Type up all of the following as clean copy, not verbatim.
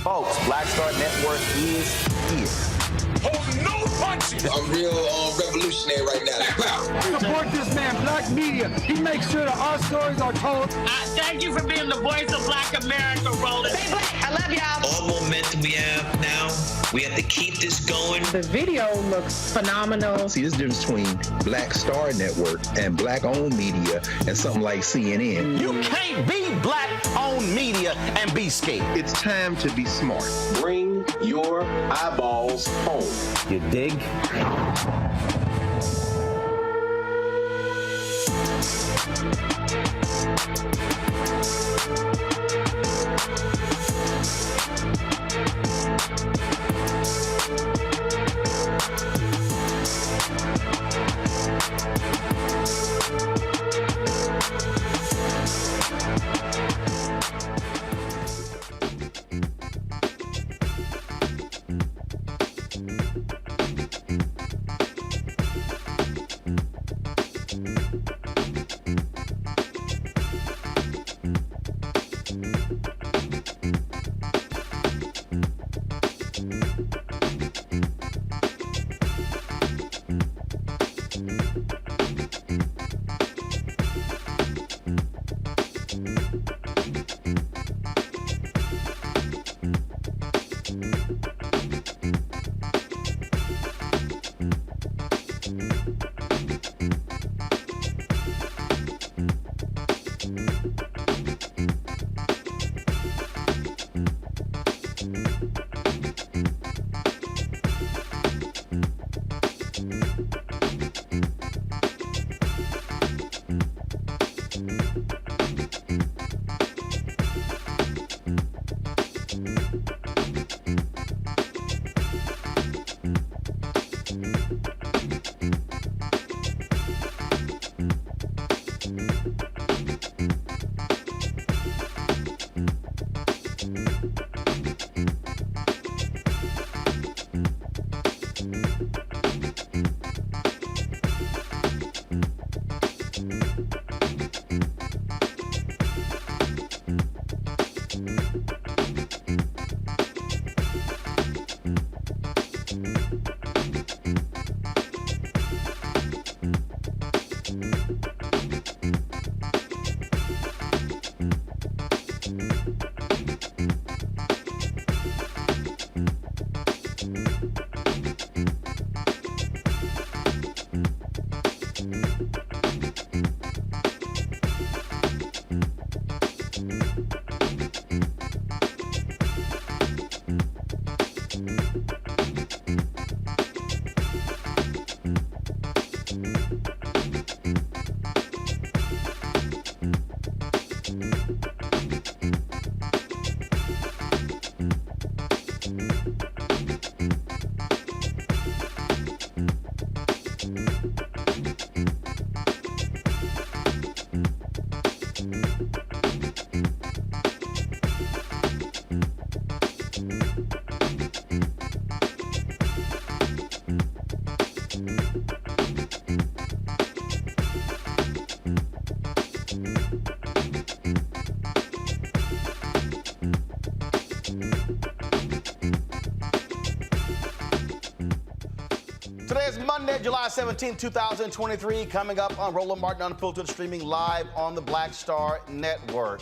Folks, Black Star Network is here. Hold no punch I'm real revolutionary right now. Support this man, Black media. He makes sure that our stories are told. Thank you for being the voice of Black America, Roland. Stay black. I love y'all. All momentum we have now, we have to keep this going. The video looks phenomenal. See, there's a difference between Black Star Network and Black-owned media and something like CNN. You can't be Black-owned media and be scared. It's time to be smart. Bring your eyeballs home. You dig? Today is Monday, July 17, 2023. Coming up on Roland Martin Unfiltered, streaming live on the Black Star Network.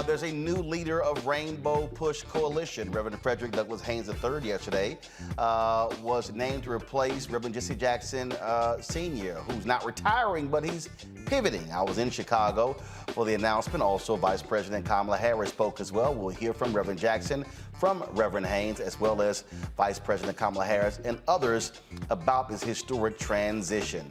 There's a new leader of Rainbow Push Coalition. Reverend Frederick Haynes III yesterday was named to replace Reverend Jesse Jackson Sr., who's not retiring, but he's pivoting. I was in Chicago for the announcement. Also, Vice President Kamala Harris spoke as well. We'll hear from Reverend Jackson, from Reverend Haynes, as well as Vice President Kamala Harris and others about this historic transition.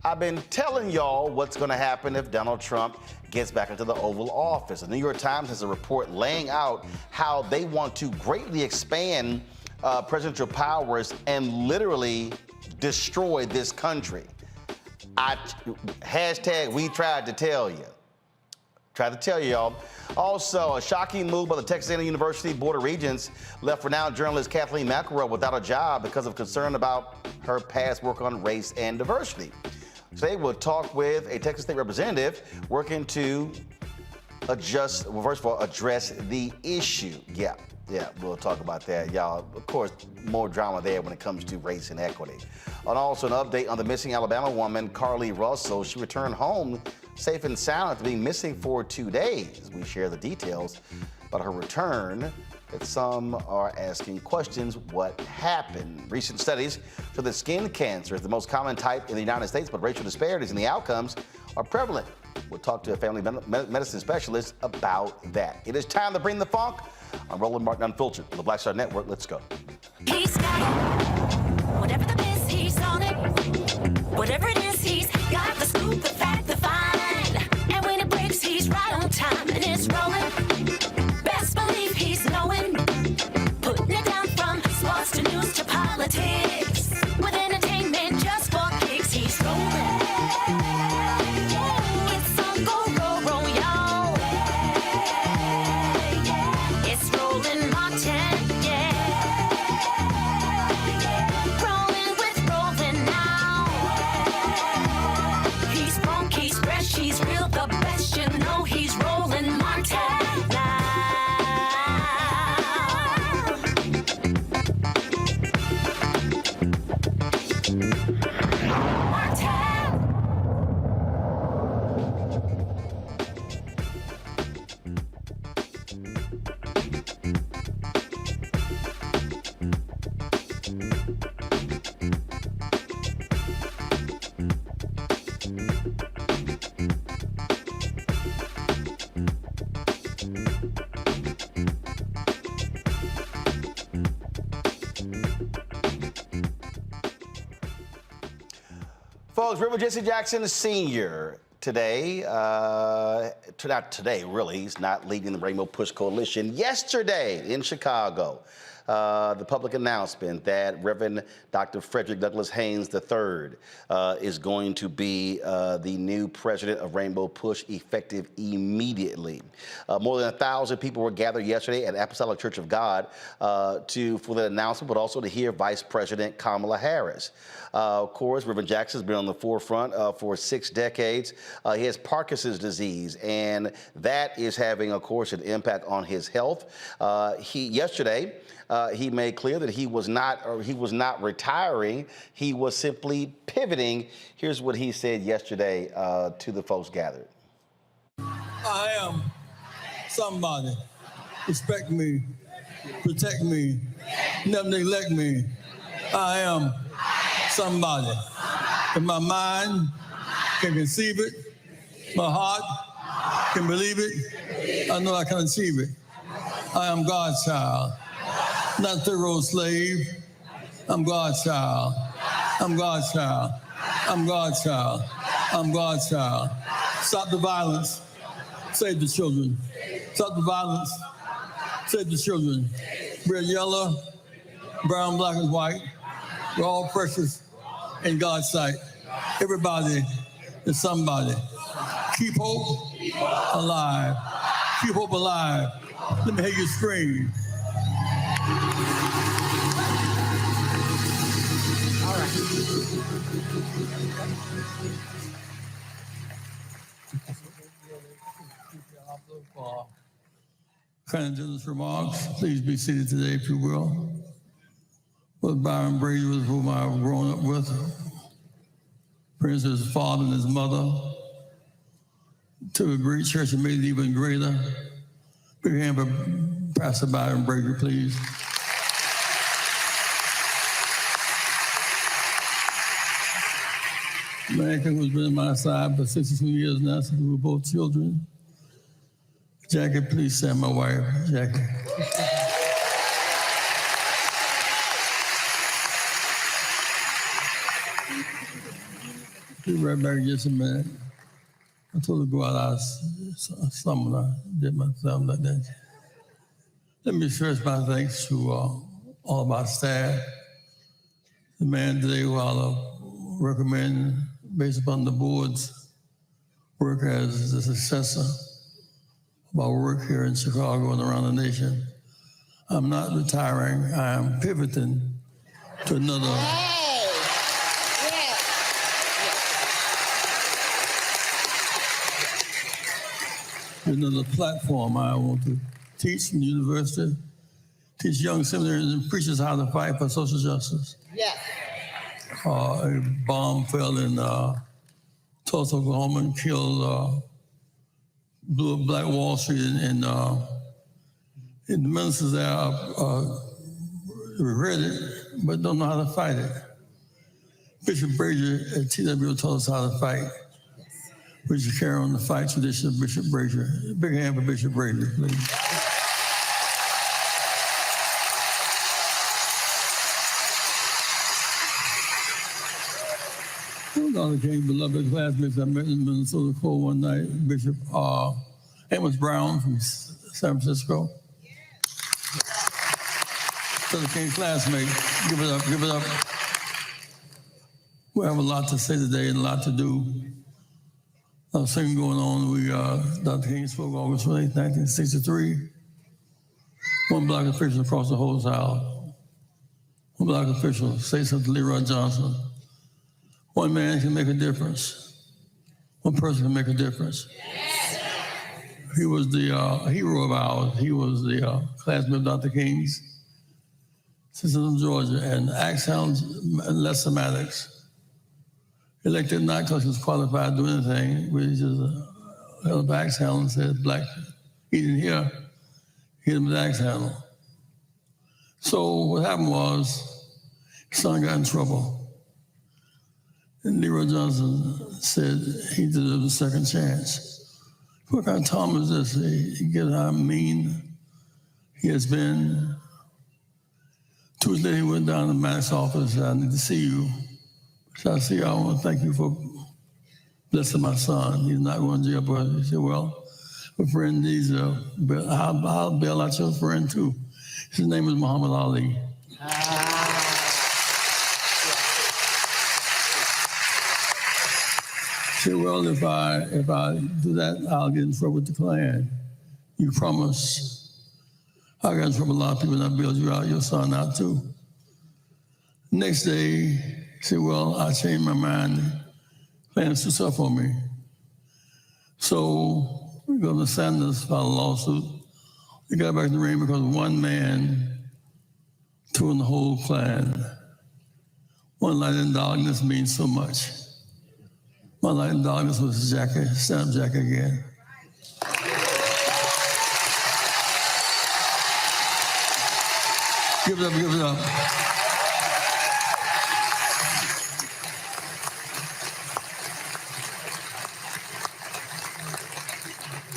I've been telling y'all what's going to happen if Donald Trump gets back into the Oval Office. The New York Times has a report laying out how they want to greatly expand presidential powers and literally destroy this country. Hashtag we tried to tell you. Tried to tell you, y'all. Also, a shocking move by the Texas A&M University Board of Regents left renowned journalist Kathleen McElroy without a job because of concern about her past work on race and diversity. Today, we'll talk with a Texas state representative working to address the issue. Yeah, Yeah, we'll talk about that, y'all. Of course, more drama there when it comes to race and equity. And also an update on the missing Alabama woman, Carly Russell. She returned home safe and sound after being missing for 2 days. We share the details about her return, that some are asking questions, what happened? Recent studies show that skin cancer is the most common type in the United States, but racial disparities in the outcomes are prevalent. We'll talk to a family medicine specialist about that. It is time to bring the funk. I'm Roland Martin Unfiltered on the Black Star Network. Let's go. He's got it. Whatever the biz, he's on it. Whatever it is, he's got the scoop, the fact, the find. And when it breaks, he's right on time and it's rolling. Best believe he's knowing. Putting it down from sports to news to politics. With entertainment just for kicks, he's rolling. It's on go, roll, y'all. It's Roland Martin, yeah. Rolling with Roland now. He's funk, he's fresh, he's real, the best, you know he's Roland Martin now. Folks, Reverend Jesse Jackson Sr. today, not today really, he's not leading the Rainbow Push Coalition. Yesterday in Chicago, the public announcement that Reverend Dr. Frederick Douglass Haynes III is going to be the new president of Rainbow Push effective immediately. More than 1,000 people were gathered yesterday at Apostolic Church of God for the announcement, but also to hear Vice President Kamala Harris. Of course, Reverend Jackson's been on the forefront for 6 decades. He has Parkinson's disease, and that is having, of course, an impact on his health. Yesterday, he made clear that he was not retiring. He was simply pivoting. Here's what he said yesterday to the folks gathered. I am somebody. Respect me, protect me, never neglect me. I am somebody. If my mind can conceive it, my heart can believe it, I know I can achieve it. I am God's child, not Pharaoh's slave. I'm God's child. I'm God's child. I'm God's child. I'm God's child. Stop the violence. Save the children. Stop the violence. Save the children. We're yellow, brown, black, and white. We're all precious in God's sight. Everybody is somebody. Keep hope alive. Keep hope alive. Let me hear you scream. All right. Kind of generous remarks. Please be seated today, if you will. With Byron Brady, with whom I've grown up with, friends with his father and his mother, to a great church and made it even greater. Big hand for Pastor Byron Brady, please. Man who's been on my side for 62 years now since we were both children. Jackie, please stand, my wife, Jackie. Be right back in just a minute. I told her to go out somewhere. I did myself like that. Let me express my thanks to all of our staff. The man today who I'll recommend, based upon the board's work as the successor of our work here in Chicago and around the nation. I'm not retiring. I am pivoting to another. Another platform. I want to teach in the university teach young seminaries and preachers how to fight for social justice. Yes. A bomb fell in Tulsa, Oklahoma, and killed, blew up Black Wall Street, and the ministers there regret it, but don't know how to fight it. Bishop Brazier at TWO told us how to fight. We should carry on the fight tradition of Bishop Brazier. Big hand for Bishop Brazier, please. Dr. King's beloved classmates I met in Minnesota Cold one night, Bishop Amos Brown from San Francisco. Dr. King's classmate, give it up, give it up. We have a lot to say today and a lot to do. Something going on. Dr. King spoke August 8, 1963. One Black official across the whole South. One Black official say something to Leroy Johnson. One man can make a difference. One person can make a difference. He was the hero of ours. He was the classmate of Dr. King's, citizen of Georgia, and axe hounds and less semantics. Elected not because he was qualified to do anything. We just held up axe handle and said, "Black, he didn't hear, hit him with the axe handle." So what happened was, his son got in trouble. And Leroy Johnson said he deserved a second chance. What kind of Tom is this? He gets how mean he has been. Tuesday, he went down to Mac's office. "I need to see you." So I said, "I want to thank you for blessing my son. He's not going to jail." But he said, "Well, a friend needs I'll bail out your friend too." His name is Muhammad Ali. He said, "Well, if I do that, I'll get in trouble with the Klan. You promise?" I got in trouble with a lot of people, and I bailed you out, your son out too. Next day, he said, "Well, I changed my mind. Klan stood up for me." So Governor Sanders filed a lawsuit. He got back in the ring because one man tore the whole Klan. One light in darkness means so much. My light in darkness was Jackie, stand up Jackie again. Give it up, give it up.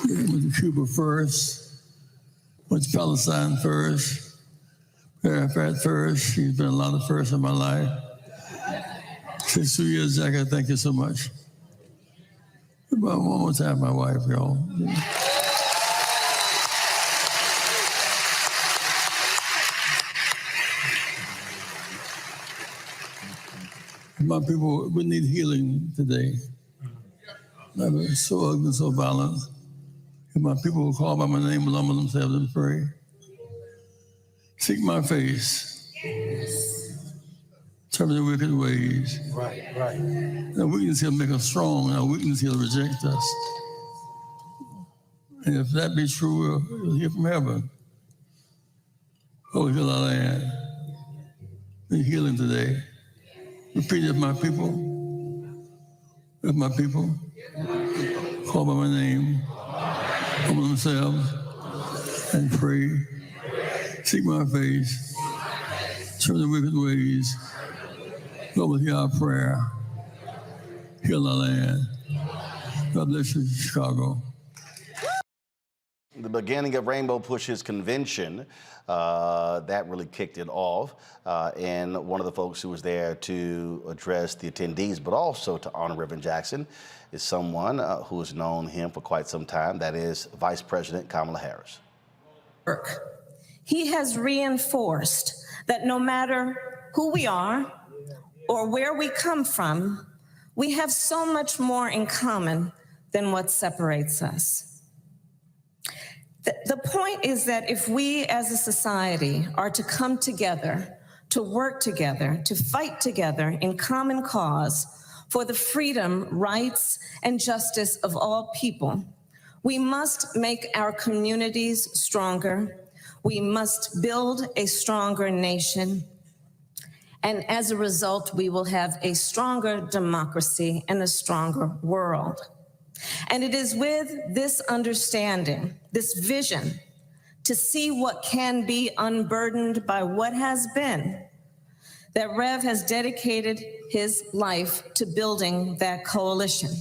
Went to Cuba first, went to Palestine first, Arafat first. He's been a lot of firsts in my life. 62 years, Jackie, thank you so much. One more time, my wife, y'all. My people, we need healing today. I've been so ugly, so violent. If my people will call by my name, will humble themselves and pray. Seek my face. Turn their wicked ways. Right, right. Our weakness, he'll make us strong. Our weakness, he'll reject us. And if that be true, we'll hear from heaven. Oh, heal our land. Be healing today. Repeat it, my people. If my people call by my name, humble themselves and pray. Seek my face. Turn the wicked ways. Lord, will hear our prayer. Heal our land. God bless you, Chicago. The beginning of Rainbow Push's convention, that really kicked it off. And one of the folks who was there to address the attendees, but also to honor Reverend Jackson, is someone who has known him for quite some time. That is Vice President Kamala Harris. He has reinforced that no matter who we are or where we come from, we have so much more in common than what separates us. The point is that if we as a society are to come together, to work together, to fight together in common cause for the freedom, rights, and justice of all people, we must make our communities stronger. We must build a stronger nation. And as a result, we will have a stronger democracy and a stronger world. And it is with this understanding, this vision, to see what can be unburdened by what has been, that Rev has dedicated his life to building that coalition.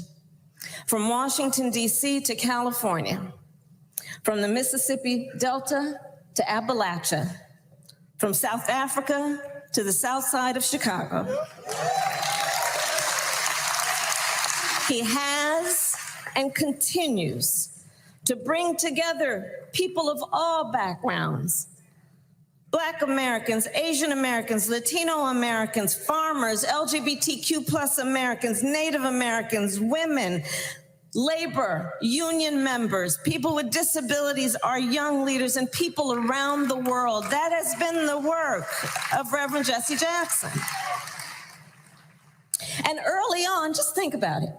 From Washington, D.C. to California, from the Mississippi Delta to Appalachia, from South Africa to the south side of Chicago. He has and continues to bring together people of all backgrounds, Black Americans, Asian Americans, Latino Americans, farmers, LGBTQ+ Americans, Native Americans, women, labor, union members, people with disabilities, our young leaders, and people around the world. That has been the work of Reverend Jesse Jackson. And early on, just think about it.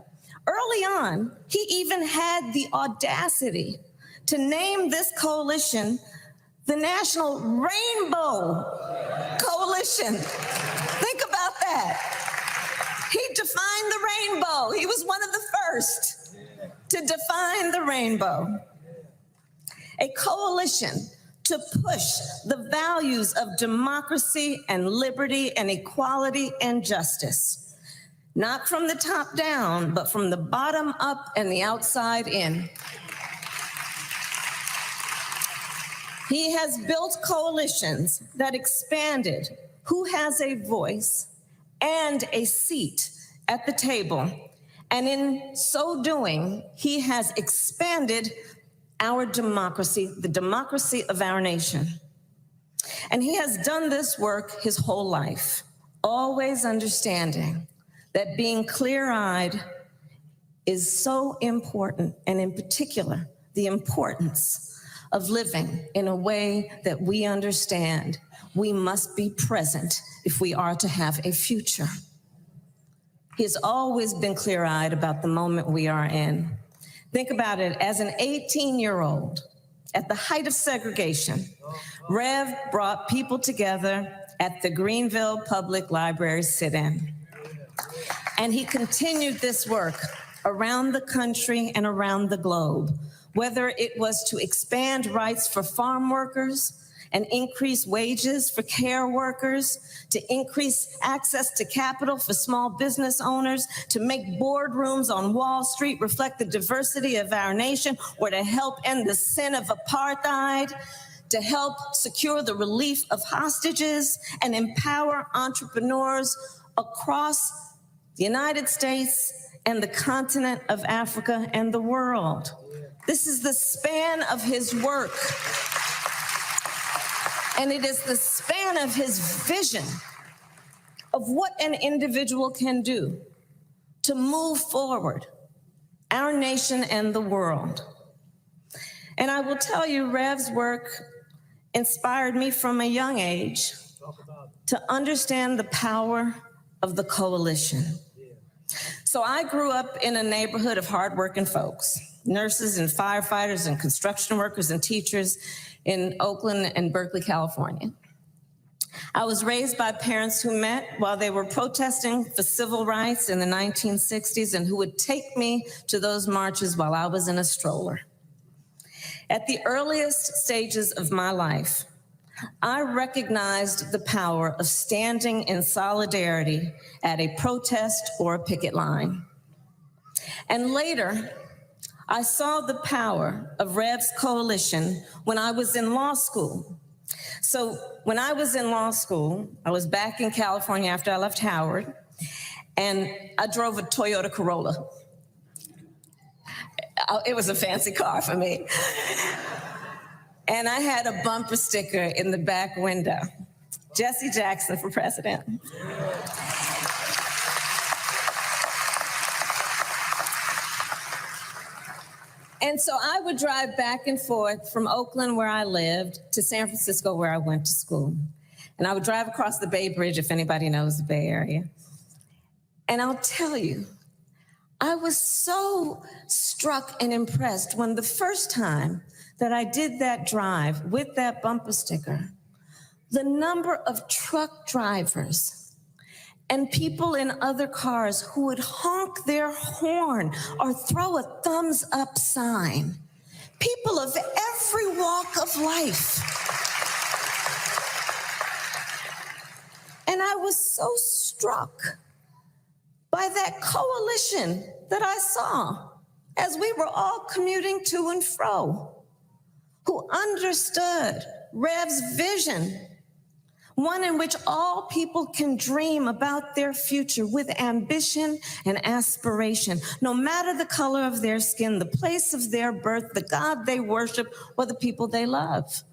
Early on, he even had the audacity to name this coalition the National Rainbow Coalition. Think about that. He defined the rainbow. He was one of the first to define the rainbow. A coalition to push the values of democracy and liberty and equality and justice, not from the top down, but from the bottom up and the outside in. He has built coalitions that expanded who has a voice and a seat at the table. And in so doing, he has expanded our democracy, the democracy of our nation. And he has done this work his whole life, always understanding that being clear-eyed is so important, and in particular, the importance of living in a way that we understand we must be present if we are to have a future. He has always been clear-eyed about the moment we are in. Think about it, as an 18-year-old, at the height of segregation, Rev brought people together at the Greenville Public Library sit-in. And he continued this work around the country and around the globe, whether it was to expand rights for farm workers and increase wages for care workers, to increase access to capital for small business owners, to make boardrooms on Wall Street reflect the diversity of our nation, or to help end the sin of apartheid, to help secure the relief of hostages and empower entrepreneurs across the United States and the continent of Africa and the world. This is the span of his work. And it is the span of his vision of what an individual can do to move forward our nation and the world. And I will tell you, Rev's work inspired me from a young age to understand the power of the coalition. So I grew up in a neighborhood of hardworking folks, nurses and firefighters and construction workers and teachers in Oakland and Berkeley, California. I was raised by parents who met while they were protesting for civil rights in the 1960s and who would take me to those marches while I was in a stroller. At the earliest stages of my life, I recognized the power of standing in solidarity at a protest or a picket line. And later, I saw the power of Rev's coalition when I was in law school. So when I was in law school, I was back in California after I left Howard, and I drove a Toyota Corolla. It was a fancy car for me. And I had a bumper sticker in the back window, Jesse Jackson for president. And so I would drive back and forth from Oakland, where I lived, to San Francisco, where I went to school. And I would drive across the Bay Bridge, if anybody knows the Bay Area. And I'll tell you, I was so struck and impressed when the first time that I did that drive with that bumper sticker, the number of truck drivers and people in other cars who would honk their horn or throw a thumbs up sign, people of every walk of life. And I was so struck by that coalition that I saw as we were all commuting to and fro, who understood Rev's vision, one in which all people can dream about their future with ambition and aspiration, no matter the color of their skin, the place of their birth, the God they worship, or the people they love.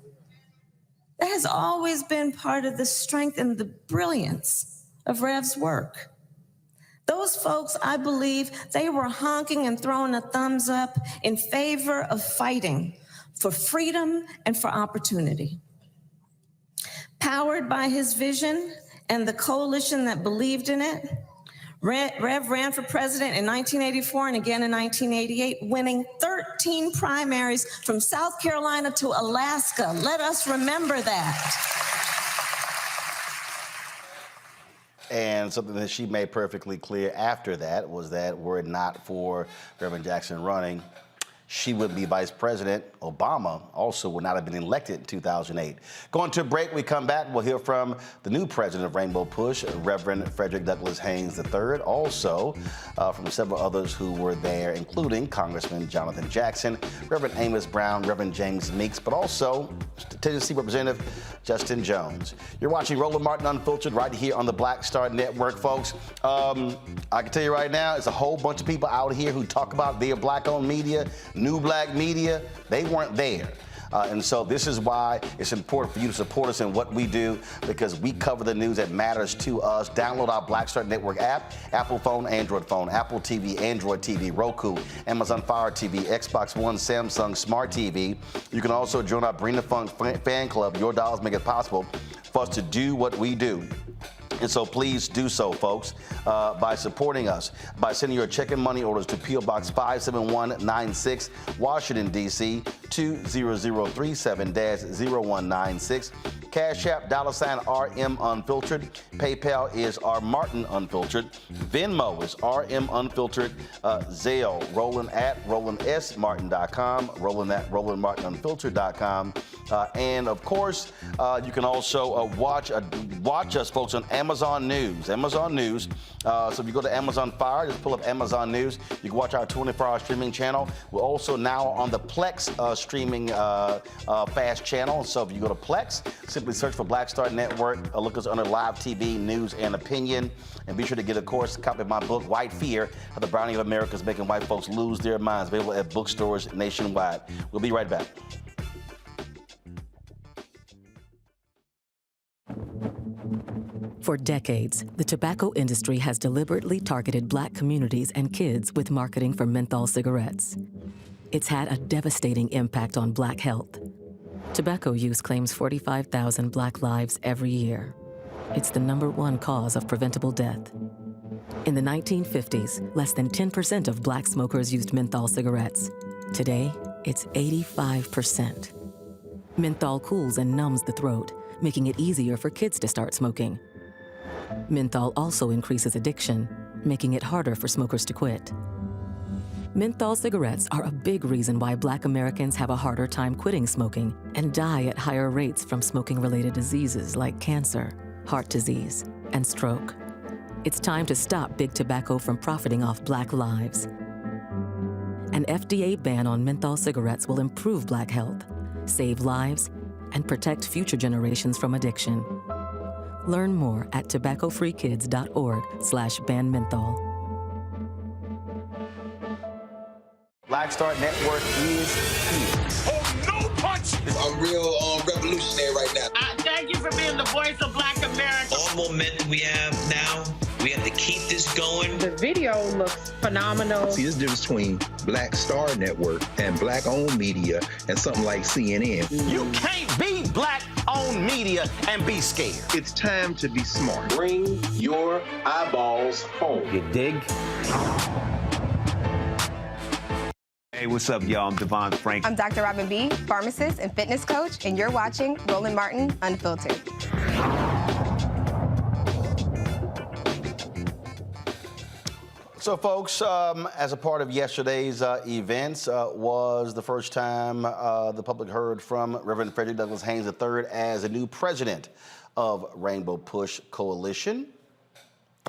That has always been part of the strength and the brilliance of Rev's work. Those folks, I believe, they were honking and throwing a thumbs up in favor of fighting for freedom and for opportunity. Powered by his vision and the coalition that believed in it, Rev ran for president in 1984 and again in 1988, winning 13 primaries from South Carolina to Alaska. Let us remember that. And something that she made perfectly clear after that was that were it not for Reverend Jackson running, she would be Vice President. Obama also would not have been elected in 2008. Going to a break, we come back, we'll hear from the new president of Rainbow Push, Reverend Frederick Haynes III, also from several others who were there, including Congressman Jonathan Jackson, Reverend Amos Brown, Reverend James Meeks, but also Tennessee Representative Justin Jones. You're watching Roland Martin Unfiltered right here on the Black Star Network, folks. I can tell you right now, it's a whole bunch of people out here who talk about their black-owned media, new black media. They weren't there. And so this is why it's important for you to support us in what we do, because we cover the news that matters to us. Download our Black Star Network app, Apple phone, Android phone, Apple TV, Android TV, Roku, Amazon Fire TV, Xbox One, Samsung Smart TV. You can also join our Bring the Funk fan club. Your dollars make it possible for us to do what we do. And so please do so, folks, by supporting us, by sending your check and money orders to P.O. Box 57196, Washington, D.C., 20037-0196. Cash App, $RM Unfiltered. PayPal is R Martin Unfiltered. Venmo is RM Unfiltered. Zelle, Roland at RolandSMartin.com, Roland at RolandMartinUnfiltered.com. And of course, you can also watch us, folks, on Amazon News. Amazon News. So if you go to Amazon Fire, just pull up Amazon News. You can watch our 24-hour streaming channel. We're also now on the Plex streaming fast channel. So if you go to Plex, simply search for Black Star Network. Look us under Live TV, News, and Opinion. And be sure to get, of course, a copy of my book, White Fear, How the Browning of America is Making White Folks Lose Their Minds, available at bookstores nationwide. We'll be right back. For decades, the tobacco industry has deliberately targeted Black communities and kids with marketing for menthol cigarettes. It's had a devastating impact on Black health. Tobacco use claims 45,000 Black lives every year. It's the #1 cause of preventable death. In the 1950s, less than 10% of Black smokers used menthol cigarettes. Today, it's 85%. Menthol cools and numbs the throat, making it easier for kids to start smoking. Menthol also increases addiction, making it harder for smokers to quit. Menthol cigarettes are a big reason why Black Americans have a harder time quitting smoking and die at higher rates from smoking-related diseases like cancer, heart disease, and stroke. It's time to stop Big Tobacco from profiting off Black lives. An FDA ban on menthol cigarettes will improve Black health, save lives, and protect future generations from addiction. Learn more at tobaccofreekids.org/ban menthol. Black Star Network is here. Oh, no punch! I'm real revolutionary right now. Thank you for being the voice of Black America. All momentum we have now, we have to keep this going. The video looks phenomenal. See, there's a difference between Black Star Network and Black-owned media and something like CNN. You can't be Black-owned media and be scared. It's time to be smart. Bring your eyeballs home. You dig? Hey, what's up, y'all? I'm Devon Frank. I'm Dr. Robin B., pharmacist and fitness coach, and you're watching Roland Martin Unfiltered. So, folks, as a part of yesterday's events was the first time the public heard from Reverend Frederick Douglass Haynes III as the new president of Rainbow Push Coalition.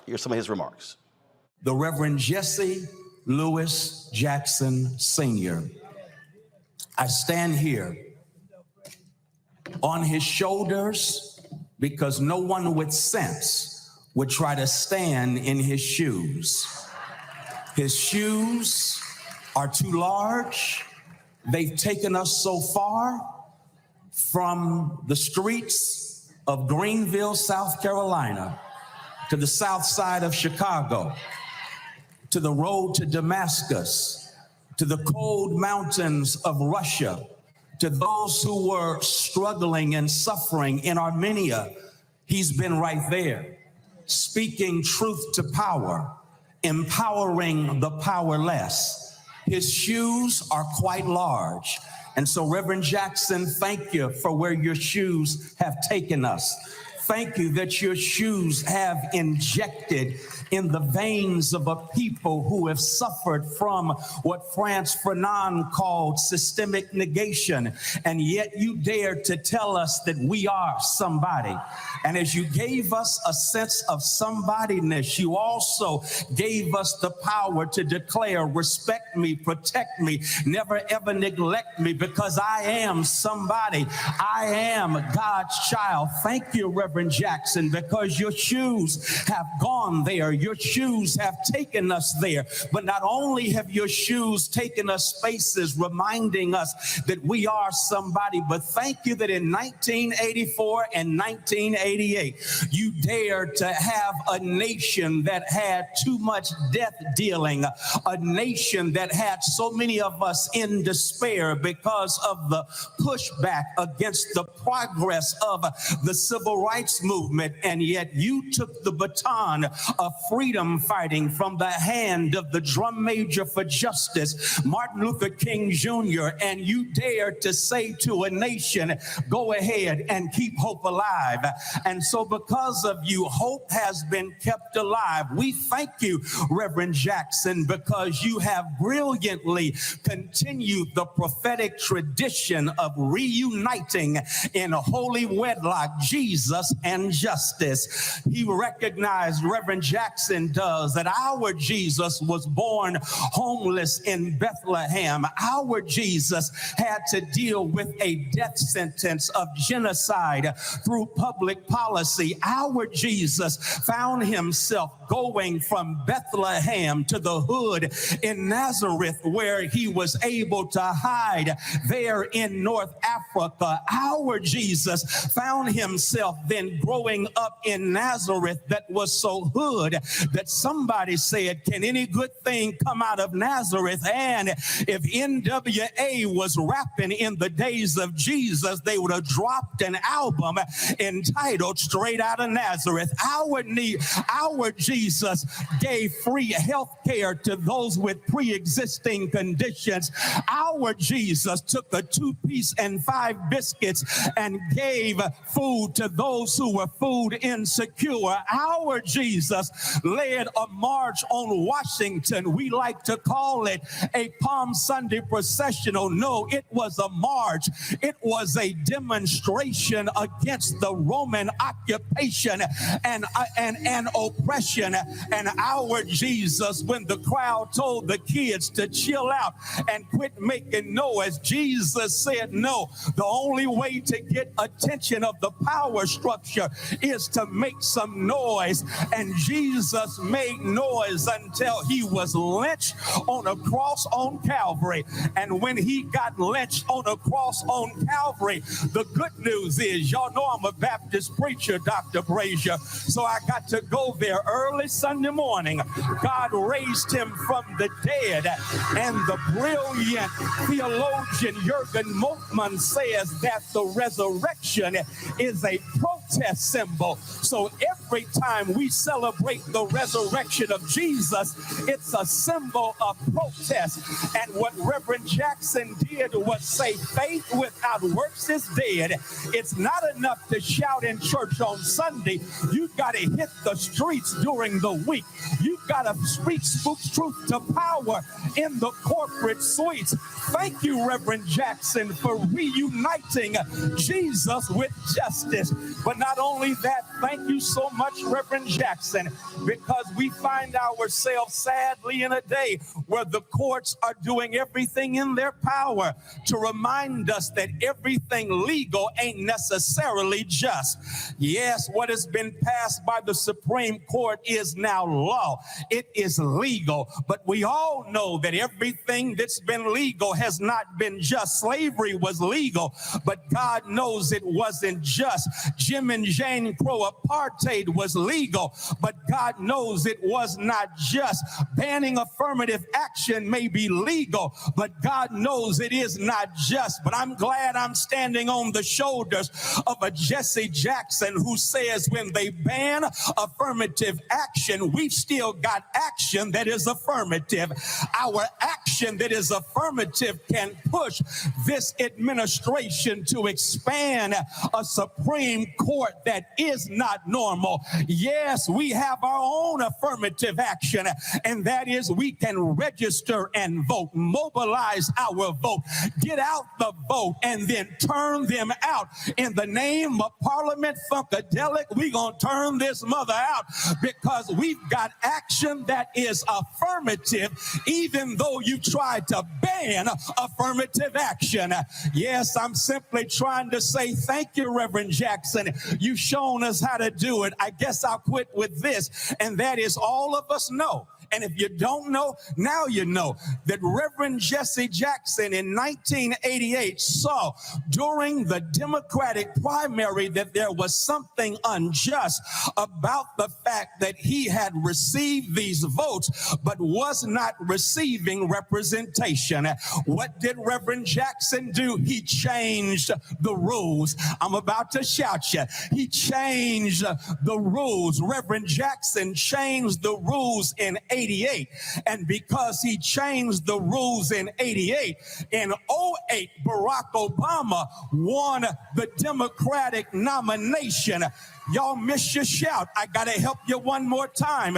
Here's some of his remarks. The Reverend Jesse Lewis Jackson Sr. I stand here on his shoulders because no one with sense would try to stand in his shoes. His shoes are too large. They've taken us so far from the streets of Greenville, South Carolina, to the south side of Chicago, to the road to Damascus, to the cold mountains of Russia, to those who were struggling and suffering in Armenia. He's been right there, speaking truth to power, empowering the powerless. His shoes are quite large. And so, Reverend Jackson, thank you for where your shoes have taken us. Thank you that your shoes have injected in the veins of a people who have suffered from what Frantz Fanon called systemic negation. And yet you dare to tell us that we are somebody. And as you gave us a sense of somebodyness, you also gave us the power to declare, respect me, protect me, never ever neglect me, because I am somebody. I am God's child. Thank you, Reverend Jackson, because your shoes have gone there. Your shoes have taken us there. But not only have your shoes taken us spaces reminding us that we are somebody, but thank you that in 1984 and 1988, you dared to have a nation that had too much death dealing, a nation that had so many of us in despair because of the pushback against the progress of the civil rights movement. And yet you took the baton of freedom fighting from the hand of the drum major for justice, Martin Luther King Jr., and you dared to say to a nation, go ahead and keep hope alive. And so because of you, hope has been kept alive. We thank you, Reverend Jackson, because you have brilliantly continued the prophetic tradition of reuniting in holy wedlock Jesus and justice. He recognized, Reverend Jackson does, that our Jesus was born homeless in Bethlehem. Our Jesus had to deal with a death sentence of genocide through public policy. Our Jesus found himself going from Bethlehem to the hood in Nazareth, where he was able to hide there in North Africa. Our Jesus found himself then growing up in Nazareth that was so hood that somebody said, can any good thing come out of Nazareth? And if NWA was rapping in the days of Jesus, they would have dropped an album entitled Straight Out of Nazareth. Our Jesus gave free health care to those with pre-existing conditions. Our Jesus took a 2-piece and 5 biscuits and gave food to those who were food insecure. Our Jesus led a march on Washington. We like to call it a Palm Sunday processional. No, it was a march. It was a demonstration against the Roman occupation and oppression. And our Jesus, when the crowd told the kids to chill out and quit making noise, Jesus said, no, the only way to get attention of the power structure is to make some noise. And Jesus made noise until he was lynched on a cross on Calvary. And when he got lynched on a cross on Calvary, the good news is, y'all know I'm a Baptist preacher, Dr. Brazier, so I got to go there early Sunday morning. God raised him from the dead, and the brilliant theologian Jürgen Moltmann says that the resurrection is a protest symbol. So every time we celebrate the resurrection of Jesus, it's a symbol of protest. And what Reverend Jackson did was say, faith without works is dead. It's not enough to shout in church on Sunday. You've got to hit the streets during the week. You've got to speak truth to power in the corporate suites. Thank you, Reverend Jackson, for reuniting Jesus with justice. But not only that, thank you so much, Reverend Jackson, because we find ourselves sadly in a day where the courts are doing everything in their power to remind us that everything legal ain't necessarily just. Yes, what has been passed by the Supreme Court is now law. It is legal, but we all know that everything that's been legal has not been just. Slavery was legal, but God knows it wasn't just. Jim and Jane Crow apartheid was legal, but God knows it was not just. Banning affirmative action may be legal, but God knows it is not just. But I'm glad I'm standing on the shoulders of a Jesse Jackson who says when they ban affirmative action, we've still got action that is affirmative. Our action that is affirmative can push this administration to expand a Supreme Court that is not normal. Yes, we have our own affirmative action, and that is we can register and vote, mobilize our vote, get out the vote, and then turn them out. In the name of Parliament Funkadelic, we're going to turn this mother out because we've got action that is affirmative, even though you tried to ban affirmative action. Yes, I'm simply trying to say thank you, Reverend Jackson. You've shown us how to do it. I guess I'll quit with this, and that is all of us know. And if you don't know, now you know that Reverend Jesse Jackson in 1988 saw during the Democratic primary that there was something unjust about the fact that he had received these votes but was not receiving representation. What did Reverend Jackson do? He changed the rules. I'm about to shout you. He changed the rules. Reverend Jackson changed the rules in 88. And because he changed the rules in 88, in 08, Barack Obama won the Democratic nomination. Y'all missed your shout. I got to help you one more time.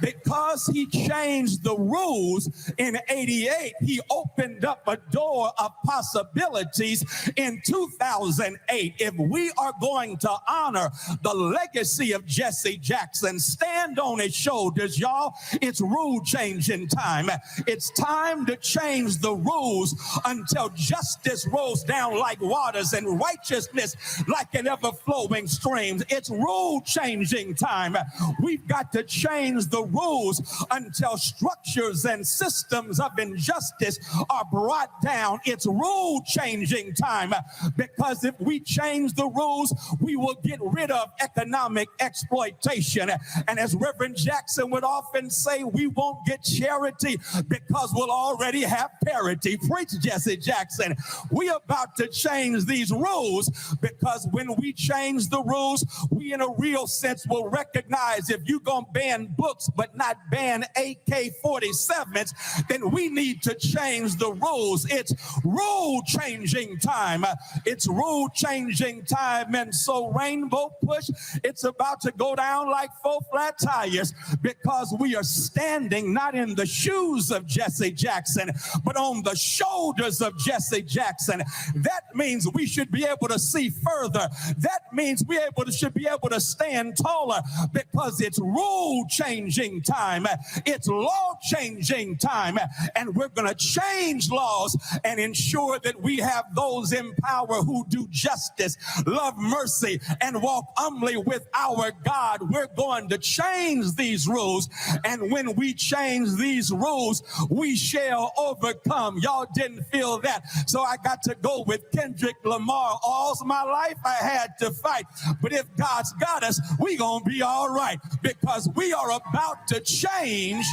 Because he changed the rules in 88, he opened up a door of possibilities in 2008. If we are going to honor the legacy of Jesse Jackson, stand on his shoulders, y'all. It's rule changing time. It's time to change the rules until justice rolls down like waters and righteousness like an ever-flowing stream. It's rule-changing time. We've got to change the rules until structures and systems of injustice are brought down. It's rule-changing time, because if we change the rules, we will get rid of economic exploitation. And as Reverend Jackson would often say, we won't get charity because we'll already have parity. Preach, Jesse Jackson. We're about to change these rules, because when we change the rules, we in a real sense will recognize if you're going to ban books but not ban AK-47s, then we need to change the rules. It's rule-changing time. It's rule-changing time. And so Rainbow Push, it's about to go down like 4 flat tires, because we are standing not in the shoes of Jesse Jackson, but on the shoulders of Jesse Jackson. That means we should be able to see further. That means we should be able to stand taller, because it's rule-changing time. It's law-changing time. And we're going to change laws and ensure that we have those in power who do justice, love mercy, and walk humbly with our God. We're going to change these rules. And when we change these rules, we shall overcome. Y'all didn't feel that. So I got to go with Kendrick Lamar. All my life I had to fight. But if God's got us, we gonna be all right, because we are about to change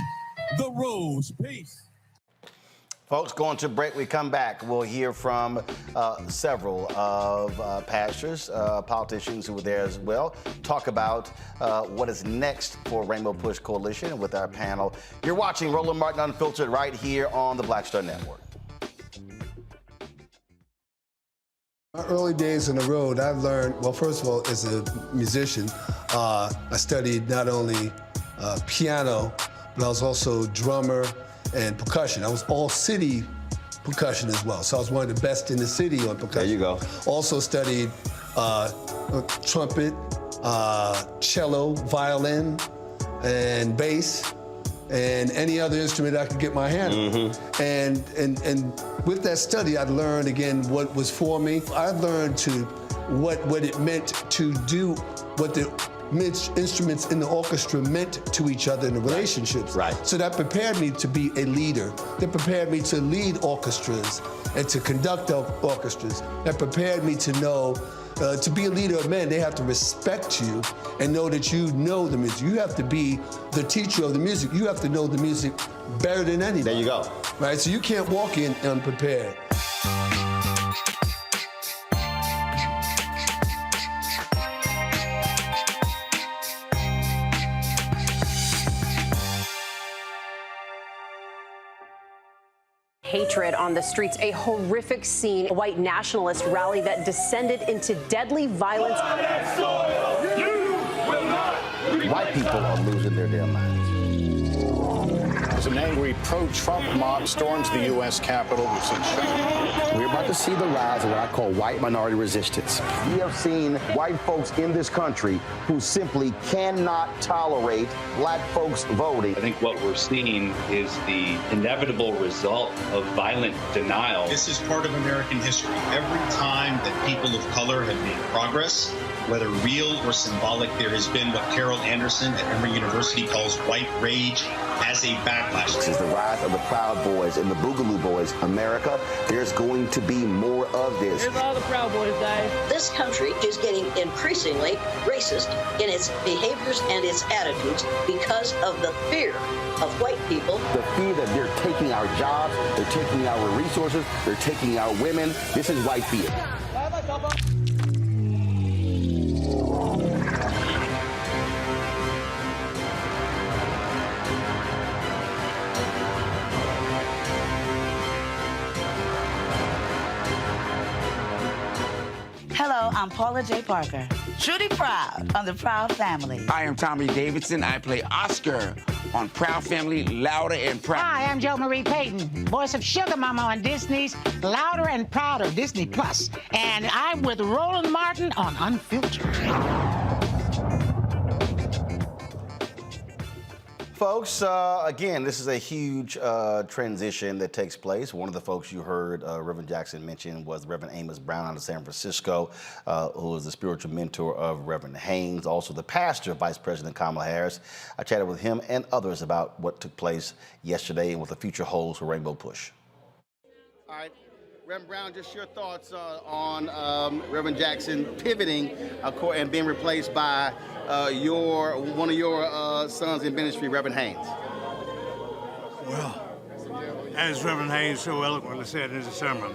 the rules. Peace. Folks, going to break. We come back. We'll hear from several of pastors, politicians who were there as well. Talk about what is next for Rainbow Push Coalition with our panel. You're watching Roland Martin Unfiltered right here on the Black Star Network. My early days on the road, I learned, well, first of all, as a musician, I studied not only piano, but I was also drummer and percussion. I was all city percussion as well. So I was one of the best in the city on percussion. There you go. Also studied trumpet, cello, violin, and bass, and any other instrument I could get my hand on. And with that study, I learned again what was for me. I learned what it meant to do what the instruments in the orchestra meant to each other in the relationships. Right. So that prepared me to be a leader. That prepared me to lead orchestras and to conduct orchestras. That prepared me to know, to be a leader of men, they have to respect you and know that you know the music. You have to be the teacher of the music. You have to know the music better than anybody. There you go. Right, so you can't walk in unprepared. Hatred on the streets, a horrific scene, a white nationalist rally that descended into deadly violence. White people are losing their damn minds. As an angry pro-Trump mob storms the U.S. Capitol, we're about to see the rise of what I call white minority resistance. We have seen white folks in this country who simply cannot tolerate black folks voting. I think what we're seeing is the inevitable result of violent denial. This is part of American history. Every time that people of color have made progress, whether real or symbolic, there has been what Carol Anderson at Emory University calls white rage as a backlash. This is the rise of the Proud Boys and the Boogaloo Boys. America, there's going to be more of this. Here's all the Proud Boys, guys. This country is getting increasingly racist in its behaviors and its attitudes because of the fear of white people. The fear that they're taking our jobs, they're taking our resources, they're taking our women. This is white fear. Hello, I'm Paula J. Parker. Truly proud on the Proud Family. I am Tommy Davidson. I play Oscar on Proud Family, Louder and Proud. Hi, I'm Jo Marie Payton, voice of Sugar Mama on Disney's Louder and Prouder, Disney Plus. And I'm with Roland Martin on Unfiltered. Folks, again, this is a huge transition that takes place. One of the folks you heard Reverend Jackson mention was Reverend Amos Brown out of San Francisco, who is the spiritual mentor of Reverend Haynes, also the pastor of Vice President Kamala Harris. I chatted with him and others about what took place yesterday and what the future holds for Rainbow Push. All right. Reverend Brown, just your thoughts on Reverend Jackson pivoting and being replaced by one of your sons in ministry, Reverend Haynes. Well, as Reverend Haynes so eloquently said in his sermon,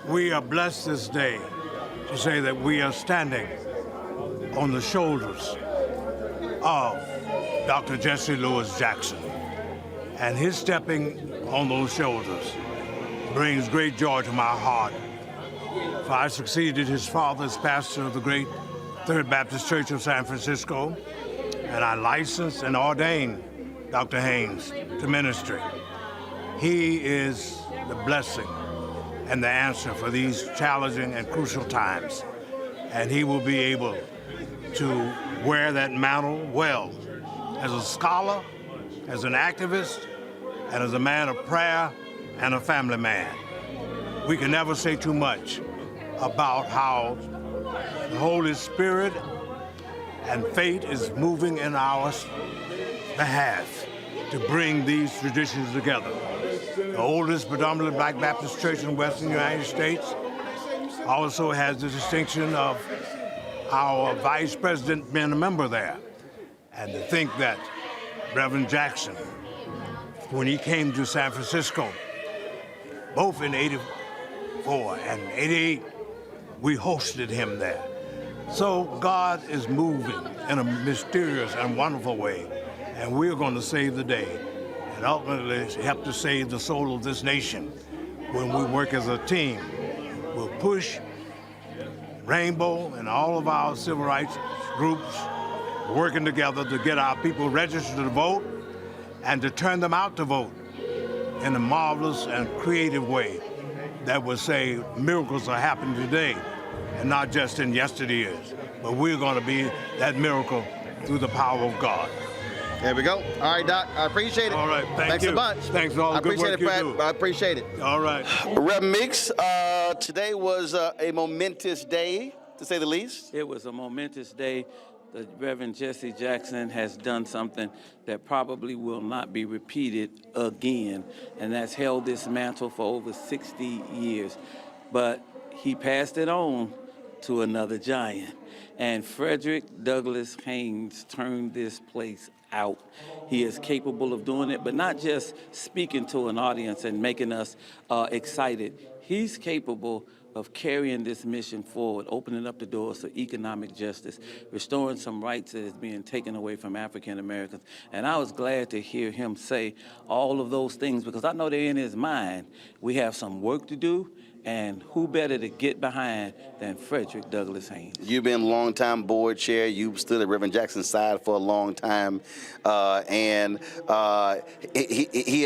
we are blessed this day to say that we are standing on the shoulders of Dr. Jesse Louis Jackson. And his stepping on those shoulders brings great joy to my heart. For I succeeded his father as pastor of the great Third Baptist Church of San Francisco, and I licensed and ordained Dr. Haynes to ministry. He is the blessing and the answer for these challenging and crucial times, and he will be able to wear that mantle well as a scholar, as an activist, and as a man of prayer and a family man. We can never say too much about how the Holy Spirit and fate is moving in our behalf to bring these traditions together. The oldest predominantly Black Baptist church in the Western United States also has the distinction of our Vice President being a member there. And to think that Reverend Jackson, when he came to San Francisco both in 84 and 88, we hosted him there. So God is moving in a mysterious and wonderful way, and we're going to save the day and ultimately help to save the soul of this nation. When we work as a team, we'll push Rainbow and all of our civil rights groups working together to get our people registered to vote and to turn them out to vote in a marvelous and creative way that will say miracles are happening today and not just in yesteryears. But we're going to be that miracle through the power of God. There we go. All right, Doc. I appreciate it. All right. Thanks a bunch. Thanks for all the good work you do. I appreciate it. All right. Rev Meeks, today was a momentous day, to say the least. It was a momentous day. The Reverend Jesse Jackson has done something that probably will not be repeated again, and that's held this mantle for over 60 years. But he passed it on to another giant. And Frederick Douglass Haynes turned this place out. He is capable of doing it, but not just speaking to an audience and making us excited. He's capable of carrying this mission forward, opening up the doors to economic justice, restoring some rights that is being taken away from African Americans. And I was glad to hear him say all of those things, because I know they're in his mind. We have some work to do, and who better to get behind than Frederick Douglass Haynes? You've been longtime board chair. You've stood at Reverend Jackson's side for a long time. He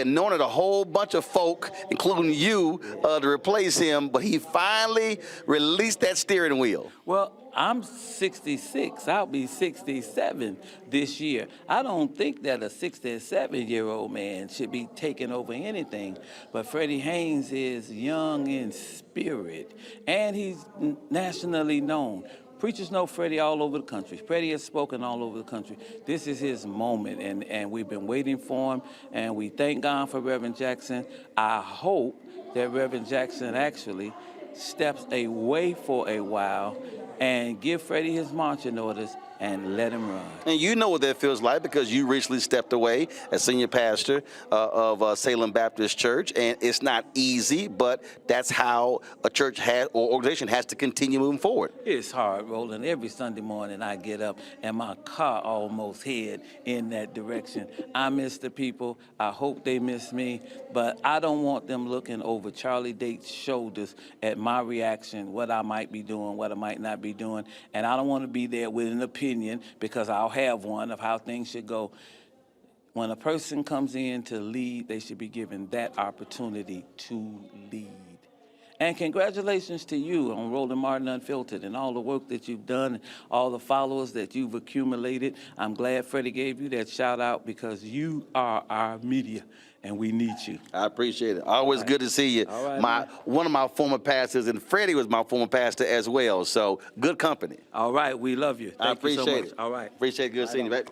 anointed a whole bunch of folk, including you, to replace him, but he finally released that steering wheel. Well, I'm 66. I'll be 67 this year. I don't think that a 67-year-old man should be taking over anything. But Freddie Haynes is young in spirit, and he's nationally known. Preachers know Freddie all over the country. Freddie has spoken all over the country. This is his moment, and we've been waiting for him, and we thank God for Reverend Jackson. I hope that Reverend Jackson actually steps away for a while and give Freddie his marching orders and let him run. And you know what that feels like, because you recently stepped away as senior pastor of Salem Baptist Church, and it's not easy, but that's how a church or organization has to continue moving forward. It's hard, Roland. Every Sunday morning I get up and my car almost head in that direction. I miss the people. I hope they miss me, but I don't want them looking over Charlie Date's shoulders at my reaction, what I might be doing, what I might not be doing, and I don't want to be there with an opinion, because I'll have one of how things should go. When a person comes in to lead, they should be given that opportunity to lead. And congratulations to you on Roland Martin Unfiltered and all the work that you've done, and all the followers that you've accumulated. I'm glad Freddie gave you that shout out, because you are our media and we need you. I appreciate it. Always good to see you. All right, one of my former pastors, and Freddie was my former pastor as well, so good company. All right, we love you. I appreciate you so much. it. All right. Appreciate it. Good seeing you, baby.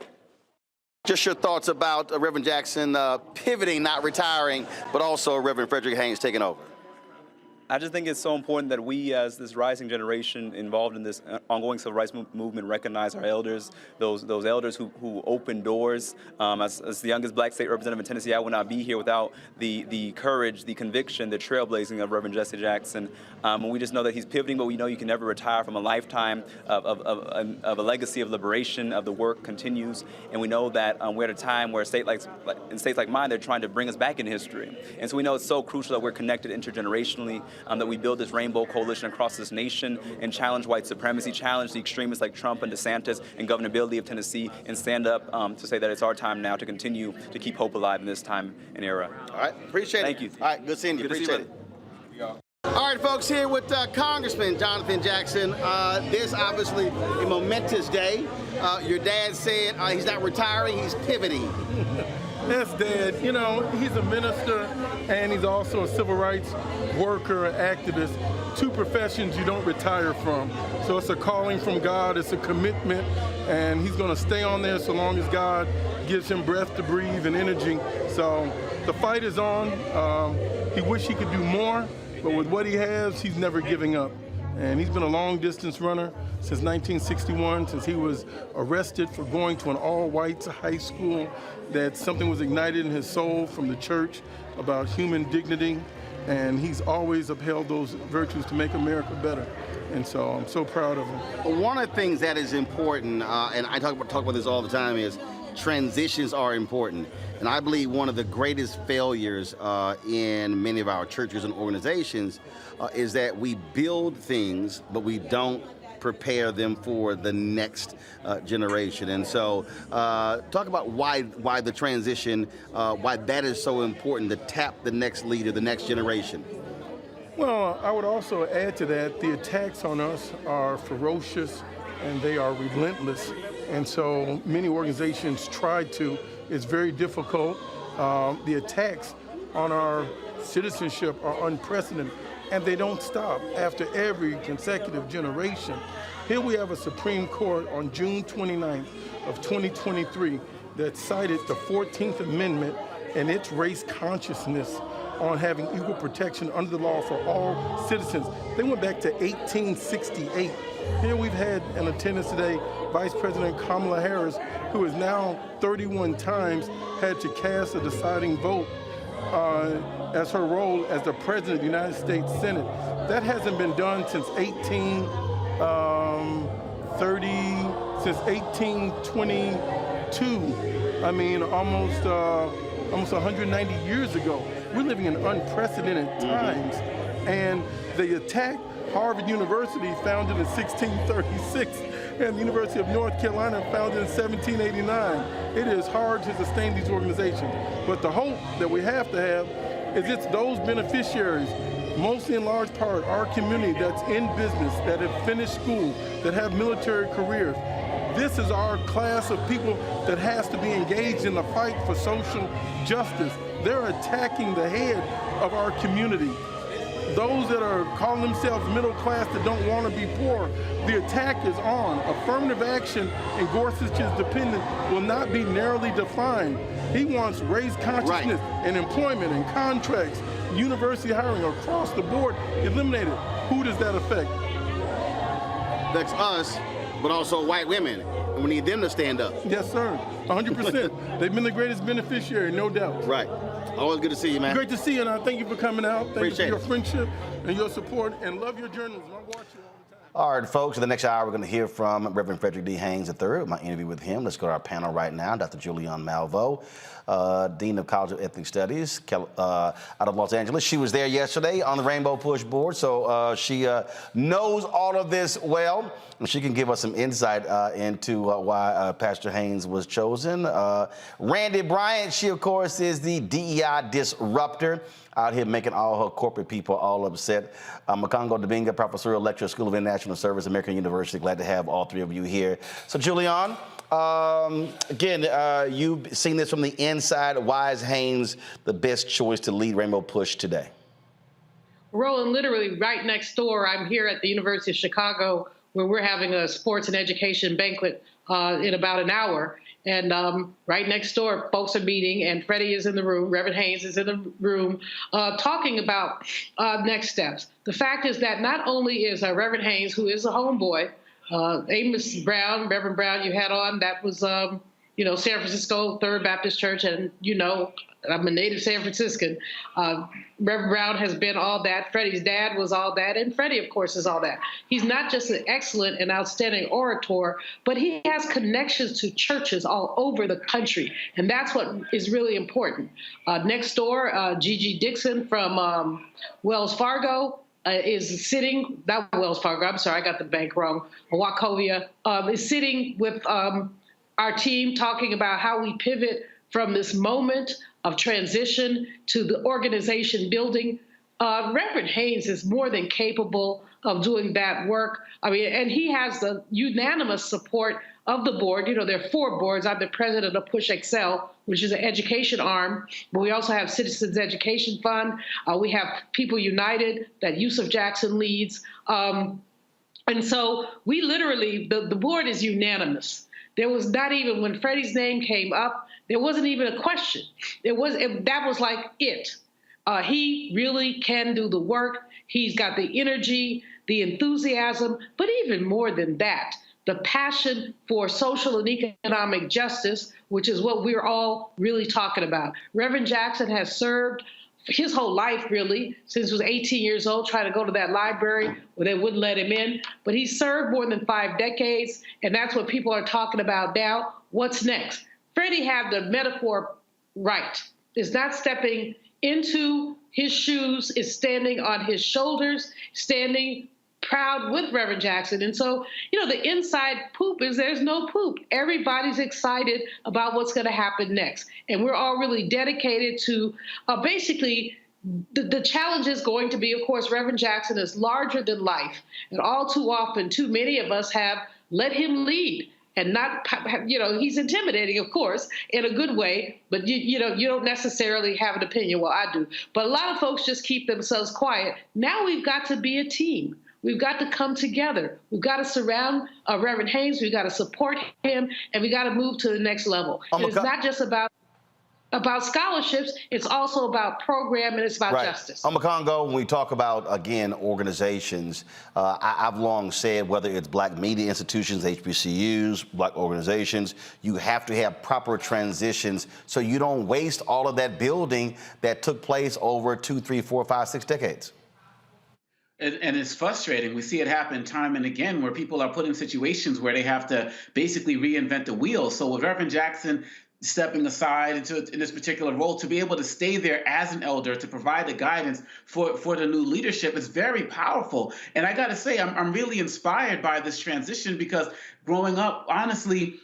Just your thoughts about Reverend Jackson pivoting, not retiring, but also Reverend Frederick Haynes taking over. I just think it's so important that we, as this rising generation involved in this ongoing civil rights movement, recognize our elders, those elders who opened doors. As the youngest black state representative in Tennessee, I would not be here without the courage, the conviction, the trailblazing of Reverend Jesse Jackson. And we just know that he's pivoting, but we know you can never retire from a lifetime of a legacy of liberation, of the work continues. And we know that we're at a time where in states like mine, they're trying to bring us back in history. And so we know it's so crucial that we're connected intergenerationally, that we build this rainbow coalition across this nation and challenge white supremacy, challenge the extremists like Trump and DeSantis and governability of Tennessee, and stand up to say that it's our time now to continue to keep hope alive in this time and era. All right, appreciate it. Thank you. All right, good seeing you. Good to see Appreciate it. All right, folks, here with Congressman Jonathan Jackson. This obviously a momentous day. Your dad said he's not retiring, he's pivoting. Yes, Dad. You know, he's a minister and he's also a civil rights worker, activist. Two professions you don't retire from. So it's a calling from God, it's a commitment, and he's going to stay on there so long as God gives him breath to breathe and energy. So the fight is on. He wished he could do more, but with what he has, he's never giving up. And he's been a long-distance runner since 1961, since he was arrested for going to an all-whites high school, that something was ignited in his soul from the church about human dignity. and he's always upheld those virtues to make America better. And so I'm so proud of him. One of the things that is important, and I talk about this all the time, is transitions are important. And I believe one of the greatest failures in many of our churches and organizations is that we build things, but we don't prepare them for the next generation. And so talk about why the transition, why that is so important to tap the next leader, the next generation. Well, I would also add to that, the attacks on us are ferocious and they are relentless. And so many organizations try to. It's very difficult. The attacks on our citizenship are unprecedented, and they don't stop after every consecutive generation. Here we have a Supreme Court on June 29th of 2023 that cited the 14th Amendment and its race consciousness on having equal protection under the law for all citizens. They went back to 1868. Here we've had in attendance today Vice President Kamala Harris, who has now 31 times had to cast a deciding vote as her role as the President of the United States Senate. That hasn't been done since 1822. I mean, almost 190 years ago. We're living in unprecedented times. And they attacked Harvard University, founded in 1636, and the University of North Carolina, founded in 1789. It is hard to sustain these organizations. But the hope that we have to have is it's those beneficiaries, mostly in large part our community that's in business, that have finished school, that have military careers. This is our class of people that has to be engaged in the fight for social justice. They're attacking the head of our community. Those that are calling themselves middle class that don't want to be poor, the attack is on. Affirmative action in Gorsuch's dependent will not be narrowly defined. He wants race consciousness and employment and contracts, university hiring across the board eliminated. Who does that affect? That's us, but also white women. And we need them to stand up. Yes, sir. 100%. They've been the greatest beneficiary, no doubt. Right. Always good to see you, man. Great to see you, and I thank you for coming out. Thank Appreciate you for your friendship and your support, and love your journalism. I watch you all the time. All right, folks, in the next hour, we're going to hear from Reverend Frederick Haynes III, my interview with him. Let's go to our panel right now. Dr. Julianne Malveaux, Dean of College of Ethnic Studies out of Los Angeles. She was there yesterday on the Rainbow Push board, so she knows all of this well, and she can give us some insight into why Pastor Haynes was chosen. Randy Bryant, she, of course, is the DEI disruptor, out here making all her corporate people all upset. Makongo Dabinga, professorial lecturer, School of International Service, American University. Glad to have all three of you here. So, Julianne, again, you've seen this from the inside. Why is Haynes the best choice to lead Rainbow Push today? Roland, literally right next door, I'm here at the University of Chicago, where we're having a sports and education banquet in about an hour. And right next door, folks are meeting, and Freddie is in the room, Reverend Haynes is in the room, talking about next steps. The fact is that not only is Reverend Haynes, who is a homeboy, Amos Brown, Reverend Brown, you had on, that was, San Francisco Third Baptist Church, and I'm a native San Franciscan. Reverend Brown has been all that. Freddie's dad was all that, and Freddie, of course, is all that. He's not just an excellent and outstanding orator, but he has connections to churches all over the country, and that's what is really important. Next door, Gigi Dixon from Wells Fargo is sitting, not Wells Fargo, I'm sorry, I got the bank wrong, Wachovia, is sitting with our team talking about how we pivot from this moment of transition to the organization building. Reverend Haynes is more than capable of doing that work. I mean, and he has the unanimous support of the board. There are 4 boards. I'm the president of Push Excel, which is an education arm, but we also have Citizens Education Fund. We have People United that Yusuf Jackson leads. And so we literally, the board is unanimous. There was not even, when Freddie's name came up, there wasn't even a question. That was like it. He really can do the work. He's got the energy, the enthusiasm, but even more than that, the passion for social and economic justice, which is what we're all really talking about. Reverend Jackson has served his whole life, really, since he was 18 years old, trying to go to that library where they wouldn't let him in. But he served more than 5 decades, and that's what people are talking about now. What's next? Freddie had the metaphor right. Is not stepping into his shoes, is standing on his shoulders, standing proud with Reverend Jackson. And so, the inside poop is there's no poop. Everybody's excited about what's going to happen next. And we're all really dedicated to basically the challenge is going to be, of course, Reverend Jackson is larger than life. And all too often, too many of us have let him lead. And not, he's intimidating, of course, in a good way, but you don't necessarily have an opinion. Well, I do. But a lot of folks just keep themselves quiet. Now we've got to be a team. We've got to come together. We've got to surround Reverend Haynes. We've got to support him, and we got to move to the next level. It's not just about scholarships. It's also about program, and it's about justice. Congo, when we talk about, again, organizations, I've long said whether it's black media institutions, HBCUs, black organizations, you have to have proper transitions so you don't waste all of that building that took place over 2, 3, 4, 5, 6 decades. And it's frustrating. We see it happen time and again where people are put in situations where they have to basically reinvent the wheel. So with Reverend Jackson stepping aside in this particular role, to be able to stay there as an elder, to provide the guidance for the new leadership is very powerful. And I got to say, I'm really inspired by this transition because growing up, honestly,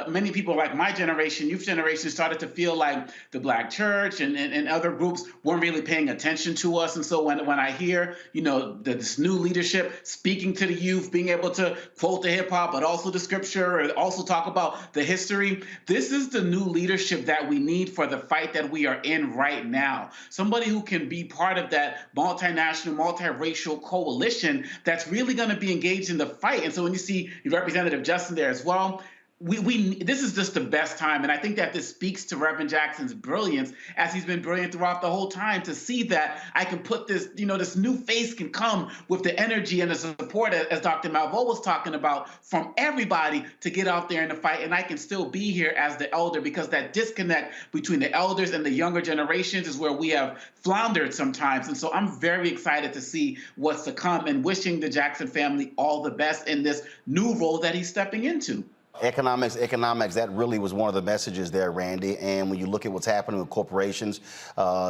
many people like my generation, youth generation, started to feel like the Black church and other groups weren't really paying attention to us. And so when I hear, this new leadership speaking to the youth, being able to quote the hip hop, but also the scripture, and also talk about the history, this is the new leadership that we need for the fight that we are in right now. Somebody who can be part of that multinational, multiracial coalition that's really going to be engaged in the fight. And so when you see Representative Justin there as well, this is just the best time, and I think that this speaks to Reverend Jackson's brilliance, as he's been brilliant throughout the whole time, to see that I can put this, this new face can come with the energy and the support, as Dr. Malveaux was talking about, from everybody to get out there in the fight, and I can still be here as the elder, because that disconnect between the elders and the younger generations is where we have floundered sometimes. And so I'm very excited to see what's to come, and wishing the Jackson family all the best in this new role that he's stepping into. Economics, that really was one of the messages there, Randy. And when you look at what's happening with corporations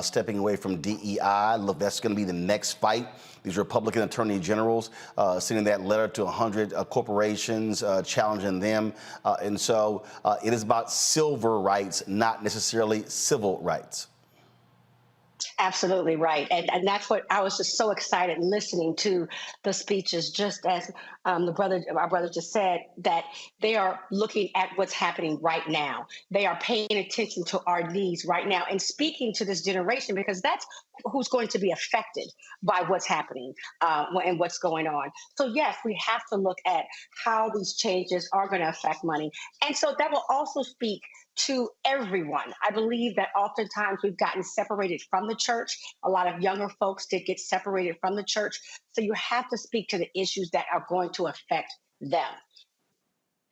stepping away from DEI, look, that's going to be the next fight. These Republican attorney generals sending that letter to 100 corporations, challenging them. And so it is about civil rights, not necessarily civil rights. Absolutely right. And that's what I was just so excited listening to the speeches, just as our brother just said, that they are looking at what's happening right now. They are paying attention to our needs right now and speaking to this generation, because that's who's going to be affected by what's happening and what's going on. So yes, we have to look at how these changes are going to affect money. And so that will also speak to everyone. I believe that oftentimes we've gotten separated from the church. A lot of younger folks did get separated from the church. So you have to speak to the issues that are going to affect them.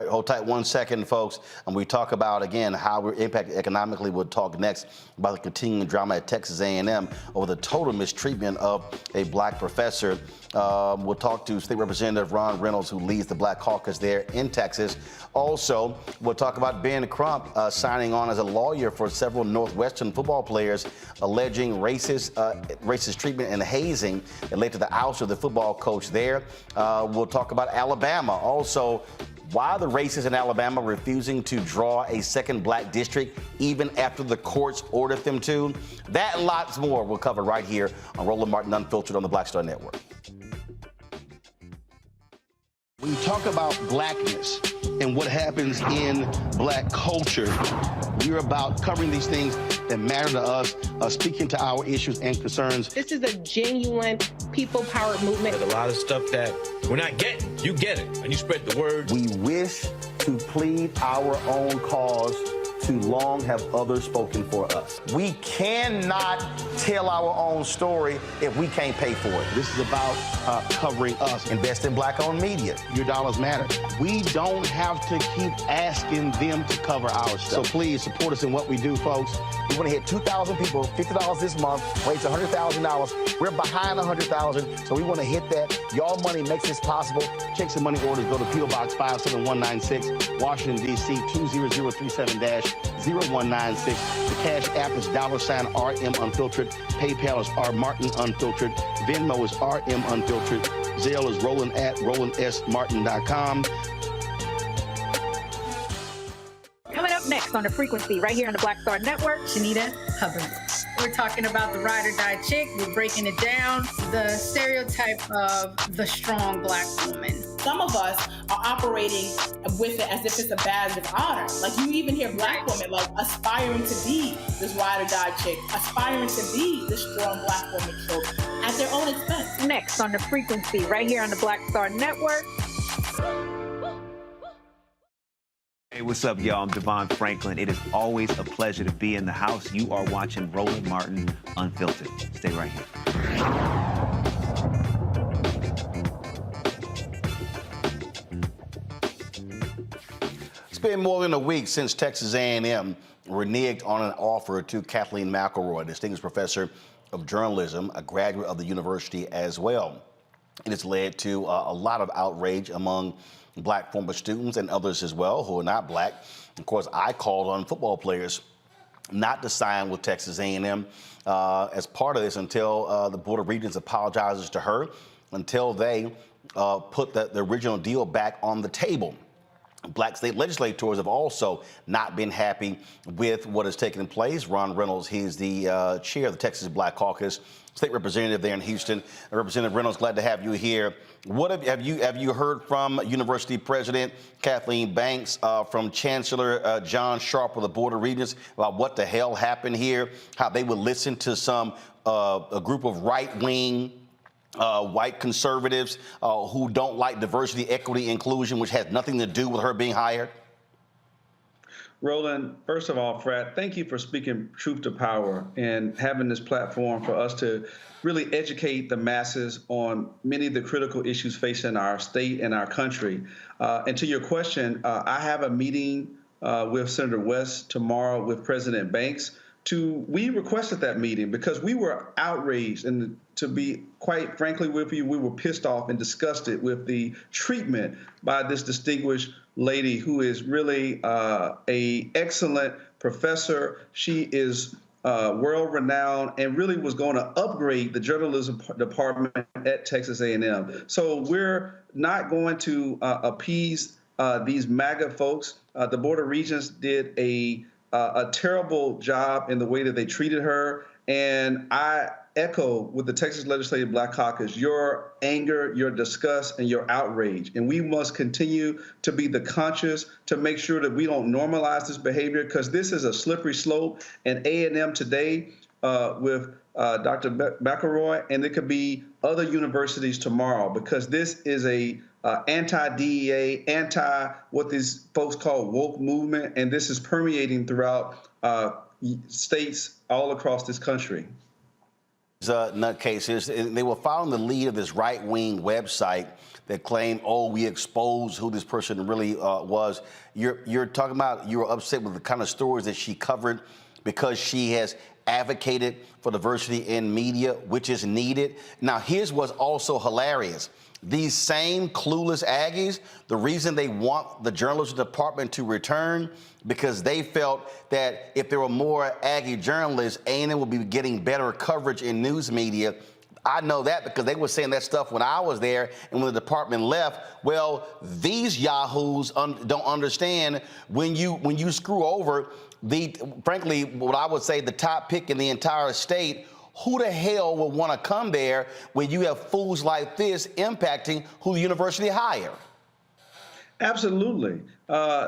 Hold tight 1 second, folks. And we talk about, again, how we're impacted economically. We'll talk next about the continuing drama at Texas A&M over the total mistreatment of a black professor. We'll talk to State Representative Ron Reynolds, who leads the Black Caucus there in Texas. Also, we'll talk about Ben Crump signing on as a lawyer for several Northwestern football players, alleging racist treatment and hazing that led to the ouster of the football coach there. We'll talk about Alabama. Also, why the racists in Alabama refusing to draw a second black district even after the courts ordered them to. That and lots more we'll cover right here on Roland Martin Unfiltered on the Black Star Network. When you talk about blackness and what happens in black culture, we're about covering these things that matter to us, speaking to our issues and concerns. This is a genuine people-powered movement. There's a lot of stuff that we're not getting. You get it, and you spread the word. We wish to plead our own cause too long have others spoken for us. We cannot tell our own story if we can't pay for it. This is about covering us. Invest in black-owned media. Your dollars matter. We don't have to keep asking them to cover our stuff. So please support us in what we do, folks. We want to hit 2,000 people, $50 this month, raise $100,000. We're behind $100,000, so we want to hit that. Y'all money makes this possible. Checks and money orders go to P.O. Box 57196, Washington, D.C. 20037-0196. The Cash App is $RM Unfiltered. PayPal is R Martin Unfiltered. Venmo is RM Unfiltered. Zelle is Roland at RolandSMartin.com. Coming up next on The Frequency, right here on the Black Star Network, Shanita Hubbard. We're talking about the ride or die chick. We're breaking it down. The stereotype of the strong black woman. Some of us are operating with it as if it's a badge of honor. Like you even hear black women like aspiring to be this ride or die chick, aspiring to be this strong black woman trope at their own expense. Next on The Frequency, right here on the Black Star Network. Hey, what's up, y'all? I'm Devon Franklin. It is always a pleasure to be in the house. You are watching Roland Martin Unfiltered. Stay right here. It's been more than a week since Texas A&M reneged on an offer to Kathleen McElroy, distinguished professor of journalism, a graduate of the university as well. It has led to a lot of outrage among black former students and others as well who are not black. Of course, I called on football players not to sign with Texas A&M as part of this until the Board of Regents apologizes to her, until they put the original deal back on the table. Black state legislators have also not been happy with what has taken place. Ron Reynolds, he's the chair of the Texas Black Caucus, state representative there in Houston. Representative Reynolds, glad to have you here. What have you heard from University President Kathleen Banks, from Chancellor John Sharp of the Board of Regents about what the hell happened here? How they would listen to a group of right-wing white conservatives who don't like diversity, equity, inclusion, which has nothing to do with her being hired? Roland, first of all, Fred, thank you for speaking truth to power and having this platform for us to really educate the masses on many of the critical issues facing our state and our country. And to your question, I have a meeting with Senator West tomorrow with President Banks. We requested that meeting because we were outraged, and to be quite frankly with you, we were pissed off and disgusted with the treatment by this distinguished lady who is really a excellent professor. She is world-renowned and really was going to upgrade the journalism department at Texas A&M. So we're not going to appease these MAGA folks. The Board of Regents did a terrible job in the way that they treated her. And I echo with the Texas Legislative Black Caucus your anger, your disgust, and your outrage. And we must continue to be the conscious to make sure that we don't normalize this behavior, because this is a slippery slope. And A&M today with Dr. McElroy, and it could be other universities tomorrow, because this is a anti-DEA, what these folks call woke movement, and this is permeating throughout states all across this country. Nutcases, they were following the lead of this right-wing website that claimed, oh, we exposed who this person really was. You're talking about you were upset with the kind of stories that she covered because she has advocated for diversity in media, which is needed. Now, here's what's also hilarious. These same clueless Aggies, the reason they want the journalism department to return, because they felt that if there were more Aggie journalists, A&M would be getting better coverage in news media. I know that because they were saying that stuff when I was there, and when the department left. Well, these yahoos don't understand when you screw over frankly, what I would say the top pick in the entire state. Who the hell would want to come there when you have fools like this impacting who the university hire? Absolutely.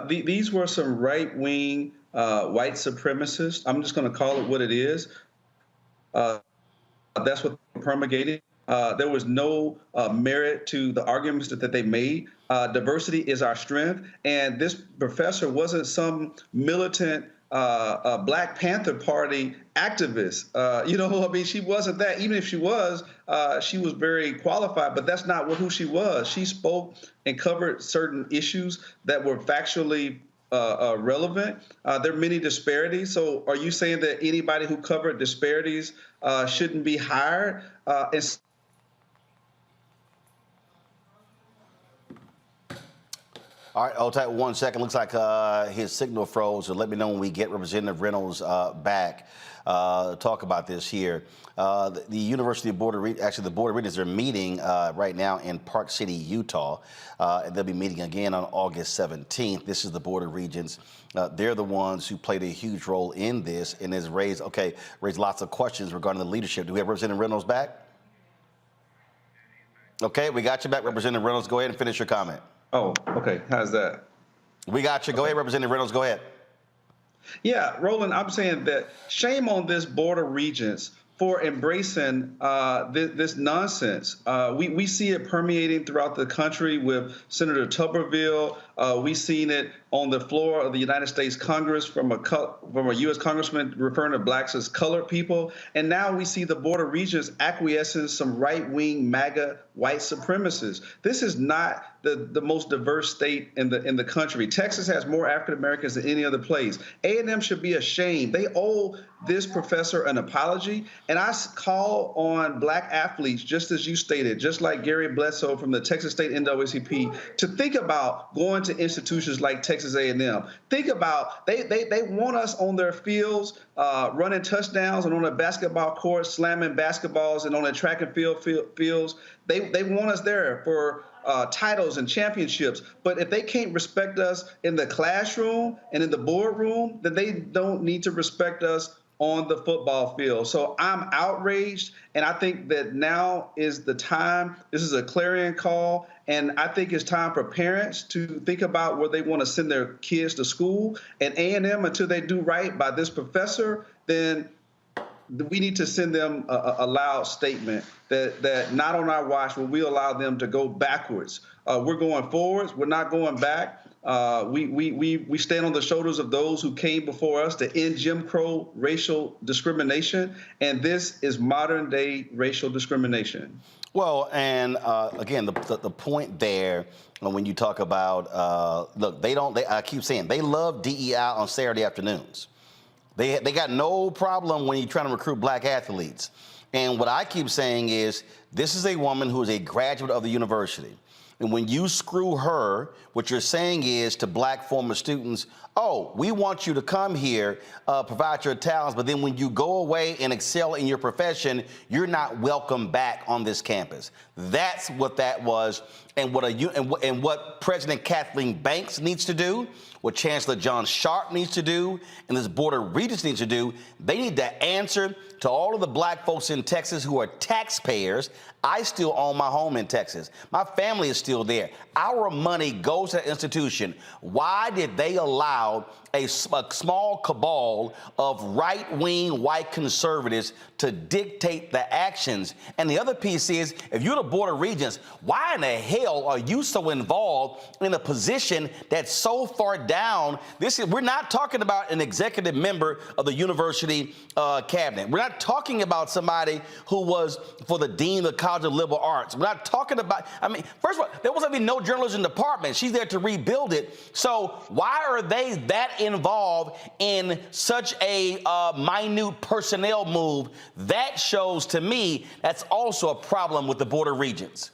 These were some right-wing white supremacists. I'm just going to call it what it is. That's what they promulgated. There was no merit to the arguments that they made. Diversity is our strength. And this professor wasn't some militant Black Panther Party activist. You know, I mean, she wasn't that. Even if she was very qualified, but that's not who she was. She spoke and covered certain issues that were factually relevant. There are many disparities. So are you saying that anybody who covered disparities shouldn't be hired? All right, hold tight 1 second. Looks like his signal froze, so let me know when we get Representative Reynolds back. Talk about this here. The University of Board of the Board of Regents are meeting right now in Park City, Utah. And they'll be meeting again on August 17th. This is the Board of Regents. They're the ones who played a huge role in this and has raised lots of questions regarding the leadership. Do we have Representative Reynolds back? Okay, we got you back, Representative Reynolds. Go ahead and finish your comment. Oh, okay. How's that? We got you. Go ahead, Representative Reynolds. Go ahead. Yeah, Roland, I'm saying that shame on this Board of Regents for embracing this nonsense. We see it permeating throughout the country with Senator Tuberville. We've seen it on the floor of the United States Congress from a U.S. congressman referring to blacks as colored people. And now we see the Board of Regents acquiescing some right-wing MAGA white supremacists. This is not the most diverse state in the country. Texas has more African Americans than any other place. A&M should be ashamed. They owe this professor an apology. And I call on black athletes, just as you stated, just like Gary Bledsoe from the Texas State NAACP, to think about going to institutions like Texas A&M. Think about, they want us on their fields, running touchdowns, and on a basketball court, slamming basketballs, and on the track and field fields. They want us there for titles and championships. But if they can't respect us in the classroom and in the boardroom, then they don't need to respect us on the football field. So I'm outraged, and I think that now is the time. This is a clarion call, and I think it's time for parents to think about where they want to send their kids to school. And A&M, until they do right by this professor, then we need to send them a loud statement that not on our watch will we allow them to go backwards. We're going forwards. We're not going back. We stand on the shoulders of those who came before us to end Jim Crow racial discrimination, and this is modern day racial discrimination. Well, and again, the point there when you talk about look, I keep saying they love DEI on Saturday afternoons. They got no problem when you're trying to recruit black athletes. And what I keep saying is this is a woman who is a graduate of the university. And when you screw her, what you're saying is to black former students, oh, we want you to come here, provide your talents, but then when you go away and excel in your profession, you're not welcome back on this campus. That's what that was, and what President Kathleen Banks needs to do, what Chancellor John Sharp needs to do, and this Board of Regents needs to do. They need to answer to all of the black folks in Texas who are taxpayers. I still own my home in Texas. My family is still there. Our money goes to that institution. Why did they allow a small cabal of right-wing white conservatives to dictate the actions? And the other piece is, if you're the Board of Regents, why in the hell are you so involved in a position that's so far down? We're not talking about an executive member of the university cabinet. We're not talking about somebody who was for the dean of the College of Liberal Arts. We're not talking about, first of all, there was going to be no journalism department. She's there to rebuild it. So why are they that involved in such a minute personnel move? That shows to me that's also a problem with the Board of Regents.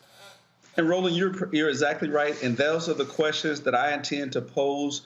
And Roland, you're exactly right. And those are the questions that I intend to pose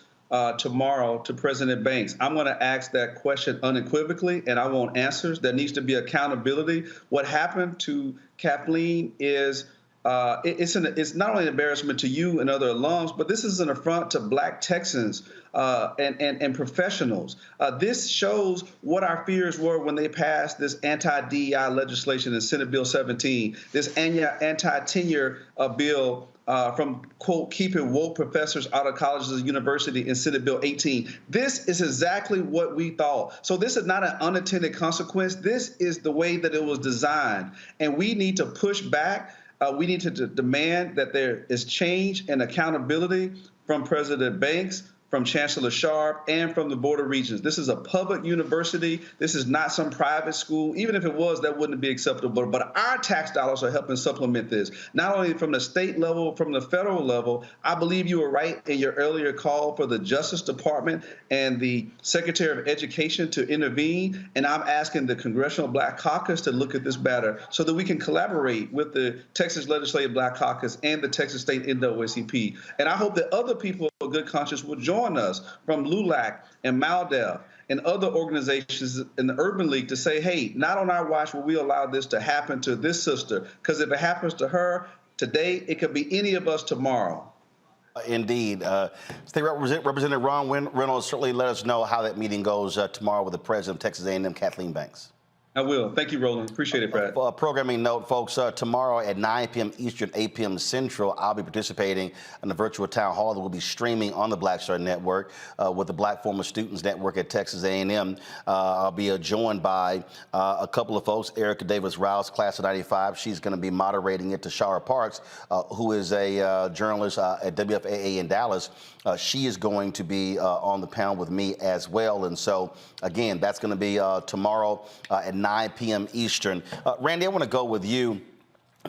tomorrow to President Banks. I'm going to ask that question unequivocally, and I want answers. There needs to be accountability. What happened to Kathleen is it's not only an embarrassment to you and other alums, but this is an affront to black Texans and professionals. This shows what our fears were when they passed this anti-DEI legislation in Senate Bill 17, this anti-tenure bill from, quote, keeping woke professors out of colleges and universities in Senate Bill 18. This is exactly what we thought. So this is not an unintended consequence. This is the way that it was designed. And we need to push back. We need to demand that there is change and accountability from President Banks, from Chancellor Sharp, and from the Board of Regents. This is a public university. This is not some private school. Even if it was, that wouldn't be acceptable. But our tax dollars are helping supplement this, not only from the state level, from the federal level. I believe you were right in your earlier call for the Justice Department and the Secretary of Education to intervene. And I'm asking the Congressional Black Caucus to look at this matter so that we can collaborate with the Texas Legislative Black Caucus and the Texas State NAACP. And I hope that other people of good conscience will join us from LULAC and MALDEF and other organizations in the Urban League to say, hey, not on our watch will we allow this to happen to this sister, because if it happens to her today, it could be any of us tomorrow. Indeed. State Representative Ron Reynolds, certainly let us know how that meeting goes tomorrow with the president of Texas A&M, Kathleen Banks. I will. Thank you, Roland. Appreciate it, Brad. Programming note, folks, tomorrow at 9 p.m. Eastern, 8 p.m. Central, I'll be participating in the virtual town hall that will be streaming on the Black Star Network with the Black Former Students Network at Texas A&M. I'll be joined by a couple of folks, Erica Davis-Rouse, class of 95. She's going to be moderating it. Tashara Parks, who is a journalist at WFAA in Dallas. She is going to be on the panel with me as well. And so, again, that's going to be tomorrow at 9 p.m. Eastern. Randy, I want to go with you.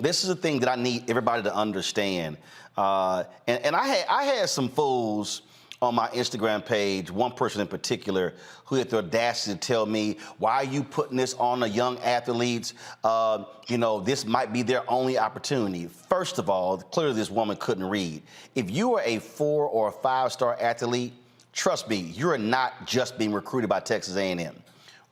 This is a thing that I need everybody to understand. And I had some fools on my Instagram page, one person in particular, who had the audacity to tell me, why are you putting this on the young athletes? You know, this might be their only opportunity. First of all, clearly this woman couldn't read. If you are a 4- or 5-star athlete, trust me, you're not just being recruited by Texas A&M.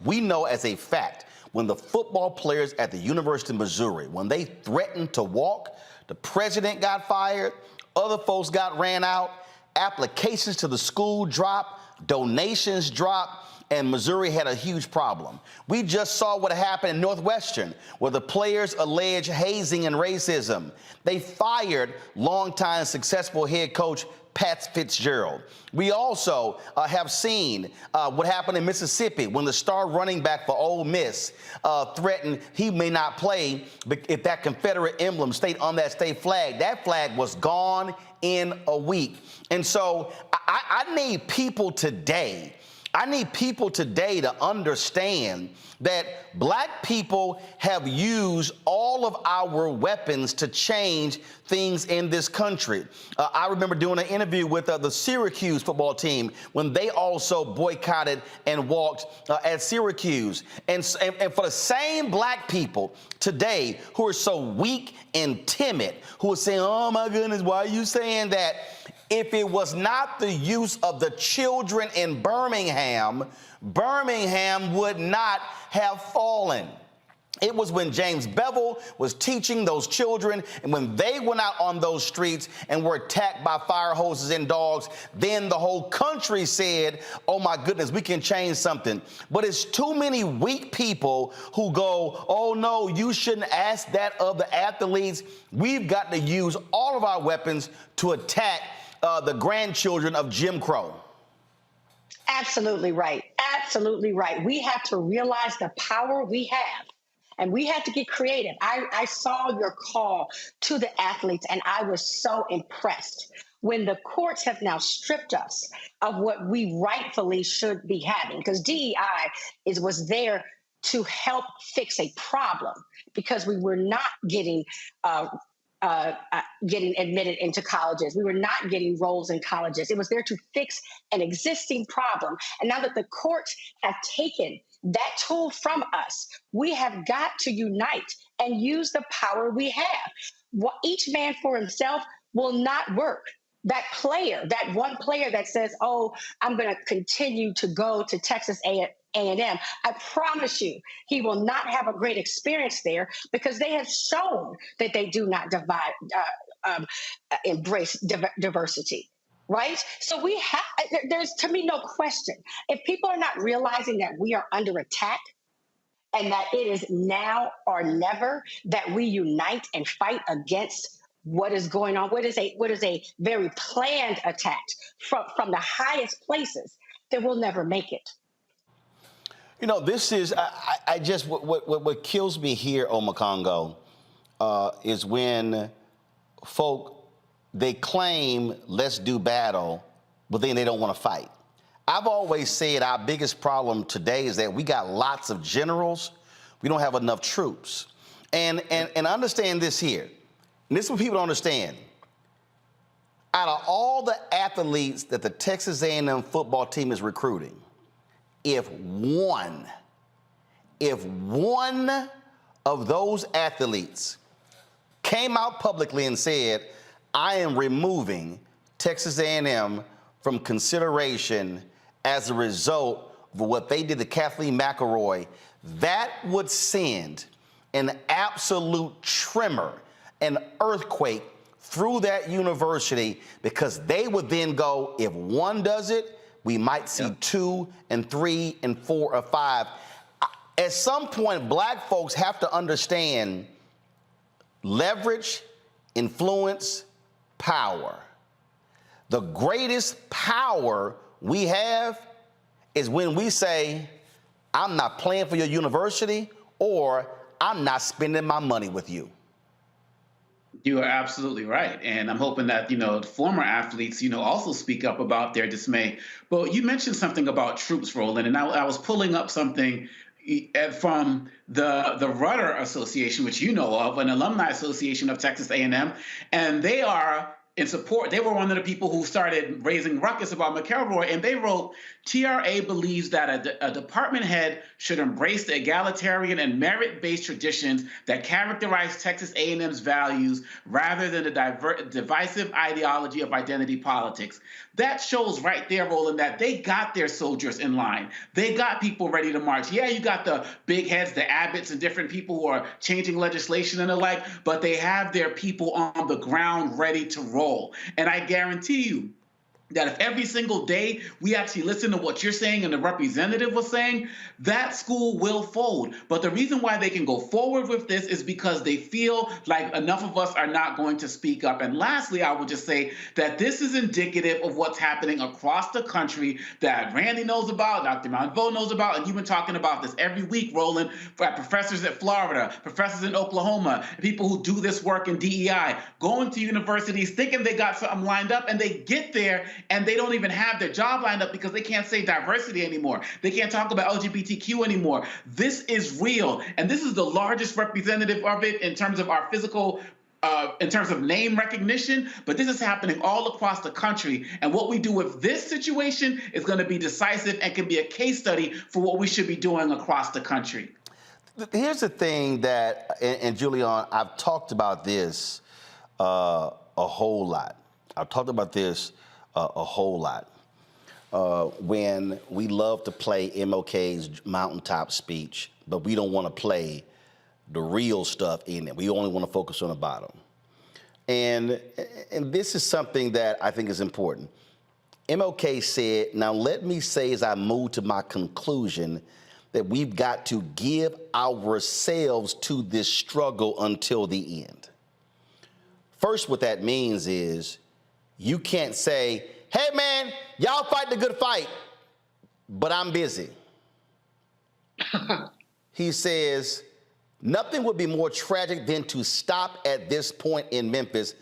We know as a fact, when the football players at the University of Missouri, when they threatened to walk, the president got fired, other folks got ran out, applications to the school dropped, donations dropped, and Missouri had a huge problem. We just saw what happened in Northwestern, where the players alleged hazing and racism. They fired longtime successful head coach Pat Fitzgerald. We also have seen what happened in Mississippi when the star running back for Ole Miss threatened he may not play if that Confederate emblem stayed on that state flag. That flag was gone in a week. And so I need people today. I need people today to understand that black people have used all of our weapons to change things in this country. I remember doing an interview with the Syracuse football team when they also boycotted and walked at Syracuse. And for the same black people today who are so weak and timid, who are saying, oh my goodness, why are you saying that? If it was not the use of the children in Birmingham, Birmingham would not have fallen. It was when James Bevel was teaching those children, and when they went out on those streets and were attacked by fire hoses and dogs, then the whole country said, oh my goodness, we can change something. But it's too many weak people who go, oh no, you shouldn't ask that of the athletes. We've got to use all of our weapons to attack the grandchildren of Jim Crow. Absolutely right. Absolutely right. We have to realize the power we have, and we have to get creative. I saw your call to the athletes, and I was so impressed when the courts have now stripped us of what we rightfully should be having, because DEI was there to help fix a problem, because we were not getting admitted into colleges. We were not getting roles in colleges. It was there to fix an existing problem. And now that the courts have taken that tool from us, we have got to unite and use the power we have. Each man for himself will not work. That player, that one player that says, oh, I'm going to continue to go to Texas A&M, I promise you, he will not have a great experience there, because they have shown that they do not embrace diversity, right? So there's, to me, no question. If people are not realizing that we are under attack and that it is now or never that we unite and fight against what is going on, what is a very planned attack from the highest places, then we'll never make it. You know, this is, I just, what kills me here, Omakongo, is when folk, they claim, let's do battle, but then they don't want to fight. I've always said our biggest problem today is that we got lots of generals. We don't have enough troops. And understand this here. And this is what people don't understand. Out of all the athletes that the Texas A&M football team is recruiting, if one of those athletes came out publicly and said, I am removing Texas A&M from consideration as a result of what they did to Kathleen McElroy, that would send an absolute tremor, an earthquake through that university, because they would then go, if one does it, we might see 2 and 3 and 4 or 5. At some point, black folks have to understand leverage, influence, power. The greatest power we have is when we say, I'm not playing for your university, or I'm not spending my money with you. You are absolutely right. And I'm hoping that, former athletes, also speak up about their dismay. But you mentioned something about troops, Roland, and I was pulling up something from the Rudder Association, which you know of, an alumni association of Texas A&M, and they are in support. They were one of the people who started raising ruckus about McElroy, and they wrote, TRA believes that a department head should embrace the egalitarian and merit-based traditions that characterize Texas A&M's values rather than the divisive ideology of identity politics. That shows right there, Roland, that they got their soldiers in line. They got people ready to march. Yeah, you got the big heads, the Abbotts, and different people who are changing legislation and the like, but they have their people on the ground ready to roll. And I guarantee you, that if every single day we actually listen to what you're saying and the representative was saying, that school will fold. But the reason why they can go forward with this is because they feel like enough of us are not going to speak up. And lastly, I would just say that this is indicative of what's happening across the country that Randy knows about, Dr. Monvo knows about, and you've been talking about this every week, Roland, for professors at Florida, professors in Oklahoma, people who do this work in DEI, going to universities thinking they got something lined up, and they get there and they don't even have their job lined up because they can't say diversity anymore. They can't talk about LGBTQ anymore. This is real. And this is the largest representative of it in terms of our physical, in terms of name recognition. But this is happening all across the country. And what we do with this situation is going to be decisive and can be a case study for what we should be doing across the country. Here's the thing that, and Julian, I've talked about this a whole lot. I've talked about this a whole lot. When we love to play MLK's mountaintop speech, but we don't want to play the real stuff in it. We only want to focus on the bottom. And this is something that I think is important. MLK said, now let me say as I move to my conclusion that we've got to give ourselves to this struggle until the end. First, what that means is you can't say, hey man, y'all fight the good fight, but I'm busy. He says, nothing would be more tragic than to stop at this point in Memphis.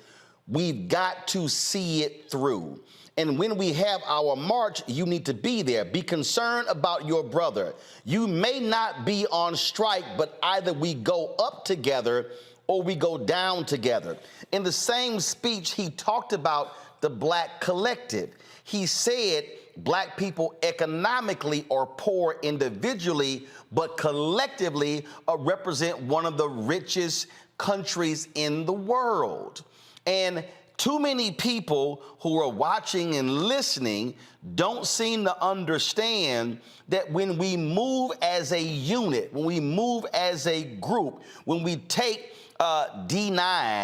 We've got to see it through. And when we have our march, you need to be there. Be concerned about your brother. You may not be on strike, but either we go up together or we go down together. In the same speech, he talked about the Black collective. He said Black people economically are poor individually, but collectively represent one of the richest countries in the world. And too many people who are watching and listening don't seem to understand that when we move as a unit, when we move as a group, when we take D9,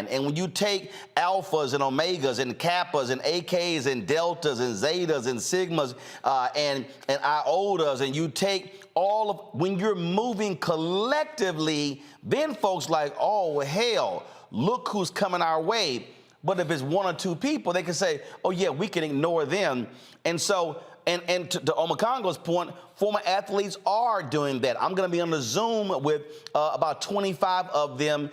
and when you take alphas and omegas and kappas and AKs and deltas and zetas and sigmas and iotas, and you take all of, when you're moving collectively, then folks like, oh, hell, look who's coming our way. But if it's one or two people, they can say, oh, yeah, we can ignore them. And so, and to Omakongo's point, former athletes are doing that. I'm going to be on the Zoom with about 25 of them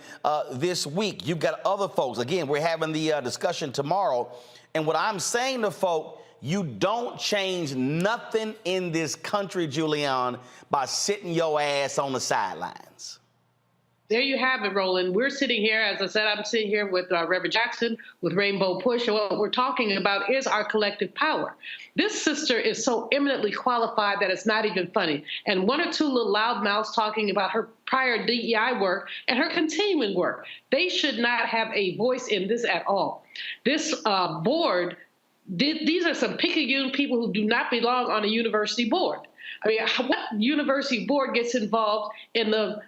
this week. You've got other folks. Again, we're having the discussion tomorrow. And what I'm saying to folk, You don't change nothing in this country, Julian, by sitting your ass on the sidelines. There you have it, Roland. We're sitting here, as I said, I'm sitting here with Reverend Jackson, with Rainbow Push, and what we're talking about is our collective power. This sister is so eminently qualified that it's not even funny. And one or two little loudmouths talking about her prior DEI work and her continuing work. They should not have a voice in this at all. This board, these are some picayune people who do not belong on a university board. I mean, what university board gets involved in the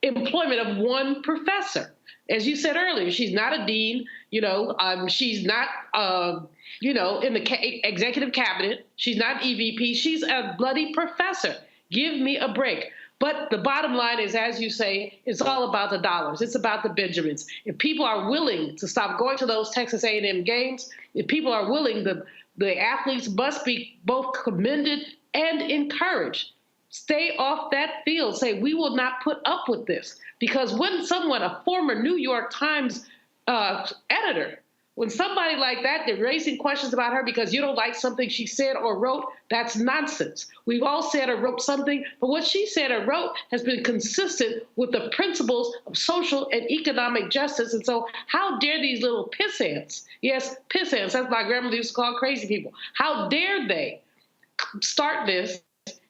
employment of one professor? As you said earlier, she's not a dean, she's not, in the executive cabinet. She's not EVP. She's a bloody professor. Give me a break. But the bottom line is, as you say, it's all about the dollars. It's about the Benjamins. If people are willing to stop going to those Texas A&M games, if people are willing, the athletes must be both commended and encouraged. Stay off that field. Say, we will not put up with this. Because when someone, a former New York Times editor, when somebody like that, they're raising questions about her because you don't like something she said or wrote, that's nonsense. We've all said or wrote something, but what she said or wrote has been consistent with the principles of social and economic justice. And so how dare these little piss-ants, yes, piss-ants, that's my grandmother used to call crazy people, how dare they start this,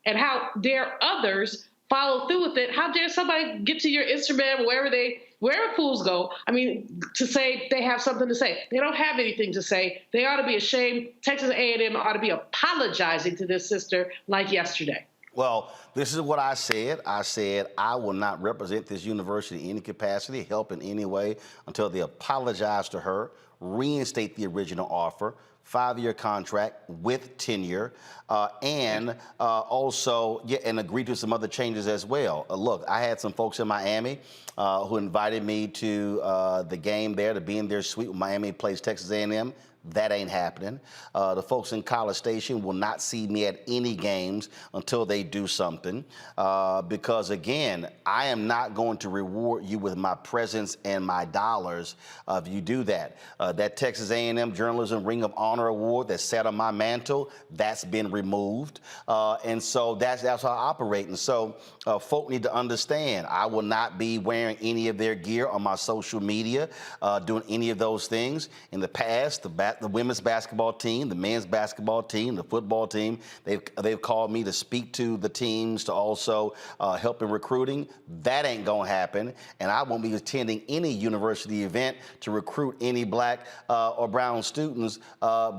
and how dare others follow through with it? How dare somebody get to your Instagram, wherever fools go, to say they have something to say? They don't have anything to say. They ought to be ashamed. Texas A&M ought to be apologizing to this sister like yesterday. Well, this is what I said. I said I will not represent this university in any capacity, help in any way, until they apologize to her, reinstate the original offer, 5-year contract with tenure, and also and agree to some other changes as well. Look, I had some folks in Miami who invited me to the game there, to be in their suite when Miami plays Texas A&M. That ain't happening. The folks in College Station will not see me at any games until they do something. Because again, I am not going to reward you with my presence and my dollars if you do that. That Texas A&M Journalism Ring of Honor Award that sat on my mantle, that's been removed. And so that's how I operate. And so folk need to understand, I will not be wearing any of their gear on my social media, doing any of those things. In the past, the women's basketball team, the men's basketball team, the football team, they've called me to speak to the teams, to also help in recruiting. That ain't gonna happen, and I won't be attending any university event to recruit any black or brown students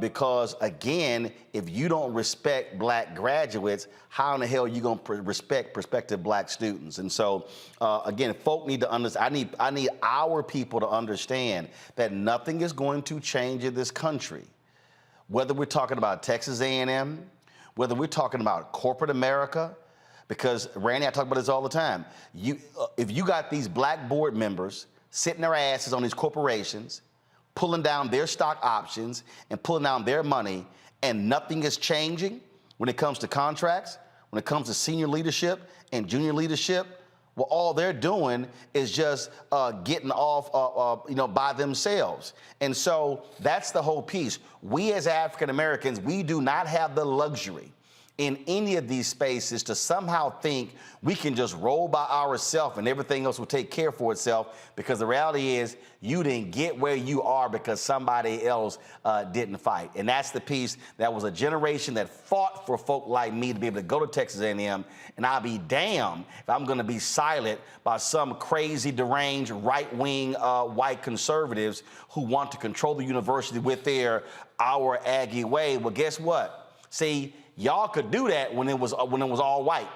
because, again, if you don't respect black graduates, how in the hell are you gonna respect prospective black students? And so, again, folk need to understand, I need our people to understand that nothing is going to change in this country, whether we're talking about Texas A&M, whether we're talking about corporate America, because Randy, I talk about this all the time. If you got these black board members sitting their asses on these corporations, pulling down their stock options and pulling down their money, and nothing is changing when it comes to contracts, when it comes to senior leadership and junior leadership, well, all they're doing is just getting off, by themselves. And so that's the whole piece. We as African Americans, we do not have the luxury in any of these spaces to somehow think we can just roll by ourselves and everything else will take care for itself, because the reality is you didn't get where you are because somebody else didn't fight. And that's the piece. That was a generation that fought for folk like me to be able to go to Texas A&M, and I'll be damned if I'm gonna be silent by some crazy, deranged, right-wing white conservatives who want to control the university with their our Aggie way. Well, guess what? See, y'all could do that when it was all white.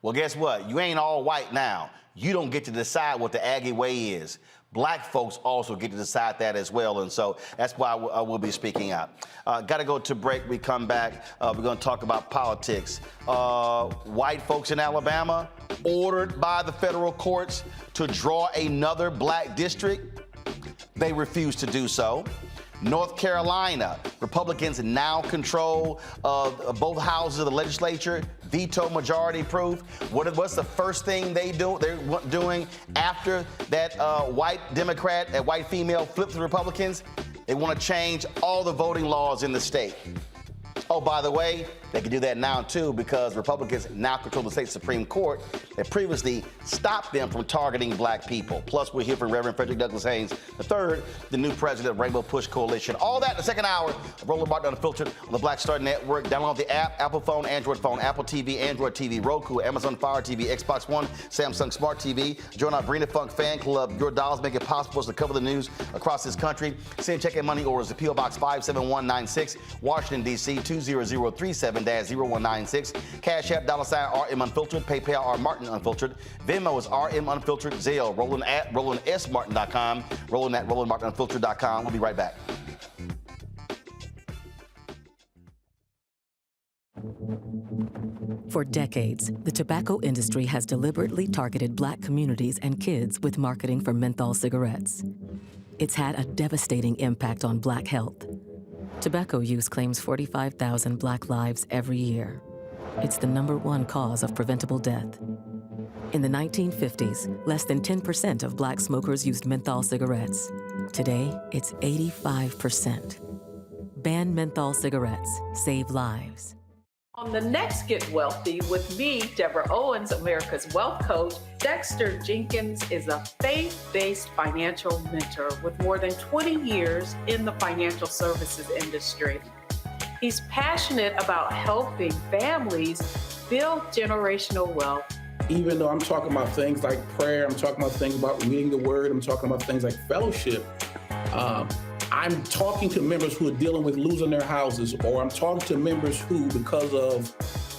Well, guess what? You ain't all white now. You don't get to decide what the Aggie way is. Black folks also get to decide that as well, and so that's why I will be speaking out. Got to go to break. We come back. We're going to talk about politics. White folks in Alabama ordered by the federal courts to draw another black district. They refuse to do so. North Carolina, Republicans now control both houses of the legislature, veto majority proof. What's the first thing they're doing after that white Democrat, that white female flipped the Republicans? They want to change all the voting laws in the state. Oh, by the way, they can do that now, too, because Republicans now control the state Supreme Court that previously stopped them from targeting black people. Plus, we'll hear from Reverend Frederick Haynes III, the new president of Rainbow Push Coalition. All that in the second hour of Roland Martin Unfiltered on the Black Star Network. Download the app, Apple phone, Apple TV, Android TV, Roku, Amazon Fire TV, Xbox One, Samsung Smart TV. Join our Brina Funk fan club. Your dollars make it possible for us to cover the news across this country. Send check and money orders to P.O. Box 57196, Washington, D.C. 20037-0196. Cash App, $RM Unfiltered. PayPal, R Martin Unfiltered. Venmo is RM Unfiltered. Zelle, Roland at RolandSMartin.com. Roland at RolandMartinUnfiltered.com. We'll be right back. For decades, the tobacco industry has deliberately targeted black communities and kids with marketing for menthol cigarettes. It's had a devastating impact on black health. Tobacco use claims 45,000 black lives every year. It's the #1 cause of preventable death. In the 1950s, less than 10% of black smokers used menthol cigarettes. Today, it's 85%. Ban menthol cigarettes. Save lives. On the next Get Wealthy with me, Deborah Owens, America's Wealth Coach, Dexter Jenkins is a faith-based financial mentor with more than 20 years in the financial services industry. He's passionate about helping families build generational wealth. Even though I'm talking about things like prayer, I'm talking about things about reading the word, I'm talking about things like fellowship, I'm talking to members who are dealing with losing their houses, or I'm talking to members who, because of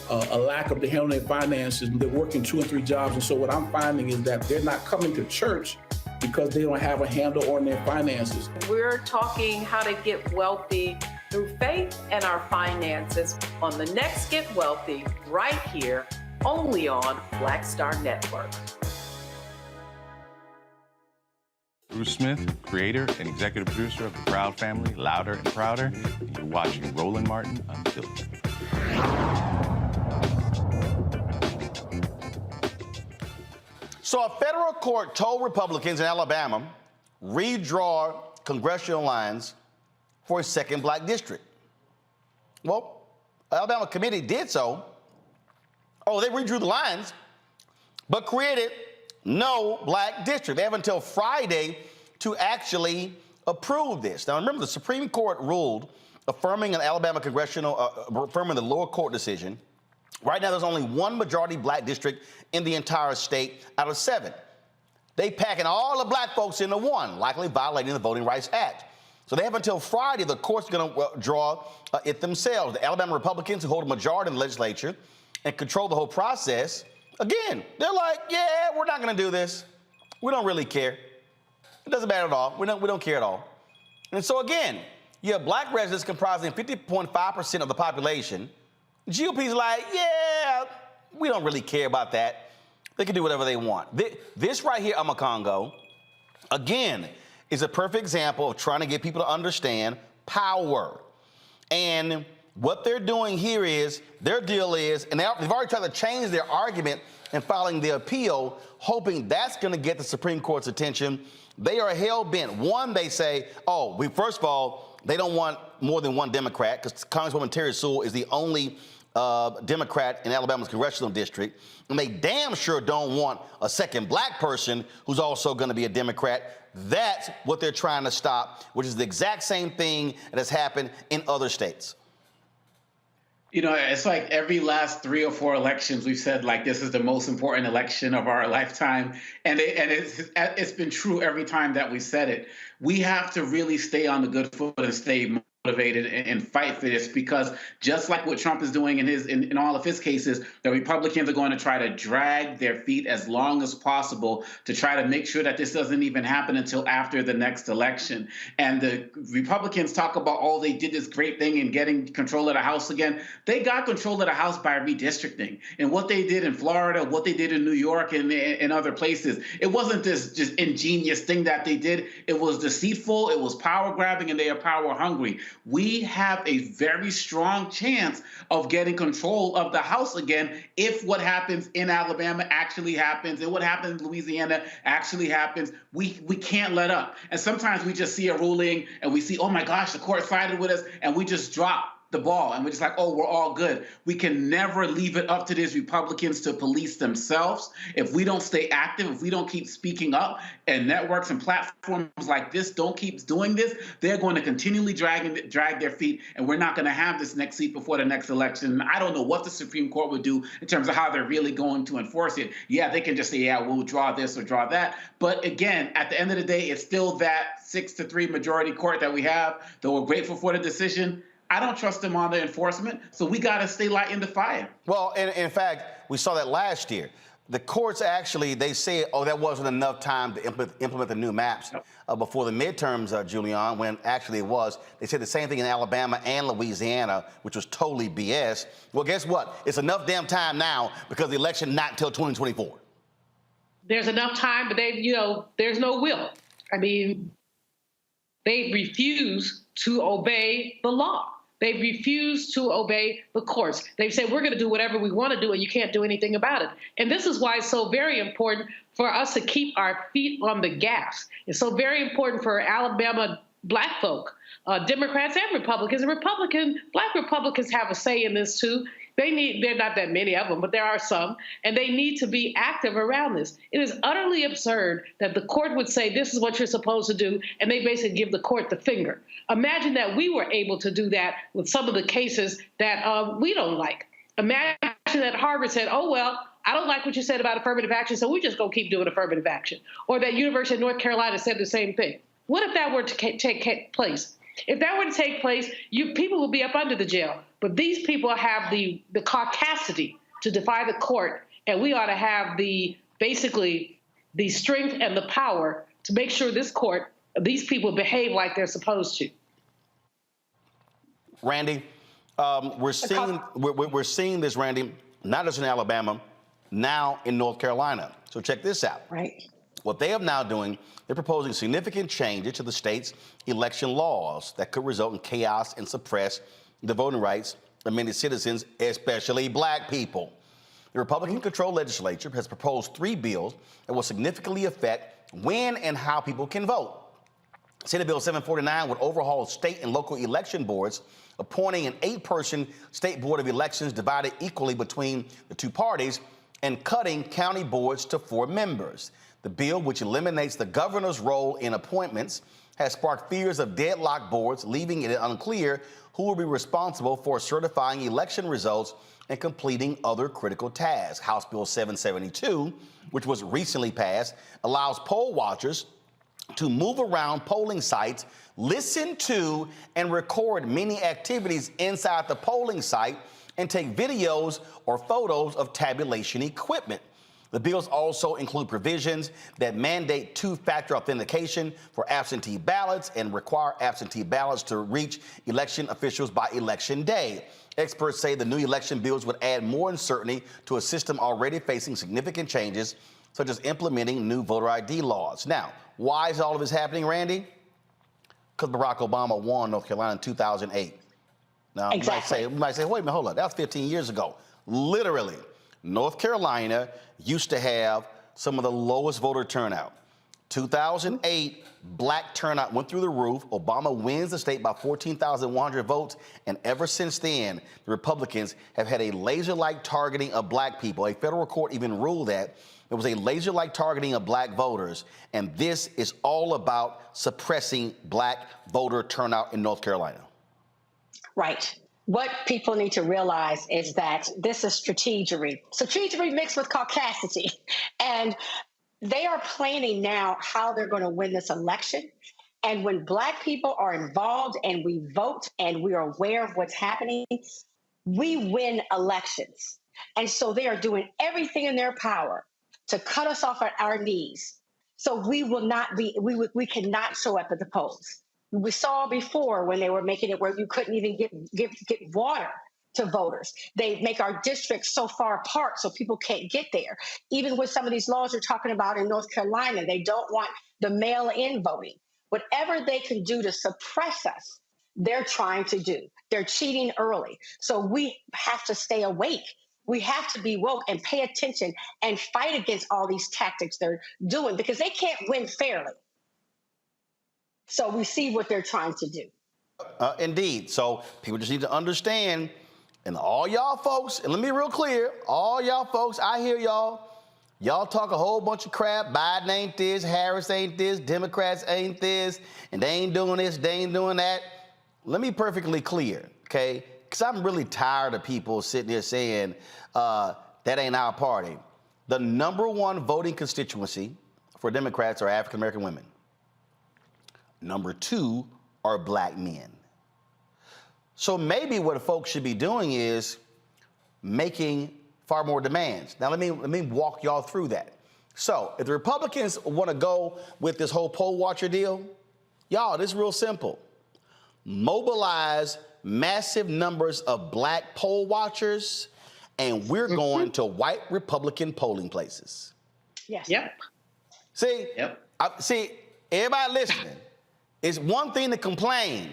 a lack of the handling their finances, they're working 2 and 3 jobs. And so what I'm finding is that they're not coming to church because they don't have a handle on their finances. We're talking how to get wealthy through faith and our finances on the next Get Wealthy, right here, only on Black Star Network. Bruce Smith, creator and executive producer of The Proud Family, Louder and Prouder, and you're watching Roland Martin Unfiltered. So a federal court told Republicans in Alabama redraw congressional lines for a second black district. Well, Alabama committee did so. Oh, they redrew the lines, but created no black district. They have until Friday to actually approve this. Now, remember, the Supreme Court ruled affirming an Alabama affirming the lower court decision. Right now, there's only 1 majority black district in the entire state out of 7. They packing all the black folks into one, likely violating the Voting Rights Act. So they have until Friday. The court's going to draw it themselves. The Alabama Republicans, who hold a majority in the legislature and control the whole process, again, they're like, yeah, we're not going to do this. We don't really care. It doesn't matter at all. We don't care at all. And so, again, you have black residents comprising 50.5% of the population. GOP's like, yeah, we don't really care about that. They can do whatever they want. This right here, Amakongo, again, is a perfect example of trying to get people to understand power. And what they're doing here is, their deal is, and they've already tried to change their argument and filing the appeal, hoping that's going to get the Supreme Court's attention. They are hell-bent. One, they say, first of all, they don't want more than 1 Democrat, because Congresswoman Terry Sewell is the only Democrat in Alabama's congressional district. And they damn sure don't want a second black person who's also going to be a Democrat. That's what they're trying to stop, which is the exact same thing that has happened in other states. You know, it's like every last 3 or 4 elections, we've said, like, this is the most important election of our lifetime. And it's been true every time that we said it. We have to really stay on the good foot and stay motivated and fight for this, because just like what Trump is doing in all of his cases, the Republicans are going to try to drag their feet as long as possible to try to make sure that this doesn't even happen until after the next election. And the Republicans talk about, they did this great thing in getting control of the House again. They got control of the House by redistricting. And what they did in Florida, what they did in New York and other places, it wasn't this just ingenious thing that they did. It was deceitful, it was power grabbing, and they are power hungry. we have a very strong chance of getting control of the House again if what happens in Alabama actually happens and what happens in Louisiana actually happens. We can't let up. And sometimes we just see a ruling and we see, oh my gosh, the court sided with us, and we just drop the ball and we're just like, oh, we're all good. We can never leave it up to these Republicans to police themselves. If we don't stay active, if we don't keep speaking up, and networks and platforms like this don't keep doing this, they're going to continually drag their feet, and we're not going to have this next seat before the next election. I don't know what the Supreme Court would do in terms of how they're really going to enforce it. Yeah, they can just say, yeah, we'll draw this or draw that. But again, at the end of the day, it's still that 6-3 majority court that we have, though we're grateful for the decision. I don't trust them on the enforcement, so we got to stay lighting the fire. Well, in fact, we saw that last year. The courts actually, they say, oh, that wasn't enough time to implement the new maps before the midterms, Julian, when actually it was. They said the same thing in Alabama and Louisiana, which was totally BS. Well, guess what? It's enough damn time now because the election not until 2024. There's enough time, but there's no will. I mean, they refuse to obey the law. They refuse to obey the courts. They say, we're going to do whatever we want to do, and you can't do anything about it. And this is why it's so very important for us to keep our feet on the gas. It's so very important for Alabama Black folk, Democrats and Republicans. And Black Republicans have a say in this, too. There are not that many of them, but there are some, and they need to be active around this. It is utterly absurd that the court would say, this is what you're supposed to do, and they basically give the court the finger. Imagine that we were able to do that with some of the cases that we don't like. Imagine that Harvard said, oh, well, I don't like what you said about affirmative action, so we're just going to keep doing affirmative action. Or that University of North Carolina said the same thing. What if that were to take place? If that were to take place, people would be up under the jail. But these people have the caucasity to defy the court, and we ought to have basically the strength and the power to make sure these people behave like they're supposed to. Randy, we're seeing this, Randy, not just in Alabama, now in North Carolina. So check this out. Right. What they are now doing, they're proposing significant changes to the state's election laws that could result in chaos and suppress the voting rights of many citizens, especially Black people. The Republican-controlled legislature has proposed 3 bills that will significantly affect when and how people can vote. Senate Bill 749 would overhaul state and local election boards, appointing an 8-person state board of elections divided equally between the 2 parties, and cutting county boards to 4 members. The bill, which eliminates the governor's role in appointments, has sparked fears of deadlocked boards, leaving it unclear who will be responsible for certifying election results and completing other critical tasks. House Bill 772, which was recently passed, allows poll watchers to move around polling sites, listen to and record many activities inside the polling site, and take videos or photos of tabulation equipment. The bills also include provisions that mandate 2-factor authentication for absentee ballots and require absentee ballots to reach election officials by election day. Experts say the new election bills would add more uncertainty to a system already facing significant changes, such as implementing new voter ID laws. Now, why is all of this happening, Randy? Because Barack Obama won North Carolina in 2008. Now, exactly. you might say, wait a minute, hold on, that was 15 years ago. Literally, North Carolina used to have some of the lowest voter turnout. 2008, Black turnout went through the roof. Obama wins the state by 14,100 votes. And ever since then, the Republicans have had a laser-like targeting of Black people. A federal court even ruled that it was a laser-like targeting of Black voters. And this is all about suppressing Black voter turnout in North Carolina. Right. What people need to realize is that this is strategery mixed with caucasity. And they are planning now how they're going to win this election. And when Black people are involved and we vote and we are aware of what's happening, we win elections. And so they are doing everything in their power to cut us off at our knees. So we cannot show up at the polls. We saw before when they were making it where you couldn't even get water to voters. They make our districts so far apart so people can't get there. Even with some of these laws you're talking about in North Carolina, they don't want the mail-in voting. Whatever they can do to suppress us, they're trying to do. They're cheating early. So we have to stay awake. We have to be woke and pay attention and fight against all these tactics they're doing because they can't win fairly. So we see what they're trying to do. Indeed. So people just need to understand, and all y'all folks, and let me be real clear, all y'all folks, I hear y'all. Y'all talk a whole bunch of crap. Biden ain't this, Harris ain't this, Democrats ain't this, and they ain't doing this, they ain't doing that. Let me be perfectly clear, okay? Because I'm really tired of people sitting there saying that ain't our party. The #1 voting constituency for Democrats are African American women. #2 are black men. So maybe what folks should be doing is making far more demands. Now let me walk y'all through that. So if the Republicans want to go with this whole poll watcher deal, y'all, this is real simple. Mobilize massive numbers of black poll watchers, and we're going to white Republican polling places. Yes. Yep. See? Yep. See, everybody listening, it's one thing to complain,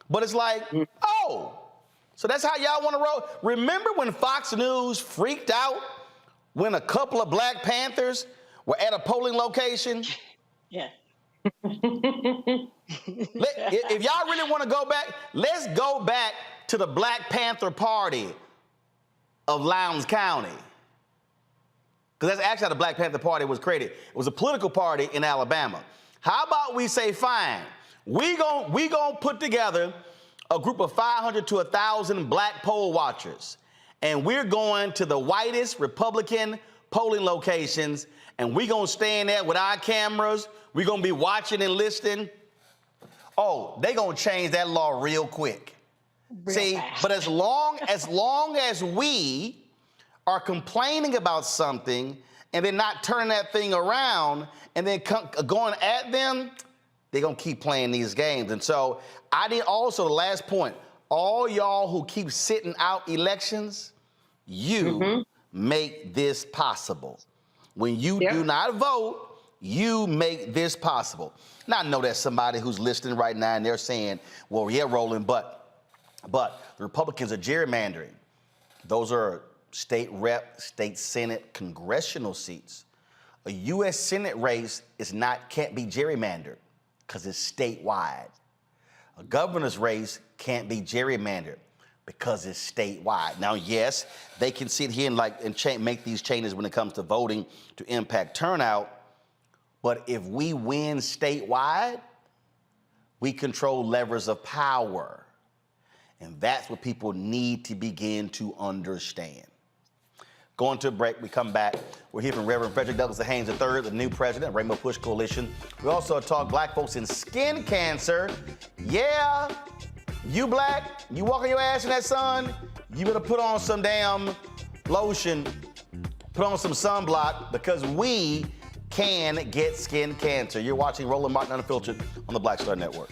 but it's like, oh, so that's how y'all want to roll? Remember when Fox News freaked out when a couple of Black Panthers were at a polling location? Yeah. If y'all really want to go back, let's go back to the Black Panther Party of Lowndes County. Because that's actually how the Black Panther Party was created. It was a political party in Alabama. How about we say, fine, we gon' put together a group of 500 to 1,000 black poll watchers, and we're going to the whitest Republican polling locations, and we're going to stand there with our cameras. We're going to be watching and listening. Oh, they're going to change that law real quick. See, but as long as we are complaining about something and then not turning that thing around and then going at them, they're going to keep playing these games. And so I need also, the last point, all y'all who keep sitting out elections, you make this possible. When you do not vote, you make this possible. Now, I know there's somebody who's listening right now and they're saying, well, yeah, Roland, but the Republicans are gerrymandering. Those are state rep, state Senate, congressional seats. A U.S. Senate race can't be gerrymandered because it's statewide. A governor's race can't be gerrymandered because it's statewide. Now, yes, they can sit here and make these changes when it comes to voting to impact turnout, but if we win statewide, we control levers of power. And that's what people need to begin to understand. Going to a break, we come back. We're here from Reverend Frederick Haynes III, the new president of Rainbow Push Coalition. We also talk black folks in skin cancer. Yeah, you black, you walking your ass in that sun, you better put on some damn lotion, put on some sunblock, because we can get skin cancer. You're watching Roland Martin Unfiltered on the Black Star Network.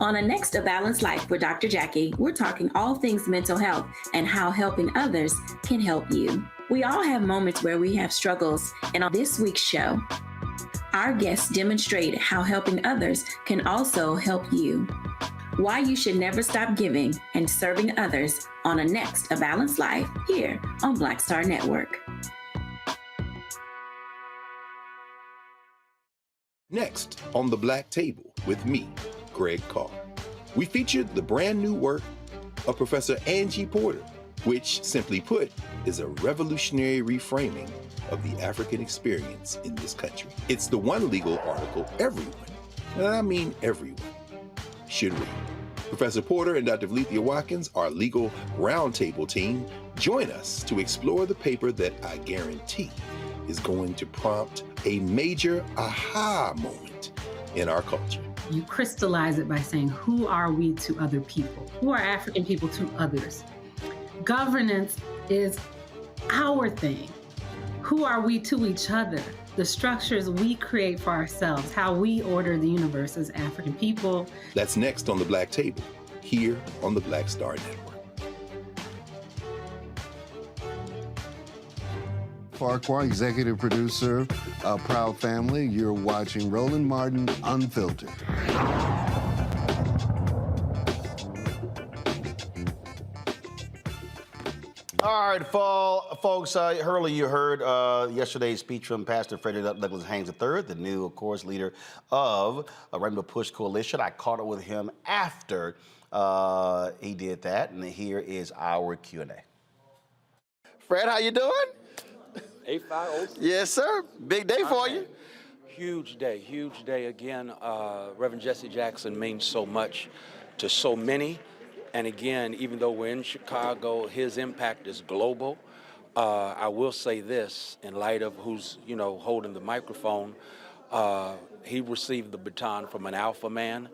On a next A Balanced Life with Dr. Jackie, we're talking all things mental health and how helping others can help you. We all have moments where we have struggles, and on this week's show, our guests demonstrate how helping others can also help you. Why you should never stop giving and serving others on a next A Balanced Life here on Black Star Network. Next on the Black Table with me, Greg Carr. We featured the brand new work of Professor Angie Porter, which, simply put, is a revolutionary reframing of the African experience in this country. It's the one legal article everyone, and I mean everyone, should read. Professor Porter and Dr. Valeethia Watkins, our legal roundtable team, join us to explore the paper that I guarantee is going to prompt a major aha moment in our culture. You crystallize it by saying, who are we to other people? Who are African people to others? Governance is our thing. Who are we to each other? The structures we create for ourselves, how we order the universe as African people. That's next on the Black Table, here on the Black Star Network. Farquhar, executive producer of Proud Family. You're watching Roland Martin Unfiltered. All right, folks, earlier you heard yesterday's speech from Pastor Frederick Haynes III, the new, of course, leader of Rainbow Push Coalition. I caught up with him after he did that, and here is our Q&A. Fred, how you doing? A5. Yes, sir. Big day for you. Huge day again. Reverend Jesse Jackson means so much to so many. And again, even though we're in Chicago, his impact is global. I will say this, in light of who's, holding the microphone, he received the baton from an alpha man.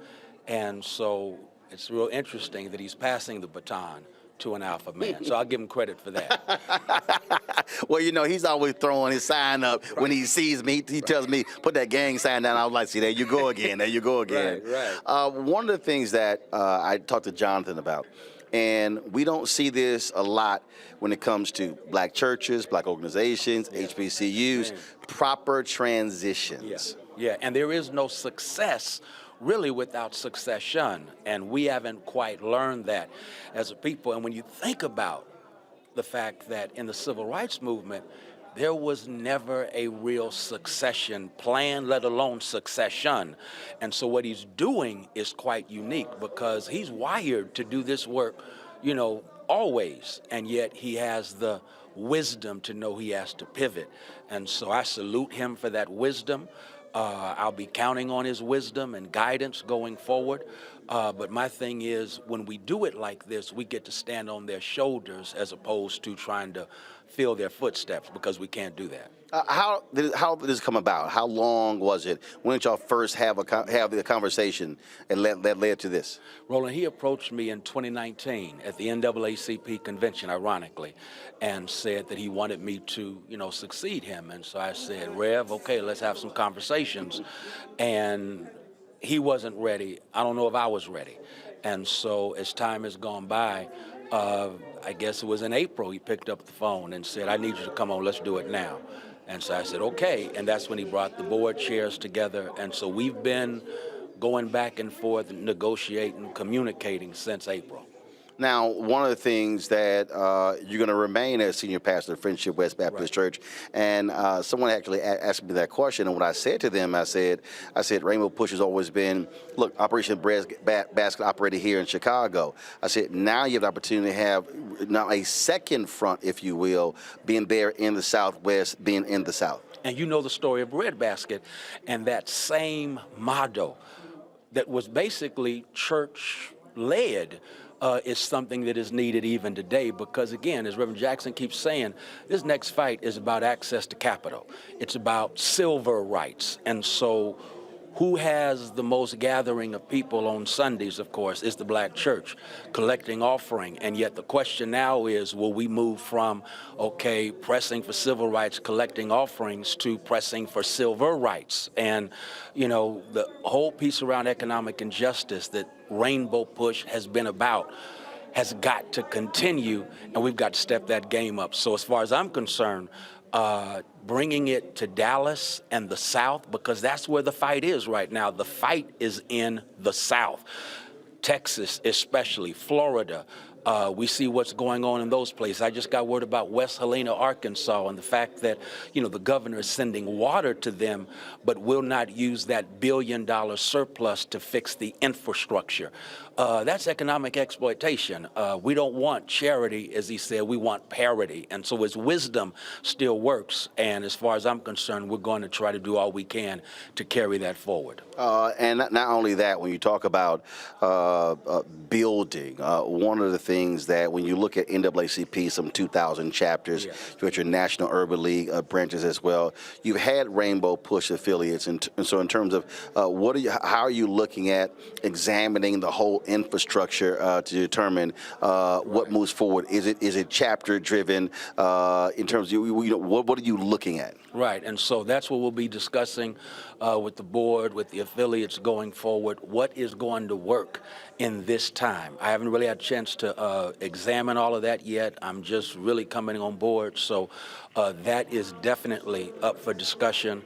And so it's real interesting that he's passing the baton to an alpha man. So I'll give him credit for that. Well, he's always throwing his sign up when he sees me. He tells me, put that gang sign down. I was like, see, there you go again. There you go again. Right. One of the things that I talked to Jonathan about, and we don't see this a lot when it comes to black churches, black organizations, HBCUs, proper transitions. Yeah, and there is no success really without succession, and we haven't quite learned that as a people. And when you think about the fact that in the civil rights movement, there was never a real succession plan, let alone succession. And so what he's doing is quite unique because he's wired to do this work, always, and yet he has the wisdom to know he has to pivot. And so I salute him for that wisdom. I'll be counting on his wisdom and guidance going forward. But my thing is, when we do it like this, we get to stand on their shoulders as opposed to trying to fill their footsteps, because we can't do that. How did this come about? How long was it? When did y'all first have the conversation and that led to this? Roland, he approached me in 2019 at the NAACP convention, ironically, and said that he wanted me to, succeed him. And so I said, Rev, okay, let's have some conversations. And he wasn't ready. I don't know if I was ready. And so as time has gone by, I guess it was in April, he picked up the phone and said, I need you to come on, let's do it now. And so I said, okay. And that's when he brought the board chairs together. And so we've been going back and forth, negotiating, communicating since April. Now, one of the things that you're going to remain as senior pastor of Friendship West Baptist Church, and someone actually asked me that question, and what I said to them, I said, Rainbow Push has always been, look, Operation Basket operated here in Chicago. I said, now you have the opportunity to have now a second front, if you will, being there in the Southwest, being in the South. And you know the story of Breadbasket, and that same motto that was basically church-led is something that is needed even today, because again, as Reverend Jackson keeps saying, this next fight is about access to capital. It's about civil rights. And so who has the most gathering of people on Sundays, of course, is the black church, collecting offering. And yet the question now is, will we move from, okay, pressing for civil rights, collecting offerings, to pressing for civil rights? And, the whole piece around economic injustice that Rainbow Push has been about has got to continue, and we've got to step that game up. So as far as I'm concerned, bringing it to Dallas and the South, because that's where the fight is right now. The fight is in the South. Texas especially, Florida. We see what's going on in those places. I just got word about West Helena, Arkansas, and the fact that, the governor is sending water to them, but will not use that $1 billion surplus to fix the infrastructure. That's economic exploitation. We don't want charity, as he said, we want parity. And so his wisdom still works. And as far as I'm concerned, we're going to try to do all we can to carry that forward. And not only that, when you talk about building, one of the things that when you look at NAACP, some 2,000 chapters, you got your National Urban League branches as well. You've had Rainbow Push affiliates, and so in terms of how are you looking at examining the whole infrastructure to determine what moves forward? Is it chapter driven in terms of what are you looking at? Right, and so that's what we'll be discussing with the board, with the affiliates going forward. What is going to work in this time? I haven't really had a chance to examine all of that yet. I'm just really coming on board. So that is definitely up for discussion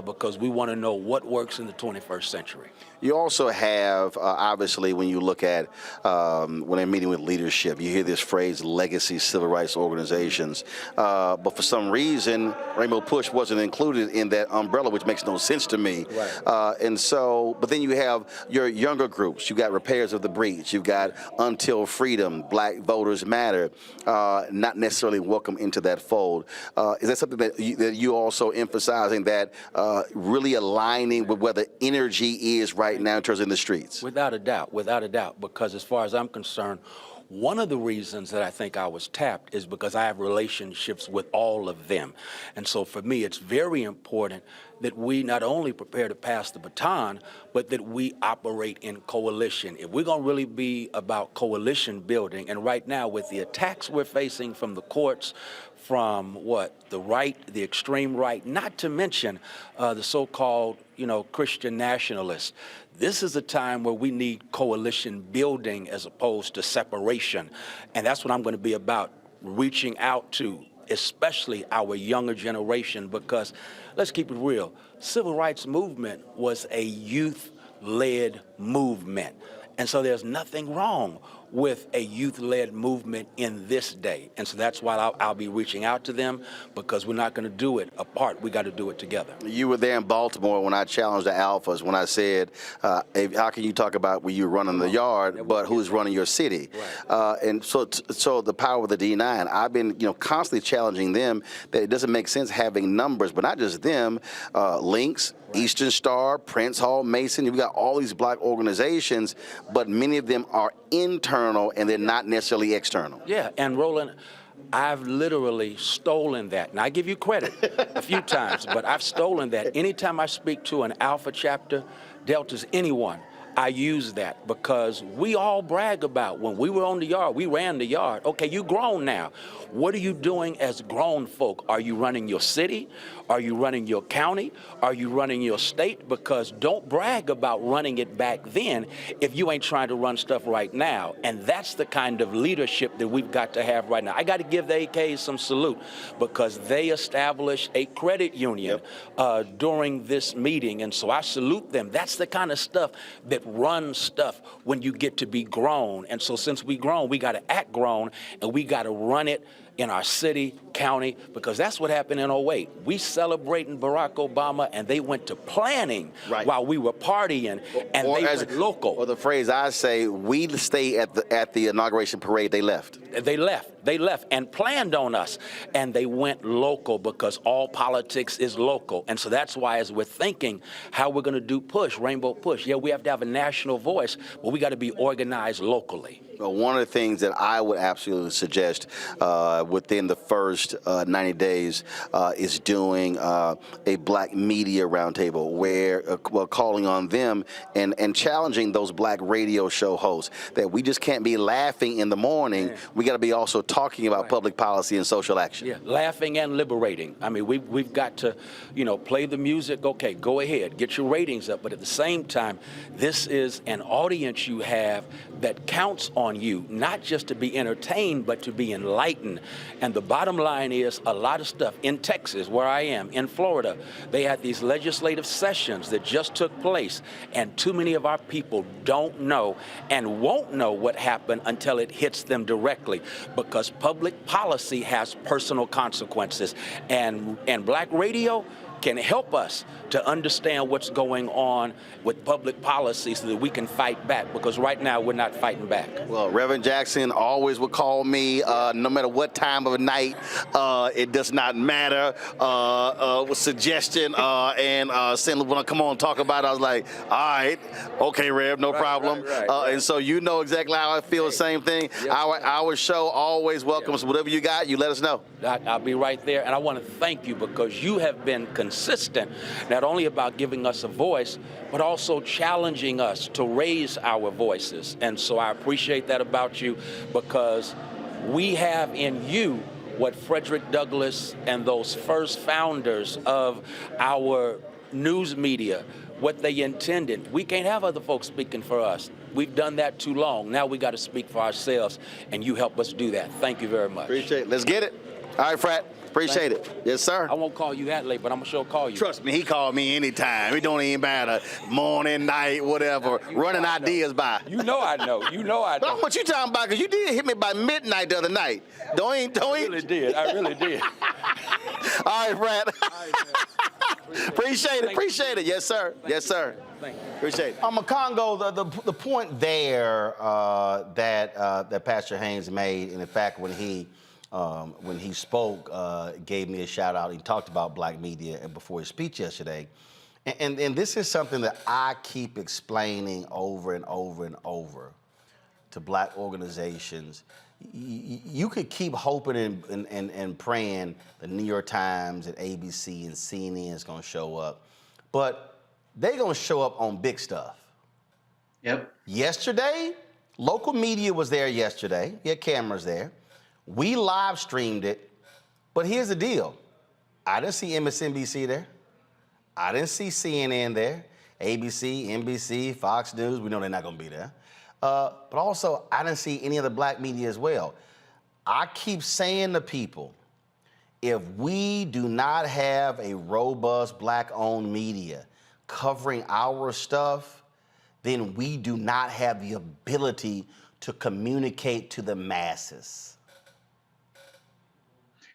because we want to know what works in the 21st century. You also have, obviously, when you look at when I'm meeting with leadership, you hear this phrase, legacy civil rights organizations. But for some reason, Rainbow Push wasn't included in that umbrella, which makes no sense to me. Right. And so, but then you have your younger groups. You've got Repairs of the Breach. You've got Until Freedom, Black Voters Matter, not necessarily welcome into that fold. Is that something that you also emphasizing, that really aligning with where the energy is right now in terms of in the streets? Without a doubt, because as far as I'm concerned, one of the reasons that I think I was tapped is because I have relationships with all of them. And so for me, it's very important that we not only prepare to pass the baton, but that we operate in coalition. If we're going to really be about coalition building, and right now with the attacks we're facing from the courts, from the right, the extreme right, not to mention the so-called, Christian nationalists. This is a time where we need coalition building as opposed to separation. And that's what I'm going to be about, reaching out to especially our younger generation, because let's keep it real. Civil rights movement was a youth-led movement. And so there's nothing wrong with a youth-led movement in this day. And so that's why I'll be reaching out to them, because we're not going to do it apart. We got to do it together. You were there in Baltimore when I challenged the alphas, when I said, how can you talk about when you're running the yard, but who's running your city? Right. And so the power of the D9, I've been constantly challenging them that it doesn't make sense having numbers, but not just them, Links, Eastern Star, Prince Hall, Mason. You've got all these black organizations, but many of them are internal and they're not necessarily external. Yeah, and Roland, I've literally stolen that. And I give you credit a few times, but I've stolen that. Anytime I speak to an Alpha chapter, Deltas, anyone, I use that, because we all brag about when we were on the yard, we ran the yard. Okay, you grown now. What are you doing as grown folk? Are you running your city? Are you running your county? Are you running your state? Because don't brag about running it back then if you ain't trying to run stuff right now. And that's the kind of leadership that we've got to have right now. I got to give the AKs some salute, because they established a credit union during this meeting. And so I salute them. That's the kind of stuff that runs stuff when you get to be grown. And so since we grown, we got to act grown, and we got to run it in our city, county, because that's what happened in 2008. We celebrating Barack Obama, and they went to planning while we were partying, and they went local. Or the phrase I say, we stay at the inauguration parade, they left. They left and planned on us, and they went local, because all politics is local. And so that's why, as we're thinking how we're going to do push, Rainbow Push, we have to have a national voice, but we got to be organized locally. Well, one of the things that I would absolutely suggest within the first 90 days is doing a black media roundtable, where calling on them and challenging those black radio show hosts that we just can't be laughing in the morning. We got to be also talking about public policy and social action. Yeah, laughing and liberating. I mean, we've got to, play the music. Okay, go ahead, get your ratings up. But at the same time, this is an audience you have that counts on you, not just to be entertained, but to be enlightened. And the bottom line is, a lot of stuff in Texas, where I am, in Florida, they had these legislative sessions that just took place, and too many of our people don't know and won't know what happened until it hits them directly, because public policy has personal consequences, and black radio can help us to understand what's going on with public policy so that we can fight back, because right now we're not fighting back. Well, Reverend Jackson always would call me no matter what time of night. It does not matter. With suggestion and saying, when I come on and talk about it, I was like, all right, okay, Rev, no problem. And so you know exactly how I feel, the same thing. Yes, our show always welcomes whatever you got, you let us know. I'll be right there, and I want to thank you, because you have been consistent, not only about giving us a voice, but also challenging us to raise our voices. And so I appreciate that about you, because we have in you what Frederick Douglass and those first founders of our news media, what they intended. We can't have other folks speaking for us. We've done that too long. Now we got to speak for ourselves, and you help us do that. Thank you very much. Appreciate it. Let's get it. All right, Frat. Appreciate it. Yes, sir. I won't call you that late, but I'm sure call you. Trust me, he called me anytime. It don't even matter. Morning, night, whatever. Running ideas by. You know I know. You know I know. What you talking about? Because you did hit me by midnight the other night. Don't I really did. I really did. All right, Brad. Appreciate it. Yes, sir. Yes, sir. Thank you. Appreciate it. Makongo, the point there that Pastor Haynes made, and in fact, when he spoke, gave me a shout out. He talked about black media before his speech yesterday. And this is something that I keep explaining over and over and over to black organizations. You could keep hoping and praying the New York Times and ABC and CNN is going to show up, but they're going to show up on big stuff. Yep. Yesterday, local media was there yesterday. You had cameras there. We live streamed it, but here's the deal. I didn't see MSNBC there. I didn't see CNN there. ABC, NBC, Fox News, we know they're not going to be there. But also, I didn't see any of the black media as well. I keep saying to people, if we do not have a robust black-owned media covering our stuff, then we do not have the ability to communicate to the masses.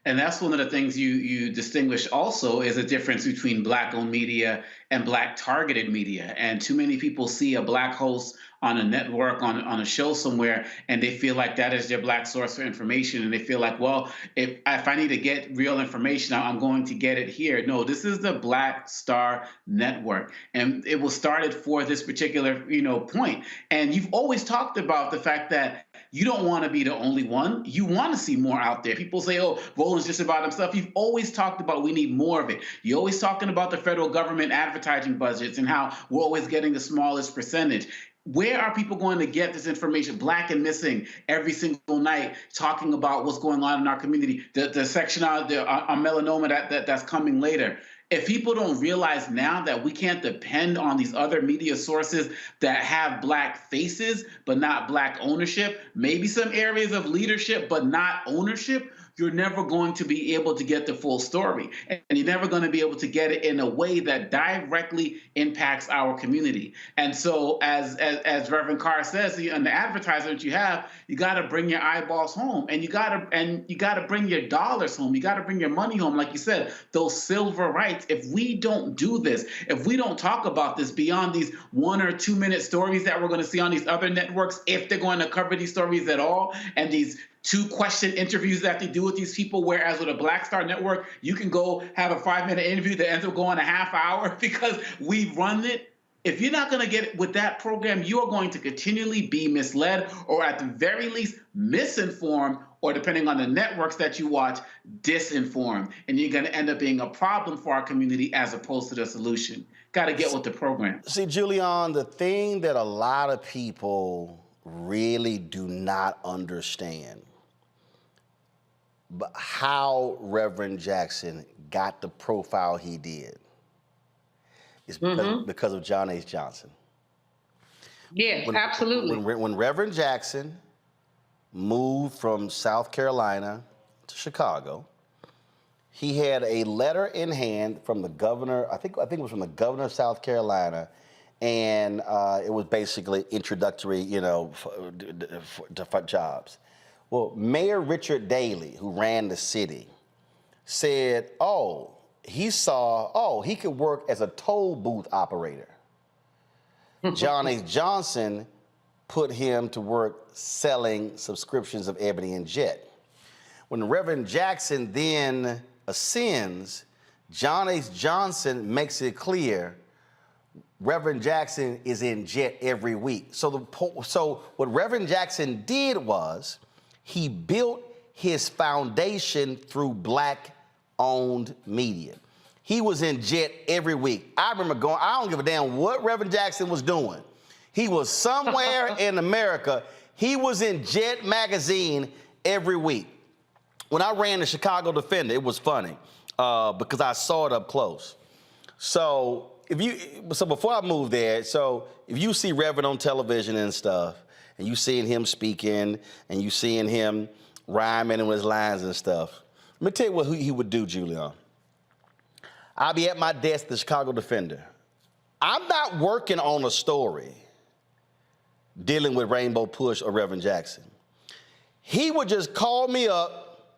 And that's one of the things you distinguish also is a difference between black-owned media and black-targeted media. And too many people see a black host on a network, on a show somewhere, and they feel like that is their black source for information. And they feel like, well, if I need to get real information, I'm going to get it here. No, this is the Black Star Network. And it was started for this particular, point. And you've always talked about the fact that you don't want to be the only one. You want to see more out there. People say, oh, Roland's just about himself. You've always talked about we need more of it. You're always talking about the federal government advertising budgets and how we're always getting the smallest percentage. Where are people going to get this information? Black and Missing every single night, talking about what's going on in our community. The section on melanoma that's coming later. If people don't realize now that we can't depend on these other media sources that have black faces but not black ownership, maybe some areas of leadership but not ownership, you're never going to be able to get the full story. And you're never going to be able to get it in a way that directly impacts our community. And so as Reverend Carr says, on the advertisement you have, you got to bring your eyeballs home, and you got to bring your dollars home. You got to bring your money home. Like you said, those silver rights. If we don't do this, if we don't talk about this beyond these 1 or 2 minute stories that we're going to see on these other networks, if they're going to cover these stories at all, and these 2-question interviews that they do with these people, whereas with a Black Star Network, you can go have a 5-minute interview that ends up going a half hour because we run it. If you're not going to get it with that program, you are going to continually be misled, or at the very least misinformed, or depending on the networks that you watch, disinformed. And you're going to end up being a problem for our community as opposed to the solution. Got to get with the program. See, Julian, the thing that a lot of people really do not understand, but how Reverend Jackson got the profile he did is because of John H. Johnson. Yeah, absolutely. When Reverend Jackson moved from South Carolina to Chicago, he had a letter in hand from the governor, I think it was from the governor of South Carolina, and it was basically introductory, for jobs. Well, Mayor Richard Daley, who ran the city, said, he could work as a toll booth operator. John H. Johnson put him to work selling subscriptions of Ebony and Jet. When Reverend Jackson then ascends, John H. Johnson makes it clear Reverend Jackson is in Jet every week. So what Reverend Jackson did was he built his foundation through black-owned media. He was in Jet every week. I remember going, I don't give a damn what Reverend Jackson was doing. He was somewhere in America. He was in Jet magazine every week. When I ran the Chicago Defender, it was funny because I saw it up close. So before I moved there, if you see Reverend on television and stuff, and you seeing him speaking, and you seeing him rhyming with his lines and stuff, Let me tell you what he would do, Julian. I'll be at my desk, the Chicago Defender. I'm not working on a story dealing with Rainbow Push or Reverend Jackson. He would just call me up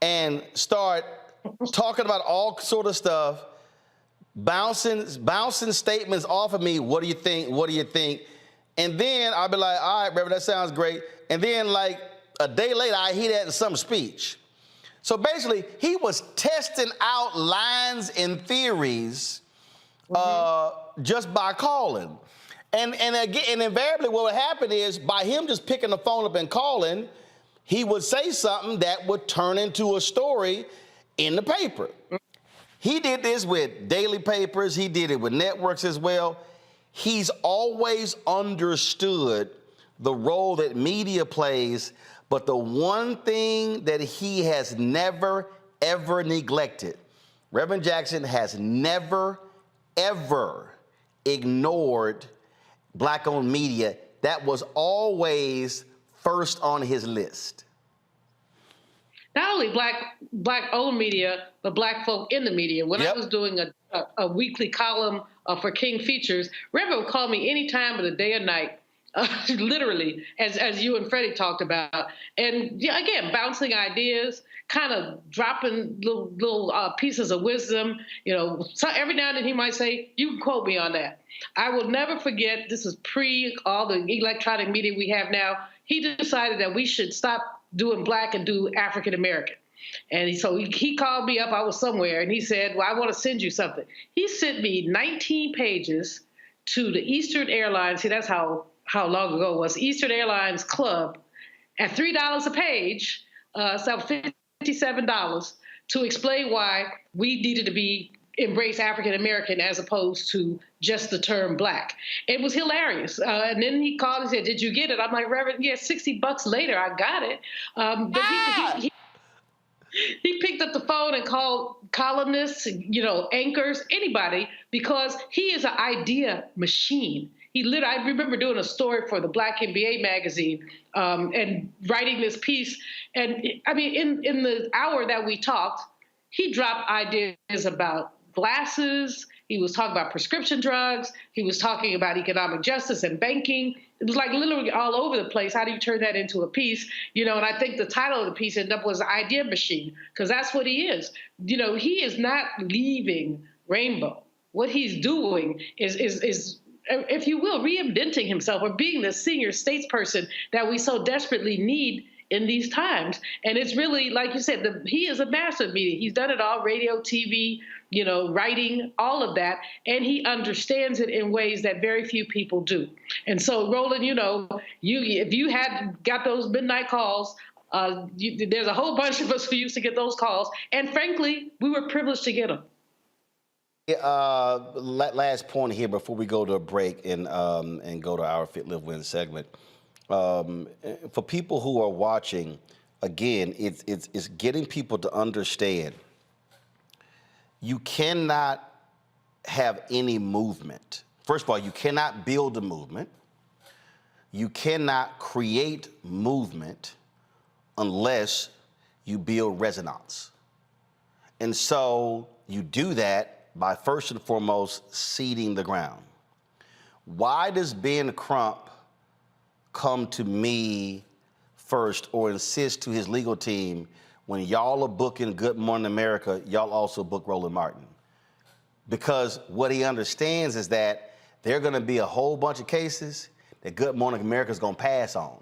and start talking about all sort of stuff, bouncing statements off of me. What do you think? What do you think? And then I'll be like, all right, Reverend, that sounds great. And then like a day later, I hear that in some speech. So basically, he was testing out lines and theories just by calling. And invariably what would happen is by him just picking the phone up and calling, he would say something that would turn into a story in the paper. He did this with daily papers. He did it with networks as well. He's always understood the role that media plays, but the one thing that he has never, ever neglected, Reverend Jackson has never, ever ignored Black-owned media. That was always first on his list. Not only Black-owned media, but Black folk in the media. When I was doing a weekly column for King Features, Reverend would call me any time of the day or night, literally, as you and Freddie talked about. And yeah, again, bouncing ideas, kind of dropping little pieces of wisdom. So every now and then he might say, you can quote me on that. I will never forget, this is pre all the electronic media we have now, he decided that we should stop doing Black and do African American. And so he called me up, I was somewhere, and he said, well, I want to send you something. He sent me 19 pages to the Eastern Airlines, see, that's how long ago it was, Eastern Airlines Club, at $3 a page, so $57, to explain why we needed to embrace African American as opposed to just the term Black. It was hilarious. And then he called and said, did you get it? I'm like, Reverend, yeah, $60 later, I got it. But he picked up the phone and called columnists, anchors, anybody, because he is an idea machine. I remember doing a story for the Black MBA magazine and writing this piece. And I mean, in the hour that we talked, he dropped ideas about glasses. He was talking about prescription drugs. He was talking about economic justice and banking. It was like literally all over the place. How do you turn that into a piece? And I think the title of the piece ended up was Idea Machine, because that's what he is. He is not leaving Rainbow. What he's doing is, if you will, reinventing himself or being the senior statesperson that we so desperately need in these times. And it's really, like you said, he is a master of media. He's done it all, radio, TV, writing, all of that. And he understands it in ways that very few people do. And so, Roland, if you had got those midnight calls, there's a whole bunch of us who used to get those calls. And frankly, we were privileged to get them. Last point here before we go to a break and go to our Fit, Live, Win segment. For people who are watching, again, it's getting people to understand you cannot have any movement. First of all, you cannot build a movement. You cannot create movement unless you build resonance. And so you do that by first and foremost seeding the ground. Why does Ben Crump come to me first or insist to his legal team when y'all are booking Good Morning America, y'all also book Roland Martin? Because what he understands is that there are going to be a whole bunch of cases that Good Morning America is going to pass on.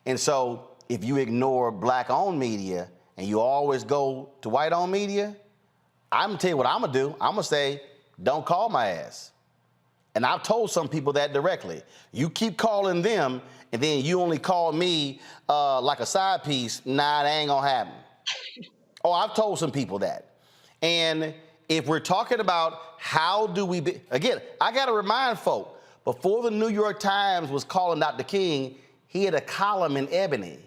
And so if you ignore Black-owned media and you always go to white-owned media, I'm going to tell you what I'm going to do. I'm going to say, don't call my ass. And I've told some people that directly. You keep calling them, and then you only call me like a side piece. Nah, that ain't gonna happen. Oh, I've told some people that. And if we're talking about how do we again, I gotta remind folk, before the New York Times was calling Dr. King, he had a column in Ebony.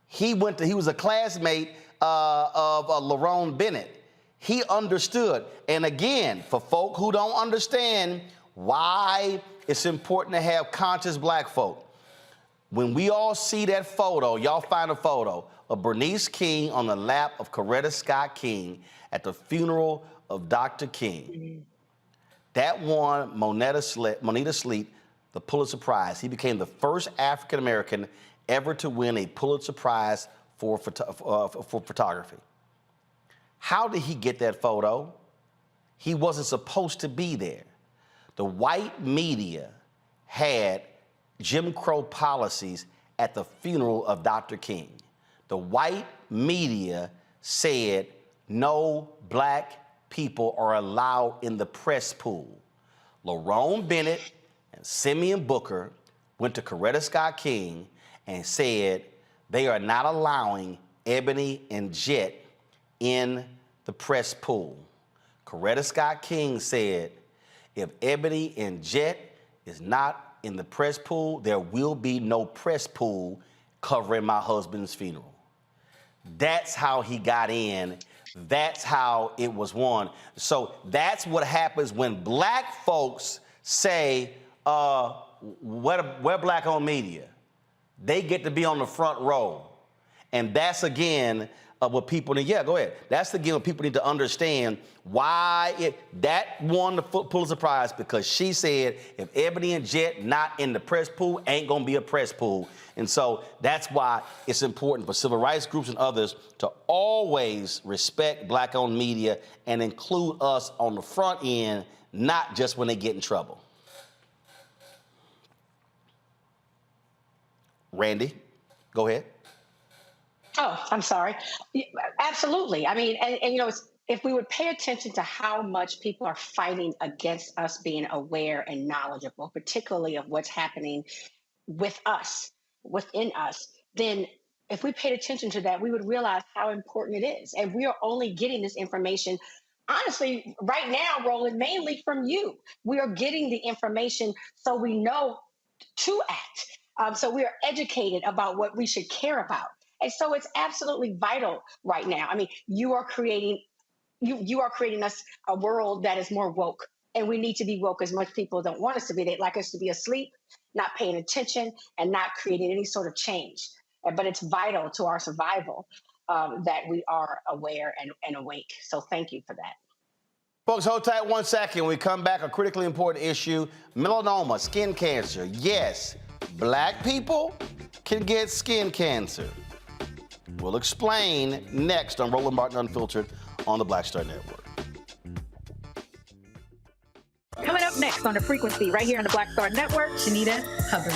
He was a classmate of Lerone Bennett. He understood. And again, for folk who don't understand why it's important to have conscious Black folk, when we all see that photo, y'all find a photo of Bernice King on the lap of Coretta Scott King at the funeral of Dr. King. That won Moneta Sleet the Pulitzer Prize. He became the first African American ever to win a Pulitzer Prize for photography. How did he get that photo? He wasn't supposed to be there. The white media had Jim Crow policies at the funeral of Dr. King. The white media said no black people are allowed in the press pool. Lerone Bennett and Simeon Booker went to Coretta Scott King and said they are not allowing Ebony and Jet in the press pool. Coretta Scott King said, if Ebony and Jet is not in the press pool, there will be no press pool covering my husband's funeral. That's how he got in. That's how it was won. So that's what happens when black folks say, we're black-owned media. They get to be on the front row. And that's, again, what people need. Yeah, go ahead. That's, again, what people need to understand why that won the Pulitzer Prize, because she said, if Ebony and Jet not in the press pool, ain't going to be a press pool. And so that's why it's important for civil rights groups and others to always respect black-owned media and include us on the front end, not just when they get in trouble. Randy, go ahead. Oh, I'm sorry. Absolutely. I mean, and you know, if we would pay attention to how much people are fighting against us being aware and knowledgeable, particularly of what's happening with us, within us, then if we paid attention to that, we would realize how important it is. And we are only getting this information, honestly, right now, Roland, mainly from you. We are getting the information so we know to act. So we are educated about what we should care about. And so it's absolutely vital right now. I mean, you are creating us a world that is more woke. And we need to be woke as much people don't want us to be. They'd like us to be asleep, not paying attention, and not creating any sort of change. But it's vital to our survival that we are aware and awake. So thank you for that. Folks, hold tight 1 second. When we come back, a critically important issue, melanoma, skin cancer. Yes, black people can get skin cancer. We'll explain next on Roland Martin Unfiltered on the Black Star Network. Coming up next on The Frequency, right here on the Black Star Network, Shanita Hubbard.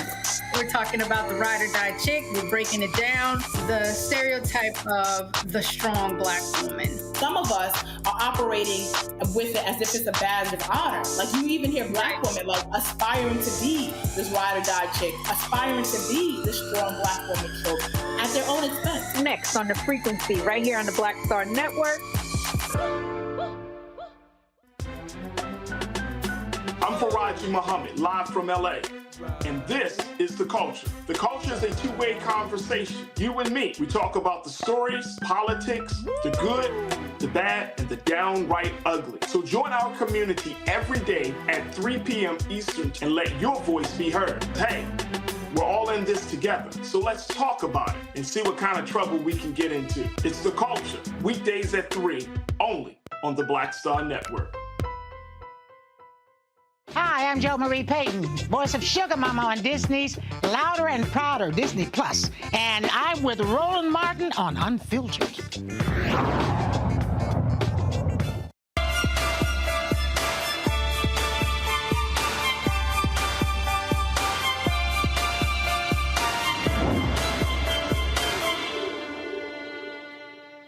We're talking about the ride or die chick. We're breaking it down. The stereotype of the strong black woman. Some of us are operating with it as if it's a badge of honor. Like, you even hear black women like aspiring to be this ride or die chick, aspiring to be this strong black woman trope at their own expense. Next on The Frequency, right here on the Black Star Network. I'm Faraji Muhammad, live from LA. And this is The Culture. The Culture is a two-way conversation. You and me. We talk about the stories, politics, the good, the bad, and the downright ugly. So join our community every day at 3 p.m. Eastern and let your voice be heard. Hey, we're all in this together. So let's talk about it and see what kind of trouble we can get into. It's The Culture. Weekdays at 3, only on the Black Star Network. Hi, I'm Jo Marie Payton, voice of Sugar Mama on Disney's Louder and Prouder Disney Plus, and I'm with Roland Martin on Unfiltered.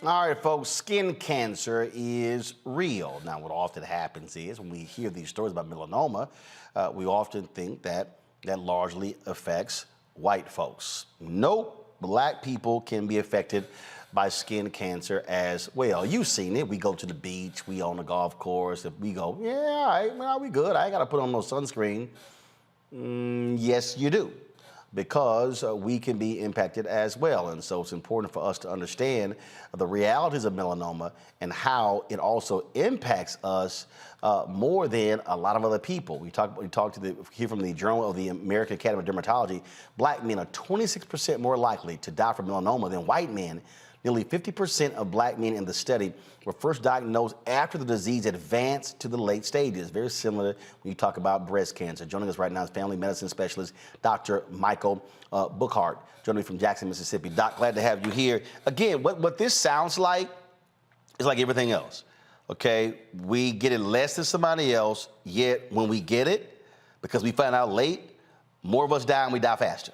All right, folks, skin cancer is real. Now, what often happens is when we hear these stories about melanoma, we often think that largely affects white folks. Nope, black people can be affected by skin cancer as well. You've seen it. We go to the beach, we on a golf course, if we go, yeah, all right, well, we good. I ain't got to put on no sunscreen. Yes, you do. because we can be impacted as well. And so it's important for us to understand the realities of melanoma and how it also impacts us more than a lot of other people. We talked here from the Journal of the American Academy of Dermatology. Black men are 26% more likely to die from melanoma than white men. Nearly 50% of black men in the study were first diagnosed after the disease advanced to the late stages. Very similar when you talk about breast cancer. Joining us right now is family medicine specialist, Dr. Michael Bookhart, joining me from Jackson, Mississippi. Doc, glad to have you here. Again, what this sounds like is like everything else, okay? We get it less than somebody else, yet when we get it, because we find out late, more of us die and we die faster.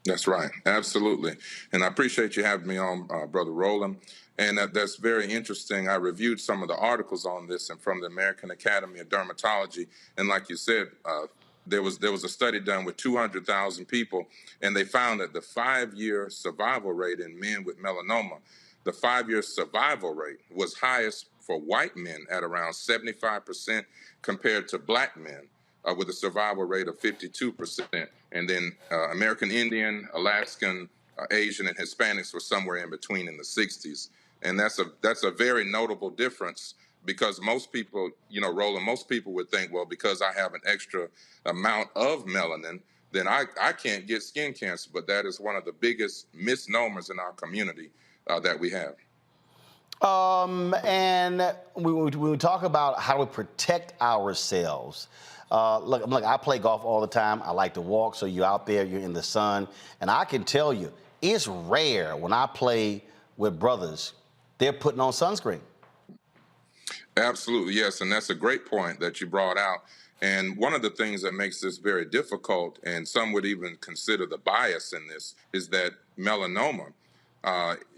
That's right. Absolutely. And I appreciate you having me on, Brother Roland. And that's very interesting. I reviewed some of the articles on this and from the American Academy of Dermatology. And like you said, there was a study done with 200,000 people, and they found that the 5-year survival rate in men with melanoma, the 5-year survival rate was highest for white men at around 75% compared to black men, with a survival rate of 52%. And then American Indian, Alaskan, Asian, and Hispanics were somewhere in between in the 60s. And that's a very notable difference, because most people, Roland, most people would think, well, because I have an extra amount of melanin, then I can't get skin cancer. But that is one of the biggest misnomers in our community that we have. And we talk about how to protect ourselves. Look, I play golf all the time. I like to walk, so you're out there, you're in the sun. And I can tell you, it's rare when I play with brothers, they're putting on sunscreen. Absolutely, yes. And that's a great point that you brought out. And one of the things that makes this very difficult, and some would even consider the bias in this, is that melanoma,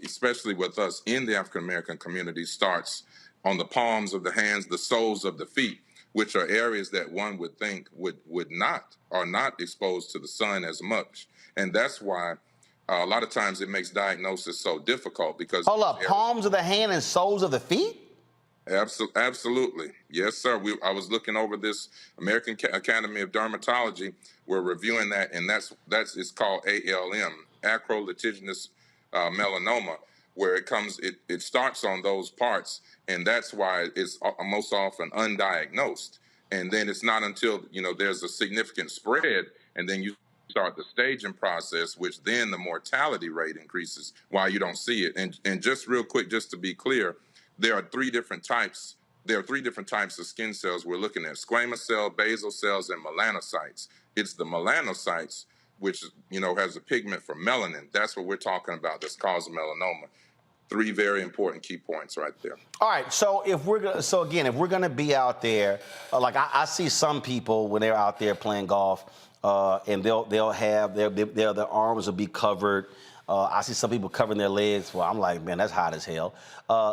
especially with us in the African-American community, starts on the palms of the hands, the soles of the feet, which are areas that one would think are not exposed to the sun as much. And that's why a lot of times it makes diagnosis so difficult, because— Hold up, palms of the hand and soles of the feet? Absolutely. Yes, sir. I was looking over this American Academy of Dermatology. We're reviewing that, and it's called ALM, acrolitiginous melanoma, where it starts on those parts, and that's why it's most often undiagnosed. And then it's not until there's a significant spread, and then you start the staging process, which then the mortality rate increases while you don't see it. And just real quick, just to be clear, there are three different types. There are 3 different types of skin cells we're looking at: squamous cell, basal cells, and melanocytes. It's the melanocytes, which has a pigment for melanin. That's what we're talking about. That's causing melanoma. 3 very important key points right there. All right. So if we're gonna be out there, like I see some people when they're out there playing golf, and they'll have their arms will be covered. I see some people covering their legs. Well, I'm like, man, that's hot as hell.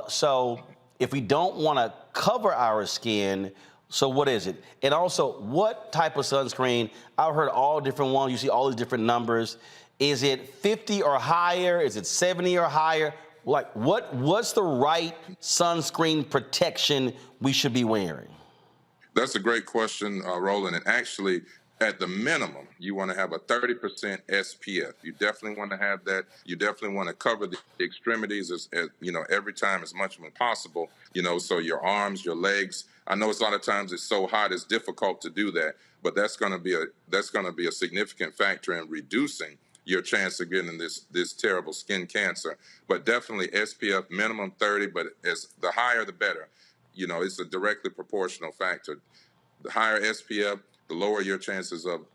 So if we don't want to cover our skin, so what is it? And also, what type of sunscreen? I've heard all different ones. You see all these different numbers. Is it 50 or higher? Is it 70 or higher? Like, what's the right sunscreen protection we should be wearing? That's a great question, Roland. And actually, at the minimum, you want to have a 30% SPF. You definitely want to have that. You definitely want to cover the extremities as every time as much as possible. So your arms, your legs. I know it's a lot of times it's so hot it's difficult to do that, but that's going to be a significant factor in reducing your chance of getting this terrible skin cancer. But definitely SPF minimum 30, but as the higher the better. It's a directly proportional factor. The higher SPF, the lower your chances of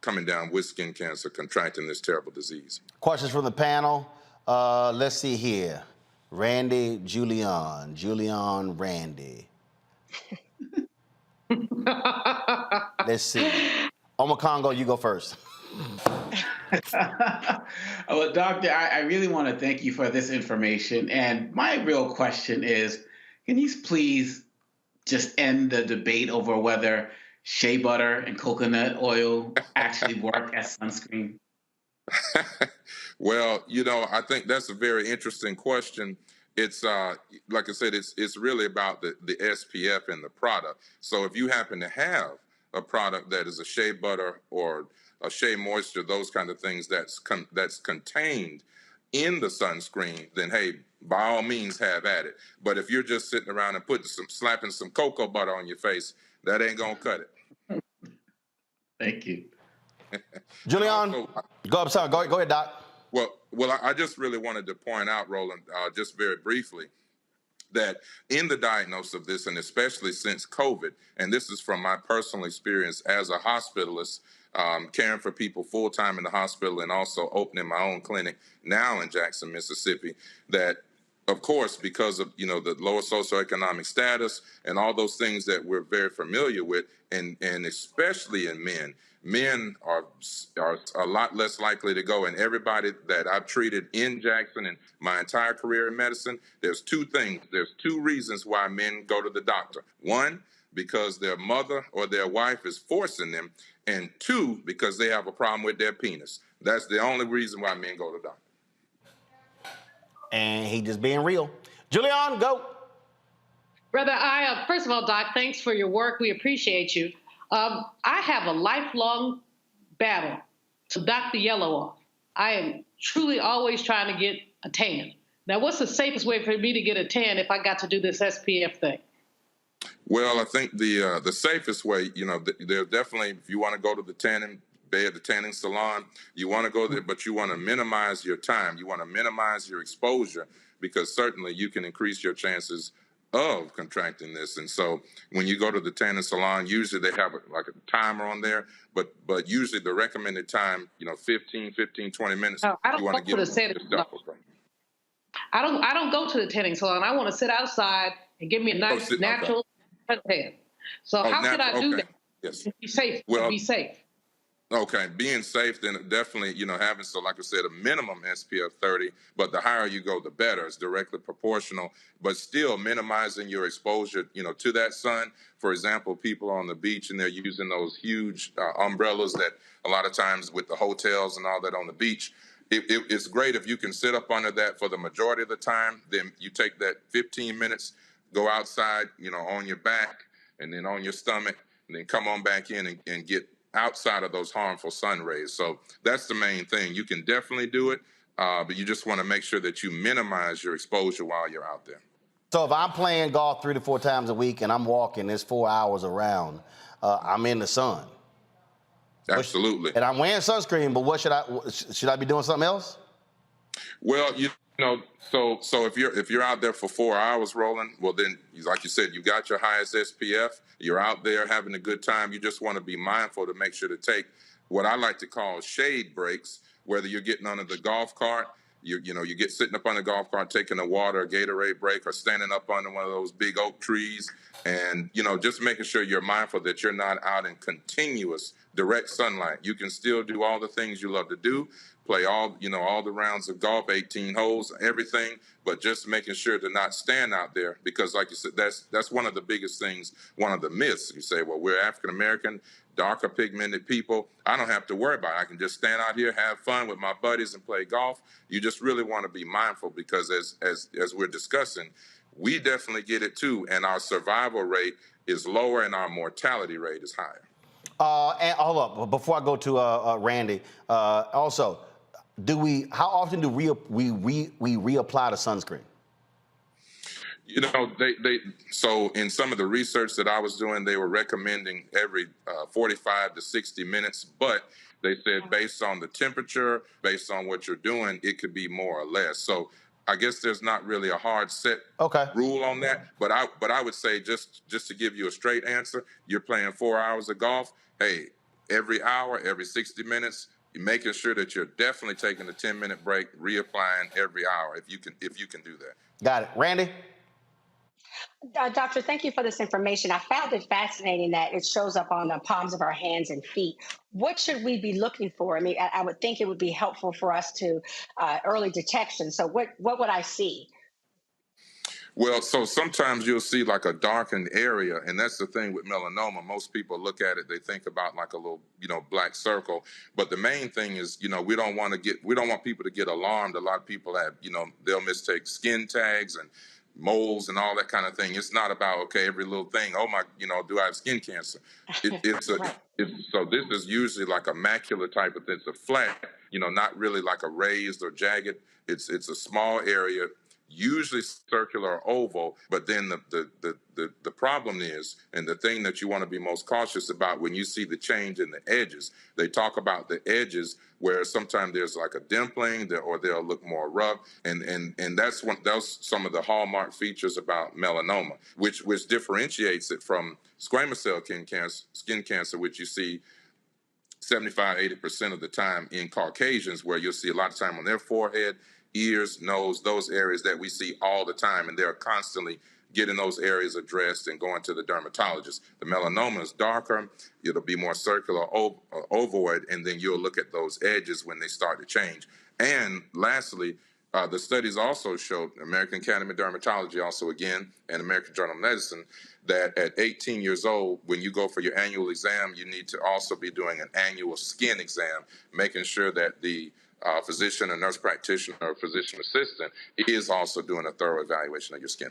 coming down with skin cancer, contracting this terrible disease. Questions from the panel. Let's see here. Randy, Julian, Randy. Let's see. Oma Congo, you go first. Well, Doctor, I really want to thank you for this information. And my real question is, can you please just end the debate over whether shea butter and coconut oil actually work as sunscreen? Well, I think that's a very interesting question. It's like I said, it's really about the SPF in the product. So if you happen to have a product that is a shea butter or a shea moisture, those kind of things that's contained in the sunscreen, then hey, by all means have at it. But if you're just sitting around and slapping some cocoa butter on your face, that ain't gonna cut it. Thank you. Julian, go ahead, Doc. Well, I just really wanted to point out, Roland, just very briefly, that in the diagnosis of this, and especially since COVID, and this is from my personal experience as a hospitalist, caring for people full-time in the hospital and also opening my own clinic now in Jackson, Mississippi, that of course, because of the lower socioeconomic status and all those things that we're very familiar with, and especially in men are a lot less likely to go. And everybody that I've treated in Jackson and my entire career in medicine, there's two things. There's two reasons why men go to the doctor. One, because their mother or their wife is forcing them, and two, because they have a problem with their penis. That's the only reason why men go to the doctor. And he just being real. Julian, go. Brother, first of all, Doc, thanks for your work. We appreciate you. I have a lifelong battle to knock the yellow off. I am truly always trying to get a tan. Now, what's the safest way for me to get a tan if I got to do this SPF thing? Well, I think the safest way, there definitely, if you want to go to the tanning bed, the tanning salon, you want to go there, but you want to minimize your time. You want to minimize your exposure, because certainly you can increase your chances of contracting this. And so when you go to the tanning salon, usually they have like a timer on there, but usually the recommended time, 15, 20 minutes. No, I don't go to the tanning salon. I don't go to the tanning salon. I want to sit outside and give me a nice natural tan. So how can I do that? Yes. Be safe. Be safe. Okay, being safe, then definitely, having, so like I said, a minimum SPF 30, but the higher you go, the better. It's directly proportional, but still minimizing your exposure, to that sun. For example, people on the beach and they're using those huge umbrellas that a lot of times with the hotels and all that on the beach, it's great if you can sit up under that for the majority of the time. Then you take that 15 minutes, go outside, on your back and then on your stomach, and then come on back in and get outside of those harmful sun rays. So that's the main thing. You can definitely do it, but you just want to make sure that you minimize your exposure while you're out there. So if I'm playing golf 3 to 4 times a week and I'm walking, it's 4 hours around, I'm in the sun. Absolutely. And I'm wearing sunscreen, but what should I be doing something else? Well, so if you're out there for 4 hours, Roland, well then, like you said, you got your highest SPF, you're out there having a good time. You just want to be mindful to make sure to take what I like to call shade breaks, whether you're getting under the golf cart, you get sitting up on the golf cart, taking a water, a Gatorade break, or standing up under one of those big oak trees, and, just making sure you're mindful that you're not out in continuous direct sunlight. You can still do all the things you love to do, play all the rounds of golf, 18 holes, everything, but just making sure to not stand out there, because like you said, that's one of the biggest things, one of the myths. You say, well, we're African-American, darker pigmented people. I don't have to worry about it. I can just stand out here, have fun with my buddies and play golf. You just really want to be mindful, because as we're discussing, we definitely get it too, and our survival rate is lower and our mortality rate is higher. And hold up, before I go to Randy, also, how often do we reapply the sunscreen? So in some of the research that I was doing, they were recommending every 45 to 60 minutes, but they said based on the temperature, based on what you're doing, it could be more or less. So I guess there's not really a hard set rule on that, but I would say just to give you a straight answer, you're playing 4 hours of golf. Hey, every hour, every 60 minutes, you're making sure that you're definitely taking a 10-minute break, reapplying every hour if you can do that. Got it, Randy. Doctor, thank you for this information. I found it fascinating that it shows up on the palms of our hands and feet. What should we be looking for? I mean, I would think it would be helpful for us to early detection. So what would I see? Well, so sometimes you'll see like a darkened area, and that's the thing with melanoma. Most people look at it, they think about like a little, black circle. But the main thing is, we don't want people to get alarmed. A lot of people have, they'll mistake skin tags and moles and all that kind of thing. It's not about, okay, every little thing, oh my, do I have skin cancer? So this is usually like a macular type of thing. It's a flat, not really like a raised or jagged. It's a small area, usually circular or oval, but then the problem is, and the thing that you want to be most cautious about when you see the change in the edges, they talk about the edges where sometimes there's like a dimpling or they'll look more rough, and that's some of the hallmark features about melanoma, which differentiates it from squamous cell skin cancer, which you see 75-80% of the time in Caucasians, where you'll see a lot of time on their forehead, ears, nose, those areas that we see all the time, and they're constantly getting those areas addressed and going to the dermatologist. The melanoma is darker, it'll be more circular, ovoid, and then you'll look at those edges when they start to change. And lastly, the studies also showed, American Academy of Dermatology also again, and American Journal of Medicine, that at 18 years old, when you go for your annual exam, you need to also be doing an annual skin exam, making sure that the physician or nurse practitioner or physician assistant is also doing a thorough evaluation of your skin.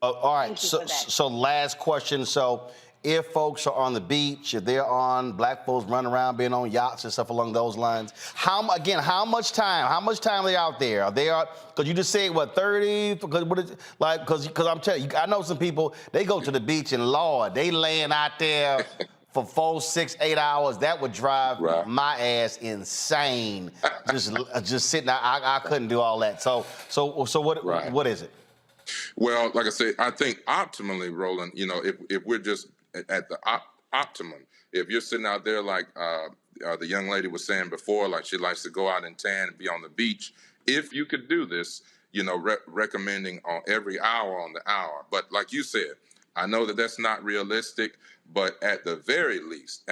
All right, so last question. So if folks are on the beach, if they're on, black folks running around, being on yachts and stuff along those lines, how much time are they out there? Are they because you just said, what, 30? Because I'm telling you, I know some people, they go to the beach and, Lord, they laying out there for 4, 6, 8 hours. That would drive my ass insane. just sitting there, I couldn't do all that. So what is it? Well, like I said, I think optimally, Roland, if we're just at the optimum, if you're sitting out there like the young lady was saying before, like she likes to go out and tan and be on the beach, if you could do this, recommending on every hour on the hour. But like you said, I know that that's not realistic, but at the very least,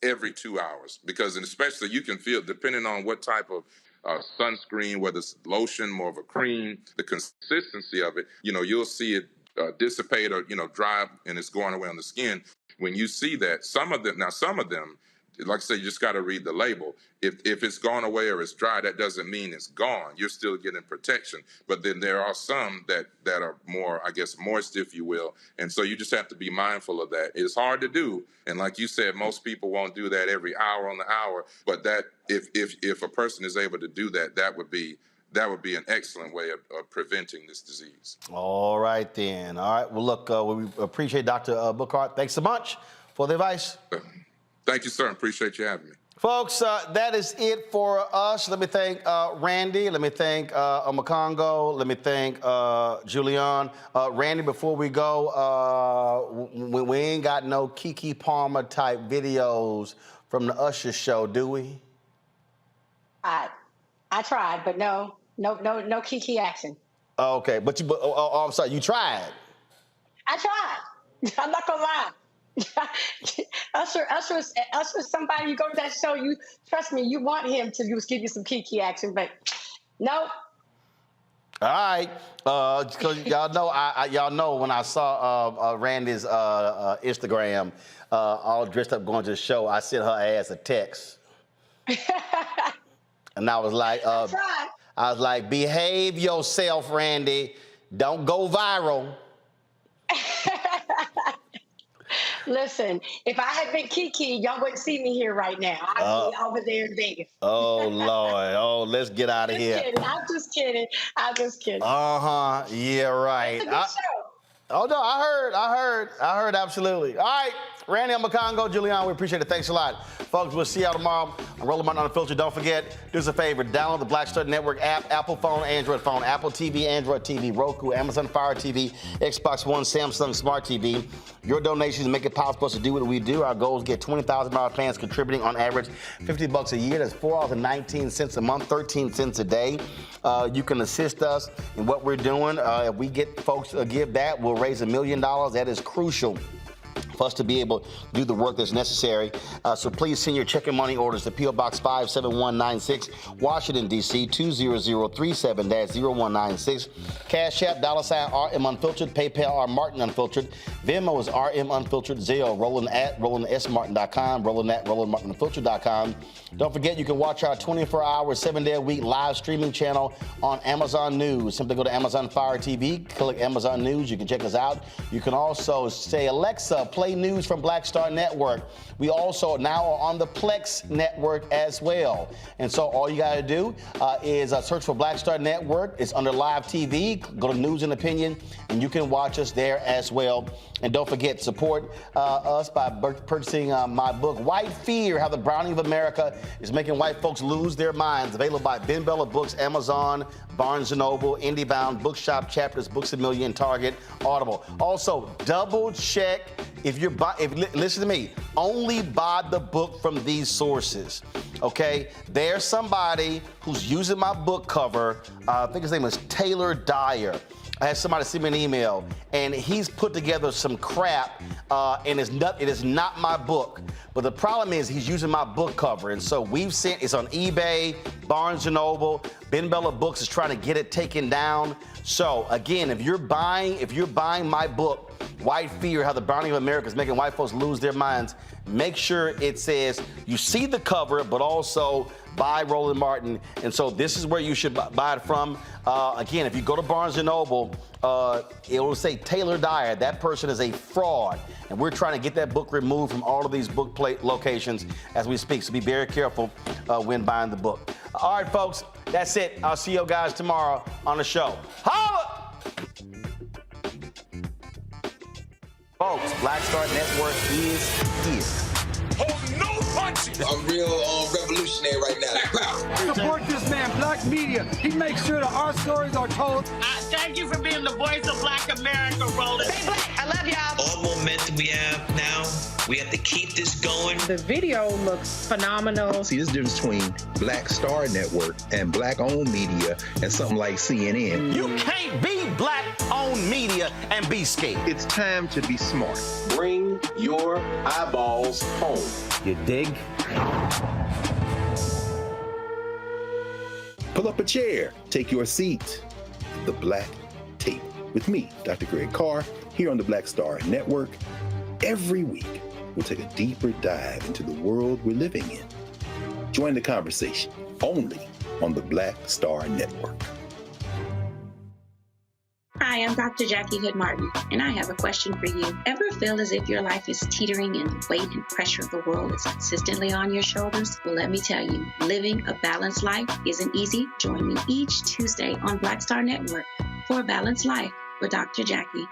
every 2 hours, because especially you can feel, depending on what type of sunscreen, whether it's lotion, more of a cream, the consistency of it, you'll see it dissipate or, dry, and it's going away on the skin. When you see that, some of them, like I say, you just got to read the label. If it's gone away or it's dry, that doesn't mean it's gone. You're still getting protection. But then there are some that are more, I guess, moist, if you will. And so you just have to be mindful of that. It's hard to do. And like you said, most people won't do that every hour on the hour. But that if a person is able to do that, that would be an excellent way of preventing this disease. All right, then. All right. Well, look, we appreciate Dr. Bookhart. Thanks so much for the advice. Thank you, sir. Appreciate you having me. Folks, that is it for us. Let me thank Randy. Let me thank Omakongo. Let me thank Julian. Randy, before we go, we ain't got no Keke Palmer type videos from the Usher show, do we? I tried, but no Keke action. Okay, but I'm sorry, you tried. I tried. I'm not gonna lie. Usher is somebody, you go to that show, you trust me, you want him to give you some Keke action, but no. All right, because y'all know when I saw Randy's Instagram, all dressed up going to the show, I sent her ass a text, and I was like, behave yourself, Randy. Don't go viral. Listen, if I had been Keke, y'all wouldn't see me here right now. I'd be over there in Vegas. Oh, Lord. Oh, let's get out of here. I'm just kidding. Uh-huh. Yeah, right. It's a good show. Oh, no, I heard absolutely. All right, Randy, Omakongo, Julian, we appreciate it. Thanks a lot. Folks, we'll see y'all tomorrow on Roland Martin Unfiltered. Don't forget, do us a favor, download the Black Star Network app, Apple phone, Android phone, Apple TV, Android TV, Roku, Amazon Fire TV, Xbox One, Samsung Smart TV. Your donations make it possible for us to do what we do. Our goal is to get $20,000 plans contributing on average $50 a year. That's $4.19 a month, 13 cents a day. You can assist us in what we're doing. If we get folks to give that, we'll raise $1 million. That is crucial for us to be able to do the work that's necessary. So please send your check and money orders to P.O. Box 57196, Washington, D.C. 20037-0196. Cash App, $RM Unfiltered, PayPal, R Martin Unfiltered, Venmo is RM Unfiltered, Zelle, Roland at RolandSMartin.com, Roland at RolandMartinUnfiltered.com. Don't forget, you can watch our 24-hour, 7-day-a-week live streaming channel on Amazon News. Simply go to Amazon Fire TV, click Amazon News. You can check us out. You can also say, Alexa, play news from Black Star Network. We also now are on the Plex Network as well. And so all you got to do is search for Black Star Network. It's under Live TV. Go to News and Opinion, and you can watch us there as well. And don't forget, support us by purchasing my book, White Fear, How the Browning of America is Making White Folks Lose Their Minds. Available by Ben Bella Books, Amazon, Barnes & Noble, IndieBound, Bookshop, Chapters, Books A Million, Target, Audible. Also, double check if listen to me, only buy the book from these sources, okay? There's somebody who's using my book cover. I think his name is Taylor Dyer. I had somebody send me an email, and he's put together some crap, and it is not my book. But the problem is he's using my book cover, and so it's on eBay, Barnes & Noble. Ben Bella Books is trying to get it taken down. So again, if you're buying my book, White Fear, How the Browning of America is Making White Folks Lose Their Minds, make sure it says you see the cover, but also by Roland Martin. And so this is where you should buy it from. Again, if you go to Barnes & Noble, it will say Taylor Dyer. That person is a fraud. And we're trying to get that book removed from all of these book locations as we speak. So be very careful when buying the book. All right, folks, that's it. I'll see you guys tomorrow on the show. Holla! Folks, Black Star Network is here. Hold no punches. I'm real revolutionary right now. Support this man, Black Media. He makes sure that our stories are told. Thank you for being the voice of Black America, Roland. Stay black. I love y'all. All momentum we have now, we have to keep this going. The video looks phenomenal. See, there's a difference between Black Star Network and Black-owned media and something like CNN. You can't be Black-owned media and be scared. It's time to be smart. Bring your eyeballs home. You dig? Pull up a chair. Take your seat. The Black Table. With me, Dr. Greg Carr, here on the Black Star Network. Every week, we'll take a deeper dive into the world we're living in. Join the conversation only on the Black Star Network. Hi, I'm Dr. Jackie Hood Martin, and I have a question for you. Ever feel as if your life is teetering and the weight and pressure of the world is consistently on your shoulders? Well, let me tell you, living a balanced life isn't easy. Join me each Tuesday on Black Star Network for A Balanced Life with Dr. Jackie.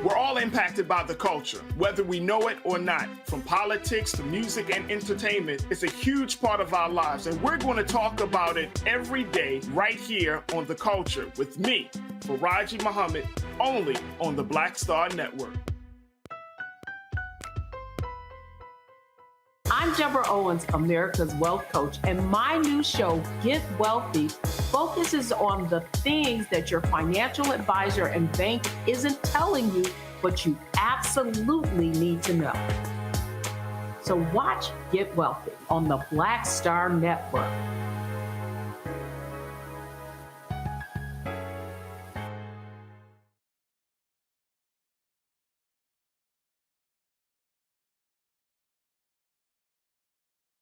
We're all impacted by the culture, whether we know it or not. From politics to music and entertainment, it's a huge part of our lives, and we're going to talk about it every day right here on The Culture with me, Faraji Muhammad, only on the Black Star Network. I'm Deborah Owens, America's Wealth Coach, and my new show, Get Wealthy, focuses on the things that your financial advisor and bank isn't telling you, but you absolutely need to know. So watch Get Wealthy on the Black Star Network.